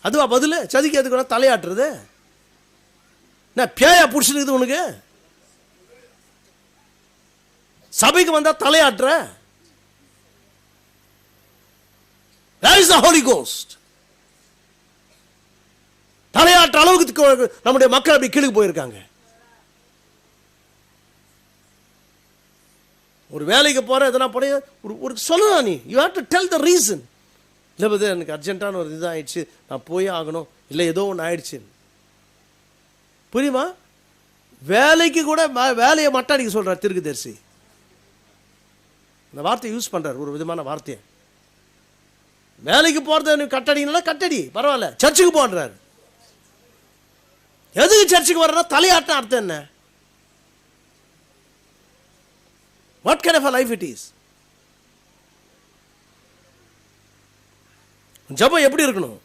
அதுவா பதில்? சதிக்கு எதுக்கு தலையாட்டுறது? நான் பேயா பிடிச்சிருக்குது உனக்கு? சபைக்கு வந்தா தலையாட்டுற? Where is the Holy Ghost? தலையாற்ற அளவுக்கு நம்முடைய மக்கள் அப்படி கீழே போயிருக்காங்க. ஒரு வேலைக்கு போற எதனா போற ஒரு சொல்லலாம், நீ you have to tell the reason. இல்லை பது எனக்கு அர்ஜென்ட்டான ஒரு இதுதான் ஆயிடுச்சு, நான் போயே ஆகணும், இல்லை ஏதோ ஒன்று ஆயிடுச்சு. புரியுமா? வேலைக்கு கூட வேலையை மட்டாடிக்க சொல்றார் தீர்க்கதரிசி. இந்த வார்த்தையை யூஸ் பண்றார், ஒரு விதமான வார்த்தையை. வேலைக்கு போறது கட்டடினா கட்டடி பரவாயில்ல, சர்ச்சுக்கு போன்றார். எதுக்கு சர்ச்சுக்கு வர்றா? தலையாட்டம் அர்த்தம் என்ன? What kind of a life it is? ஜெபம் எப்படி இருக்கணும்?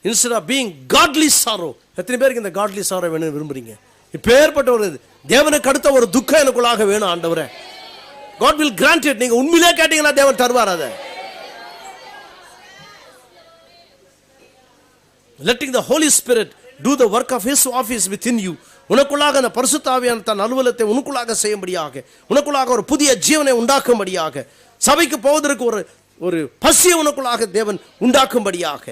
Instead of being godly sorrow. எத்தனை பேருக்கு இந்த godly sorrow வேணும் விரும்புறீங்க? இப்பேற்பட்ட ஒரு தேவனுக்கு அடுத்த ஒரு துக்கம் எனக்குள்ளாக வேணும் ஆண்டவரே. God will grant it. நீங்க உண்மையிலே கேட்டீங்கன்னா தேவன் தருவார் அதை. Letting the Holy Spirit do the work of his office within you. உனக்குள்ளாக அந்த பரிசுத்த ஆவியானவர் தன் அலுவலகத்தை உனக்குள்ளாக செய்யும்படியாக, உனக்குள்ளாக ஒரு புதிய ஜீவனை உண்டாக்கும்படியாக, சபைக்கு போவதற்கு ஒரு பசியை உனக்குள்ளாக தேவன் உண்டாக்கும்படியாக.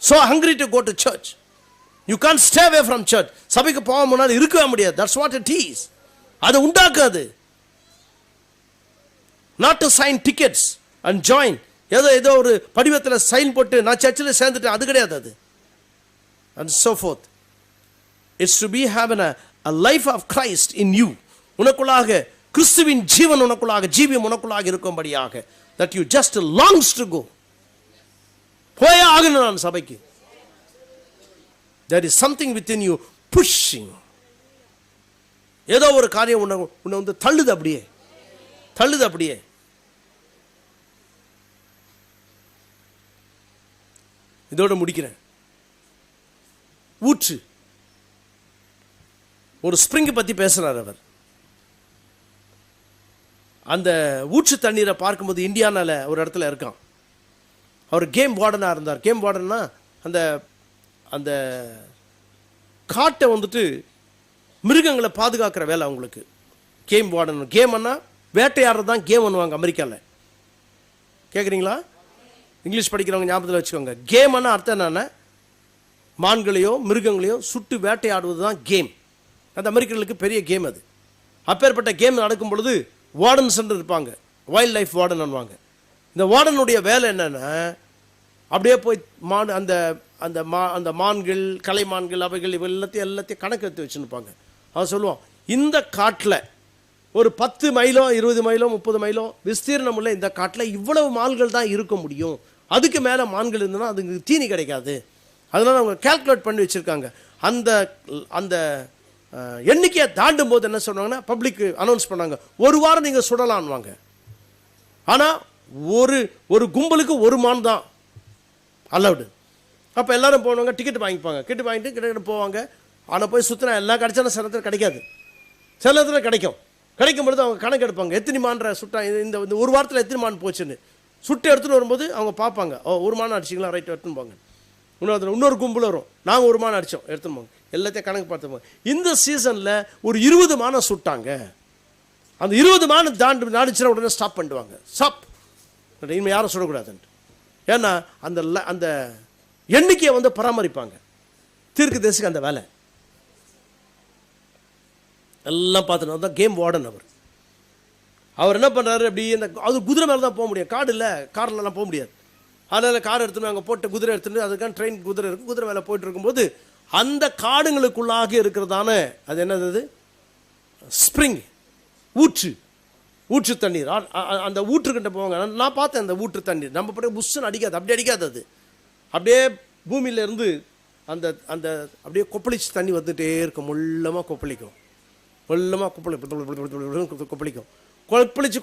So hungry to go to church. You can't stay away from church. சபைக்கு போக முன்னாடி இருக்கவே முடியாது. That's what it is. அது உண்டாக்காது. Not to sign tickets and join. ஏதோ ஒரு படிவத்தில் சைன் போட்டு நான் சர்ச்சில் சேர்ந்துட்டேன், அது கிடையாது அது. And so forth. It's to be having a life of Christ in you. உனக்குள்ளாக கிறிஸ்துவின் ஜீவன் உனக்குள்ளாக, ஜீவியம் உனக்குள்ளாக இருக்கும்படியாக. That you just longs to go. போயே ஆகணும் நான் சபைக்கு. There is something within you pushing. ஏதோ ஒரு காரியம் உன்னை வந்து தள்ளுது அப்படியே. இதோட முடிக்கிறேன். ஊற்று, ஒரு ஸ்பிரிங் பத்தி பேசுறார் அவர். அந்த ஊற்று தண்ணீரை பார்க்கும்போது இந்தியானால ஒரு இடத்துல இருக்கான். அவர் கேம் வார்டனாக இருந்தார். கேம் வார்டன்னா அந்த காட்டை வந்துட்டு மிருகங்களை பாதுகாக்கிற வேலை அவங்களுக்கு. Game warden. கேம்னா வேட்டையாடுறது தான் கேம் பண்ணுவாங்க அமெரிக்காவில். கேட்குறீங்களா? இங்கிலீஷ் படிக்கிறவங்க ஞாபகத்தில் வச்சுக்கோங்க. கேம்னா அர்த்தம் என்னன்னா, மான்களையோ மிருகங்களையோ சுட்டு வேட்டையாடுவது தான் கேம். அந்த அமெரிக்கர்களுக்கு பெரிய கேம் அது. அப்பேற்பட்ட கேம் நடக்கும் பொழுது வார்டன்ஸ் இருப்பாங்க, வைல்ட் லைஃப் வார்டன் பண்ணுவாங்க. இந்த வார்டனுடைய வேலை என்னன்னா, அப்படியே போய் அந்த மான்கள், கலைமான்கள், அவைகள் எல்லாத்தையும் கணக்கு எடுத்து வச்சுருப்பாங்க. அவன் சொல்லுவான், இந்த காட்டில் ஒரு 10 மைலோ 20 மைலோ 30 மைலோ விஸ்தீர்ணம் உள்ள இந்த காட்டில் இவ்வளவு மான்கள் தான் இருக்க முடியும், அதுக்கு மேலே மான்கள் இருந்ததுன்னா அதுக்கு தீனி கிடைக்காது. அதனால் அவங்க கால்குலேட் பண்ணி வச்சுருக்காங்க. அந்த எண்ணிக்கையை தாண்டும் போது என்ன சொன்னாங்கன்னா, பப்ளிக் அனௌன்ஸ் பண்ணாங்க, ஒரு வாரம் நீங்கள் சுடலான்வாங்க. ஆனால் ஒரு கும்பலுக்கு ஒரு மான் தான் அலவுடு. அப்போ எல்லாரும் போனவங்க டிக்கெட் வாங்கிப்பாங்க. டிக்கெட் வாங்கிட்டு கிட்ட போவாங்க. ஆனால் போய் சுற்றினா எல்லாம் கிடைச்சாலும் சில நேரத்தில் கிடைக்காது, சில நேரத்தில் கிடைக்கும் பொழுது அவங்க கணக்கு எடுப்பாங்க, எத்தனை மான்ற சுட்டா இந்த ஒரு வாரத்தில் எத்தனை மான் போச்சுன்னு சுட்டு எடுத்துகிட்டு வரும்போது அவங்க பார்ப்பாங்க, ஒரு மான் அடிச்சிங்களா, ரைட் எடுத்துன்னு போங்க. இன்னொரு கும்பல் வரும், நாங்கள் ஒரு மான் அடித்தோம் எடுத்துன்னு போங்க, எல்லாத்தையும் கணக்கு பார்த்துப்போங்க. இந்த சீசனில் ஒரு 20 மானை சுட்டாங்க. அந்த 20 மானை தாண்டி நாடிச்சுன்னா உடனே ஸ்டாப் பண்ணிடுவாங்க, ஸ்டாப், இனிமேல் யாரும் சுடக்கூடாதுன்ட்டு. ஏன்னா அந்த எண்ணிக்கையை வந்து பராமரிப்பாங்க. தீர்க்கதரிசிக்கு அந்த வேலை எல்லாம் பார்த்துட்டு தான் கேம் வார்டன் அவர் என்ன பண்ணுறாரு, அப்படி அந்த அது குதிரை மேலே தான் போக முடியும், காடு இல்லை, கார்லலாம் போக முடியாது. அதனால் கார் எடுத்துன்னு அங்கே போட்டு குதிரை எடுத்துட்டு அதுக்கான ட்ரெயின் குதிரை இருக்குது, குதிரை மேலே போயிட்டு இருக்கும்போது அந்த காடுங்களுக்குள்ளாக இருக்கிறதான அது என்னது ஸ்ப்ரிங், ஊற்று தண்ணீர், அந்த ஊற்றுக்கிட்ட போவாங்க. நான் பார்த்தேன் அந்த ஊற்று தண்ணீர் நம்ம போய் புஷ்ஷுன்னு அடிக்காது, அப்படி அடிக்காது, அது அப்படியே பூமியிலேருந்து அந்த அந்த அப்படியே கொப்பளிச்சு தண்ணி வந்துகிட்டே இருக்கும், முள்ளமாக கொப்பளிக்கும்,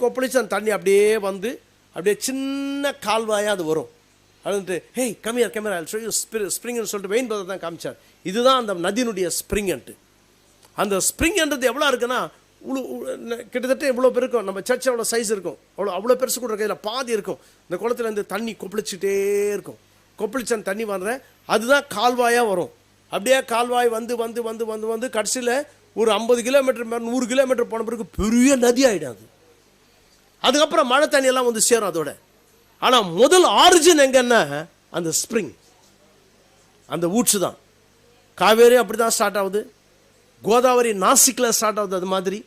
கொப்பளிச்சு அந்த தண்ணி அப்படியே வந்து அப்படியே சின்ன கால்வாயாக அது வரும். அதுன்ட்டு ஹேய் கம்மியார் ஸ்ப்ரிங்னு சொல்லிட்டு வெயின் பதத்தை தான் காமிச்சார். இதுதான் அந்த நதியினுடைய ஸ்ப்ரிங்ன்ட்டு. அந்த ஸ்ப்ரிங்ன்றது எவ்வளோ இருக்குன்னா கிட்டத்தட்ட எவ்வளோ பேர் இருக்கும், நம்ம சர்ச் எவ்வளோ சைஸ் இருக்கும், அவ்வளோ பெருசு கூட கையில் பாதி இருக்கும். இந்த குளத்துலேருந்து தண்ணி கொப்பளிச்சுட்டே இருக்கும், கொப்பளிச்சு அந்த தண்ணி வர்ற அதுதான் கால்வாயாக வரும். அப்படியே கால்வாய் வந்து வந்து வந்து வந்து வந்து கடைசியில் ஒரு 50 கிலோமீட்டர் 100 கிலோமீட்டர் போன பிறகு பெரிய நதி ஆகிடாது. அதுக்கப்புறம் மழை தண்ணியெல்லாம் வந்து சேரும் அதோட. ஆனால் முதல் ஆரிஜின் எங்கன்னா அந்த ஸ்ப்ரிங், அந்த ஊற்று தான். காவேரி அப்படி தான் ஸ்டார்ட் ஆகுது, கோதாவரி நாசிக்கில் ஸ்டார்ட் ஆகுது, அது மாதிரி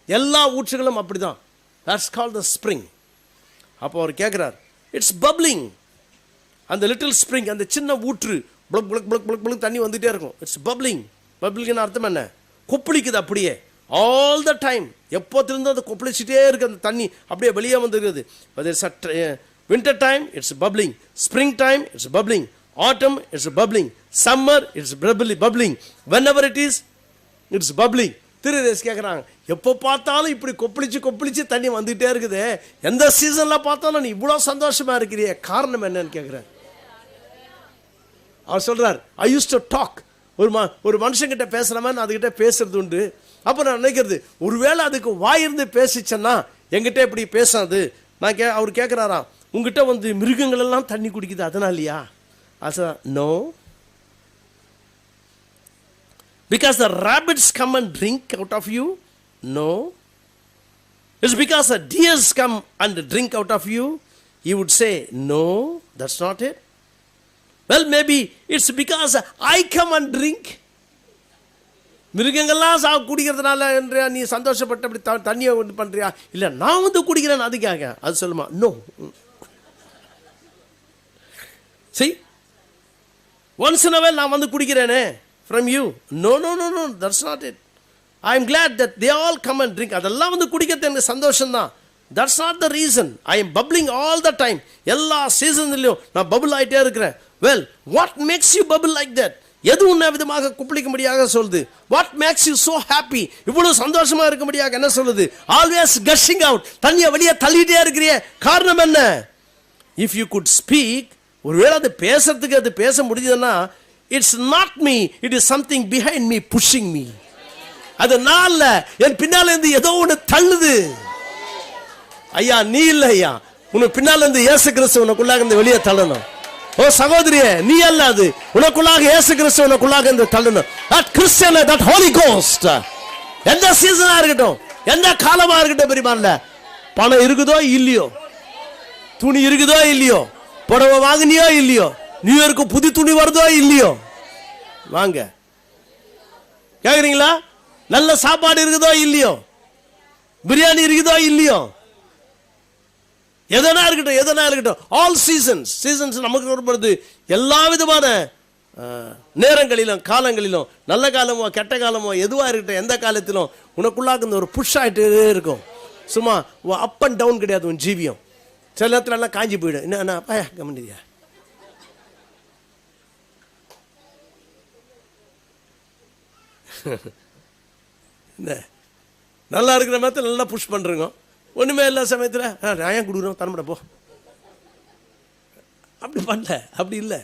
எல்லா ஊற்றுகளும் அப்படி தான். That's called the spring. அப்போ அவர் கேட்குறார், இட்ஸ் பப்ளிங். அந்த லிட்டில் ஸ்ப்ரிங், அந்த சின்ன ஊற்று புளக் புளக் புளக் புளக் புளக் தண்ணி வந்துகிட்டே இருக்கும். It's bubbling. பப்ளிங்னு அர்த்தம் என்ன? கொப்பளிக்குது அப்படியே ஆல் த டைம். எப்போத்திலிருந்து அது கொப்பளிச்சுட்டே இருக்குது அந்த தண்ணி, அப்படியே வெளியே வந்துருக்குது. Winter time it's bubbling, spring time it's bubbling, autumn it's bubbling, summer it's bubbling, whenever it is it's bubbling. திருதேஸ் கேட்குறாங்க, எப்போ பார்த்தாலும் இப்படி கொப்பளிச்சு தண்ணி வந்துகிட்டே இருக்குது, எந்த சீசனில் பார்த்தாலும் நீ இவ்வளோ சந்தோஷமா இருக்கிறியே, காரணம் என்னன்னு கேட்குறார். அவர் சொல்றார், ஐ யூஸ் டு டாக். ஒரு மனுஷங்கிட்ட பேசுகிற மாதிரி அதுக்கிட்ட பேசுறது உண்டு. அப்போ நான் நினைக்கிறது, ஒருவேளை அதுக்கு வாய் இருந்து பேசிச்சேன்னா எங்கிட்ட இப்படி பேசாது. அவர் கேட்குறாராம், உங்ககிட்ட வந்து மிருகங்கள் எல்லாம் தண்ணி குடிக்குது அதனாலயா? No, because the rabbits come and drink out of you? No, it's because the deers come and drink out of you. You would say, no, that's not it. Well, maybe it's because I come and drink. மிருகங்கள்லாம் குடிக்கிறதுனால என்றா நீ சந்தோஷப்பட்டு அப்படி தண்ணியை வந்து பண்றியா? இல்லை, நான் வந்து குடிக்கிறேன் அதுக்காக. அது சொல்லுமா? No. See, once in a while நான் வந்து குடிக்கிறேனே from you. No, that's not it. I am glad that they all come and drink. அதெல்லாம் வந்து குடிக்கிறது எனக்கு சந்தோஷம் தான். That's not the reason. I am bubbling all the time. எல்லா சீசன்லையும் நான் பபிள் ஆகிட்டே இருக்கிறேன். Well, what makes you bubble like that? எது உன்னை விதமாக குப்பளிக்க முடியாக சொல்லுது? What makes you so happy? இவ்வளவு சந்தோஷமா இருக்க முடியாக என்ன சொல்லுது? Always gushing out, தண்ணியை வெளியே தள்ளிட்டே இருக்கிறியே, காரணம் என்ன? If you could speak, ஒருவேளை அது பேசுறதுக்கு அது பேச முடியுதுன்னா, it's not me, it is something behind me pushing me. அது நான் இல்ல, என் பின்னால இருந்து ஏதோ ஒன்று தள்ளுது. ஐயா நீ இல்ல ஐயா, உனக்கு பின்னால இருந்து இயேசு கிறிஸ்து உனக்குள்ளாக இருந்து வெளியே தள்ளணும். ஓ சகோதரியே, நீ அல்ல, அது உனக்குள்ளாக இயேசு கிறிஸ்து உனக்குள்ளாக இருந்து தள்ளணும். That Christian, that Holy Ghost. எந்த சீசனா இருக்கட்டும், எந்த காலமா இருக்கட்டும், பெரியமான்ல பணம் இருக்குதோ இல்லையோ, துணி இருக்குதோ இல்லையோ, புடவை வாங்கினியோ இல்லையோ, நியூ இயருக்கு புது துணி வருதோ இல்லையோ, வாங்க. கேக்குறீங்களா? நல்ல சாப்பாடு இருக்குதோ இல்லையோ, பிரியாணி இருக்குதோ இல்லையோ, எதனா இருக்கட்டும், ஆல் சீசன்ஸ் நமக்கு வரும்பொழுது எல்லா விதமான நேரங்களிலும் காலங்களிலும், நல்ல காலமோ கெட்ட காலமோ எதுவா இருக்கட்டும், எந்த காலத்திலும் உனக்குள்ளாக இந்த ஒரு புஷ் ஆகிட்டே இருக்கும். சும்மா அப் அண்ட் டவுன் கிடையாது உன் ஜீவியம். சில நேரத்துல எல்லாம் காஞ்சி போயிடும். என்ன பாயா கவனியா, நல்லா இருக்கிற மாதிரி நல்லா புஷ் பண்றோங்க, ஒண்ணுமே எல்லா சமயத்தில் நான் ஏன் கொடுக்குறோம் தரம்பட போ, அப்படி பண்ணல, அப்படி இல்லை.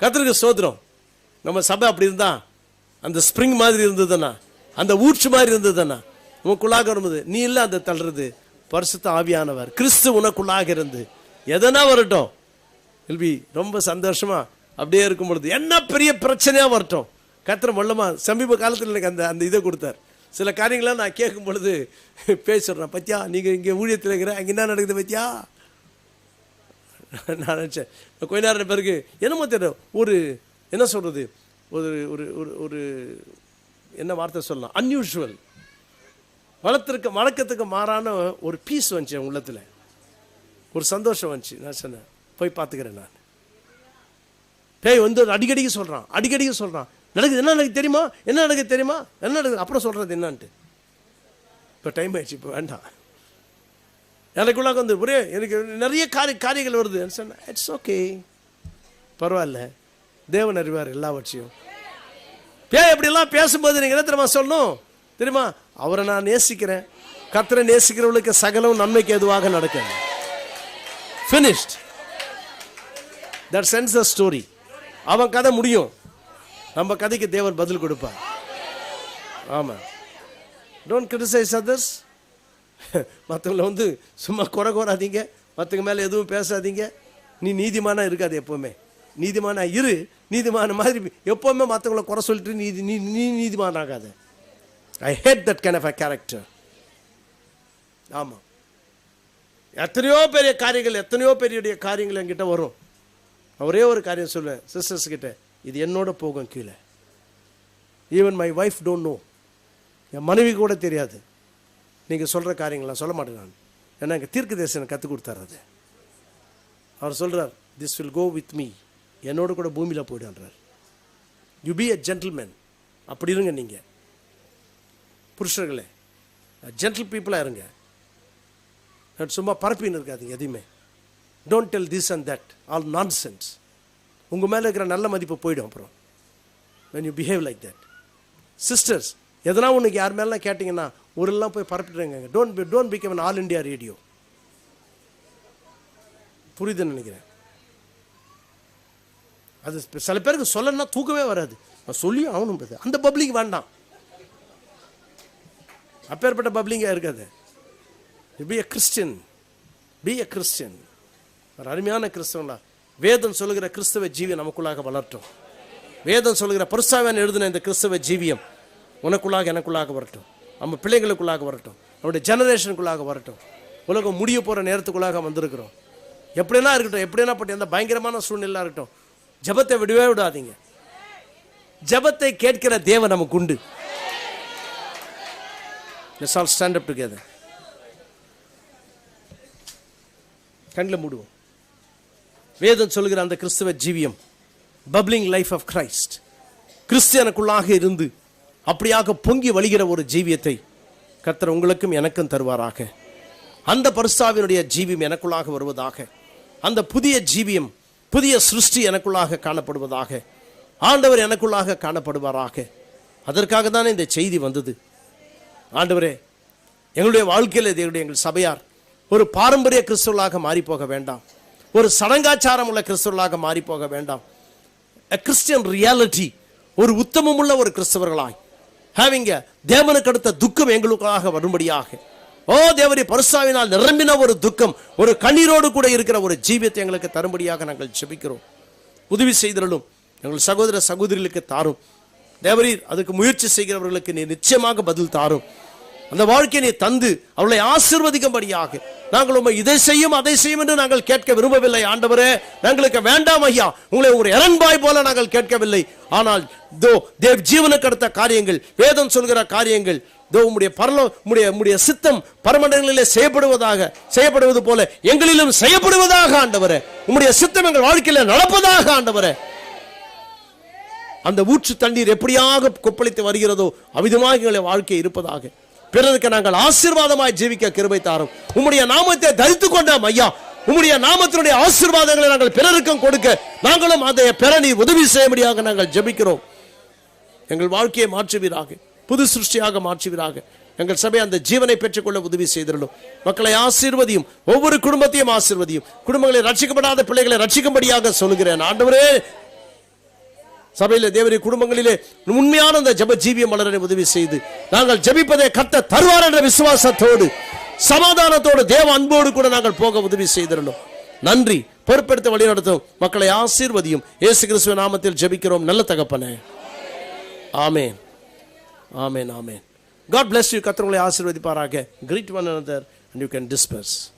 கர்த்தருக்கு ஸ்தோத்திரம். நம்ம சபை அப்படி இருந்தா அந்த ஸ்ப்ரிங் மாதிரி இருந்ததுன்னா, அந்த ஊற்று மாதிரி இருந்ததுன்னா உனக்குள்ளாக வரும்போது நீ இல்லை அந்த தள்ளுறது, பரிசுத்த ஆவியானவர் கிறிஸ்து உனக்குள்ளாக இருந்து எதனா வரட்டும், இல்பி ரொம்ப சந்தோஷமா அப்படியே இருக்கும் பொழுது என்ன பெரிய பிரச்சனையா வரட்டும், கர்த்தர் மொல்லமா சமீப காலத்தில் எனக்கு அந்த இதை கொடுத்தார். சில காரியங்களாம் நான் கேட்கும் பொழுது பேசுறேன், பத்தியா நீங்கள் இங்கே ஊழியத்தில் இருக்கிற அங்கே என்ன நடக்குது பத்தியா. நான் நினச்சேன் கொஞ்ச நேரம் பிறகு என்னமோ தெரியும், ஒரு என்ன சொல்கிறது, ஒரு ஒரு ஒரு என்ன வார்த்தை சொல்லலாம், அன்யூஷுவல், வழக்கத்துக்கு மாறான ஒரு பீஸ் வந்துச்சு என் உள்ளத்தில், ஒரு சந்தோஷம் வந்துச்சு. நான் சொன்னேன் போய் பார்த்துக்கிறேன். நான் பேய் வந்து அடிக்கடிக்கு சொல்கிறான் நடக்குது, என்ன நடக்குது தெரியுமா, என்ன நடக்குது தெரியுமா, என்ன நடக்குது, அப்புறம் சொல்கிறது என்னான்ட்டு. இப்போ டைம் ஆயிடுச்சு, இப்போ வேண்டாம். எனக்குள்ளாக வந்து ஒரே எனக்கு நிறைய காரியங்கள் வருது. சொன்னேன் இட்ஸ் ஓகே, பரவாயில்ல, தேவன் அறிவார் எல்லாவற்றையும். பேய் எப்படிலாம் பேசும்போது நீங்கள் என்ன தெரியுமா சொல்லணும் தெரியுமா, அவரை நான் நேசிக்கிறேன், கர்த்தரை நேசிக்கிறவர்களுக்கு சகலம் நன்மைக்கு எதுவாக நடக்கும். Finished, that sense the story. அவன் கதை முடியும், நம்ம கதைக்கு தேவன் பதில் கொடுப்பார். ஆமாம், டோன்ட் கிரிட்டிசைஸ் அதர்ஸ். மற்றவங்களை வந்து சும்மா குறைக்கூடாதீங்க, மற்றவங்க மேலே எதுவும் பேசாதீங்க. நீ நீதிமானா இருக்காது, எப்போவுமே நீதிமானா இரு. நீதிமான மாதிரி எப்போவுமே மற்றவங்களை குறை சொல்லிட்டு நீ நீதிமான ஆகாது. I hate that kind of a character. ஆமாம், எத்தனையோ பெரிய காரியங்கள் என்கிட்ட வரும். ஒரே ஒரு காரியம் சொல்லுவேன் சிஸ்டர்ஸ் கிட்ட, இது என்னோட போகும் கீழே. Even my wife don't know, என் மனைவி கூட தெரியாது நீங்கள் சொல்கிற காரியங்கள்லாம் சொல்ல மாட்டேன் நான். ஏன்னா எங்கள் தீர்க்க தேசம் கற்றுக் கொடுத்தார். அது அவர் சொல்கிறார், this will go with me, என்னோட கூட பூமியில் போய்டுன்றார். யூ பி எ ஜென்டில்மேன், அப்படி இருங்க நீங்கள் புருஷர்களே, ஜென்டில் பீப்புளாக இருங்க. சும்மா பரப்பின்னு இருக்காதீங்க எதையுமே. Don't tell this and that, all நான் சென்ஸ். உங்கள் மேலே இருக்கிற நல்ல மதிப்பு போய்டும் அப்புறம் when you behave like that. Sisters, எதனா உனக்கு யார் மேலாம் கேட்டிங்கன்னா ஊரெல்லாம் போய் பரப்பிடுறேங்க. Don't become an All India Radio. புரியுதுன்னு நினைக்கிறேன். அது சில பேருக்கு சொல்லணும்னா தூக்கமே வராது, நான் சொல்லியும் ஆகணும். அந்த பப்ளிக் வேண்டாம், அப்பேற்பட்ட பப்ளிங்காக இருக்காது. பி எ கிறிஸ்டியன், ஒரு அருமையான கிறிஸ்தவங்களா. வேதம் சொல்லுகிற கிறிஸ்தவ ஜீவியம் நமக்குள்ளாக வளரட்டும். வேதம் சொல்லுகிற பரிசுத்தவான் எழுதின இந்த கிறிஸ்தவ ஜீவியம் உனக்குள்ளாக எனக்குள்ளாக வரட்டும், நம்ம பிள்ளைகளுக்குள்ளாக வரட்டும், நம்முடைய ஜெனரேஷனுக்குள்ளாக வரட்டும். உலகம் முடிய போகிற நேரத்துக்குள்ளாக வந்திருக்கிறோம். எப்படின்னா இருக்கட்டும், எப்படின்னா பட்டு எந்த பயங்கரமான சூழ்நிலை இருக்கட்டும், ஜபத்தை விடவே விடாதீங்க. ஜபத்தை கேட்கிற தேவன் நமக்கு உண்டு. Let's all stand up together. கண்ணில் மூடுவோம். வேதம் சொல்லுகிற அந்த கிறிஸ்தவ ஜீவியம், பப்ளிங் லைஃப் ஆஃப் கிரைஸ்ட், கிறிஸ்தியனுக்குள்ளாக இருந்து அப்படியாக பொங்கி வழிகிற ஒரு ஜீவியத்தை கர்த்தர் உங்களுக்கும் எனக்கும் தருவாராக. அந்த பரிசுத்தாவினுடைய ஜீவியம் எனக்குள்ளாக வருவதாக. அந்த புதிய ஜீவியம், புதிய சிருஷ்டி எனக்குள்ளாக காணப்படுவதாக. ஆண்டவர் எனக்குள்ளாக காணப்படுவாராக. அதற்காக தானே இந்த செய்தி வந்தது. ஆண்டவரே, எங்களுடைய வாழ்க்கையில் எங்கள் சபையார் ஒரு பாரம்பரிய கிறிஸ்தவர்களாக மாறிப்போக வேண்டாம், ஒரு சடங்காச்சாரம் உள்ள கிறிஸ்தவர்களாக மாறிப்போக வேண்டாம். a Christian reality, ஒரு உத்தமமுள்ள ஒரு கிறிஸ்தவர்களாய் having a தேவனுக்கு அடுத்த துக்கம் எங்களுக்காக வரும்படியாக, ஓ தேவரே, பரிசுத்தாவினால் நிரம்பின ஒரு துக்கம், ஒரு கண்ணீரோடு கூட இருக்கிற ஒரு ஜீவியத்தை எங்களுக்கு தரும்படியாக நாங்கள் ஜெபிக்கிறோம். உதவி செய்தலும் எங்கள் சகோதர சகோதரிகளுக்கு தாரும். தேவரீர், அதுக்கு முயற்சி செய்கிறவர்களுக்கு நீ நிச்சயமாக பதில் தாரும். அந்த வாழ்க்கையை நீ தந்து அவளை ஆசீர்வதிக்கும்படியாக நாங்கள் உண்மை இதை செய்யும் அதை செய்யும் என்று நாங்கள் கேட்க விரும்பவில்லை. ஆண்டவரே, நாங்களுக்கு வேண்டாம் ஐயா, உங்களை ஒரு இரண்பாய் போல நாங்கள் கேட்கவில்லை. ஆனால் தேவ ஜீவனுக்கு அடுத்த காரியங்கள், வேதம் சொல்கிற காரியங்கள், உம்முடைய சித்தம் பரமண்டங்களிலே செய்யப்படுவது போல எங்களிலும் செய்யப்படுவதாக ஆண்டவரே. உம்முடைய சித்தம் எங்கள் வாழ்க்கையில நடப்பதாக ஆண்டவரே. அந்த ஊற்று தண்ணீர் எப்படியாக கொப்பளித்து வருகிறதோ அவ்விதமாக எங்களுடைய வாழ்க்கை இருப்பதாக. பிறருக்கு நாங்கள் ஆசீர்வாதமாய் ஜீவிக்க கிருபை தாரும். உம்முடைய நாமத்தை தரித்துக் கொண்டோம் ஐயா. உம்முடைய நாமத்தினுடைய ஆசீர்வாதங்களை நாங்கள் பிறருக்கும் கொடுக்க நாங்களும் அதை பெற நீர் உதவி செய்யும்படியாக நாங்கள் ஜெபிக்கிறோம். எங்கள் வாழ்க்கையை மாற்றுவீராக, புது சிருஷ்டியாக மாற்றுவீராக. எங்கள் சபை அந்த ஜீவனை பெற்றுக்கொள்ள உதவி செய்திருந்தோம். மக்களை ஆசீர்வதியும், ஒவ்வொரு குடும்பத்தையும் ஆசீர்வதியும். குடும்பங்களை ரட்சிக்கப்படாத பிள்ளைகளை ரட்சிக்கும்படியாக சொல்கிறேன். ஆண்டவரே, சபையிலே தேவனுடைய குடும்பங்களிலே உண்மையான அந்த ஜெப ஜீவியம் வளர உதவி செய்து நாங்கள் ஜெபிப்பதை கர்த்தர் தருவார் என்ற விசுவாசத்தோடு சமாதானத்தோடு தேவ அன்போடு கூட நாங்கள் போக உதவி செய்திருந்தோம். நன்றி. பொறுப்பெடுத்து வழிநடத்தும் மக்களை ஆசீர்வதியும். இயேசு கிறிஸ்துவின் நாமத்தில் ஜெபிக்கிறோம் நல்ல தகப்பனே. ஆமென், ஆமென், ஆமென். God bless you. கர்த்தர் உங்களை ஆசீர்வதிப்பாராக. Greet one another and you can disperse.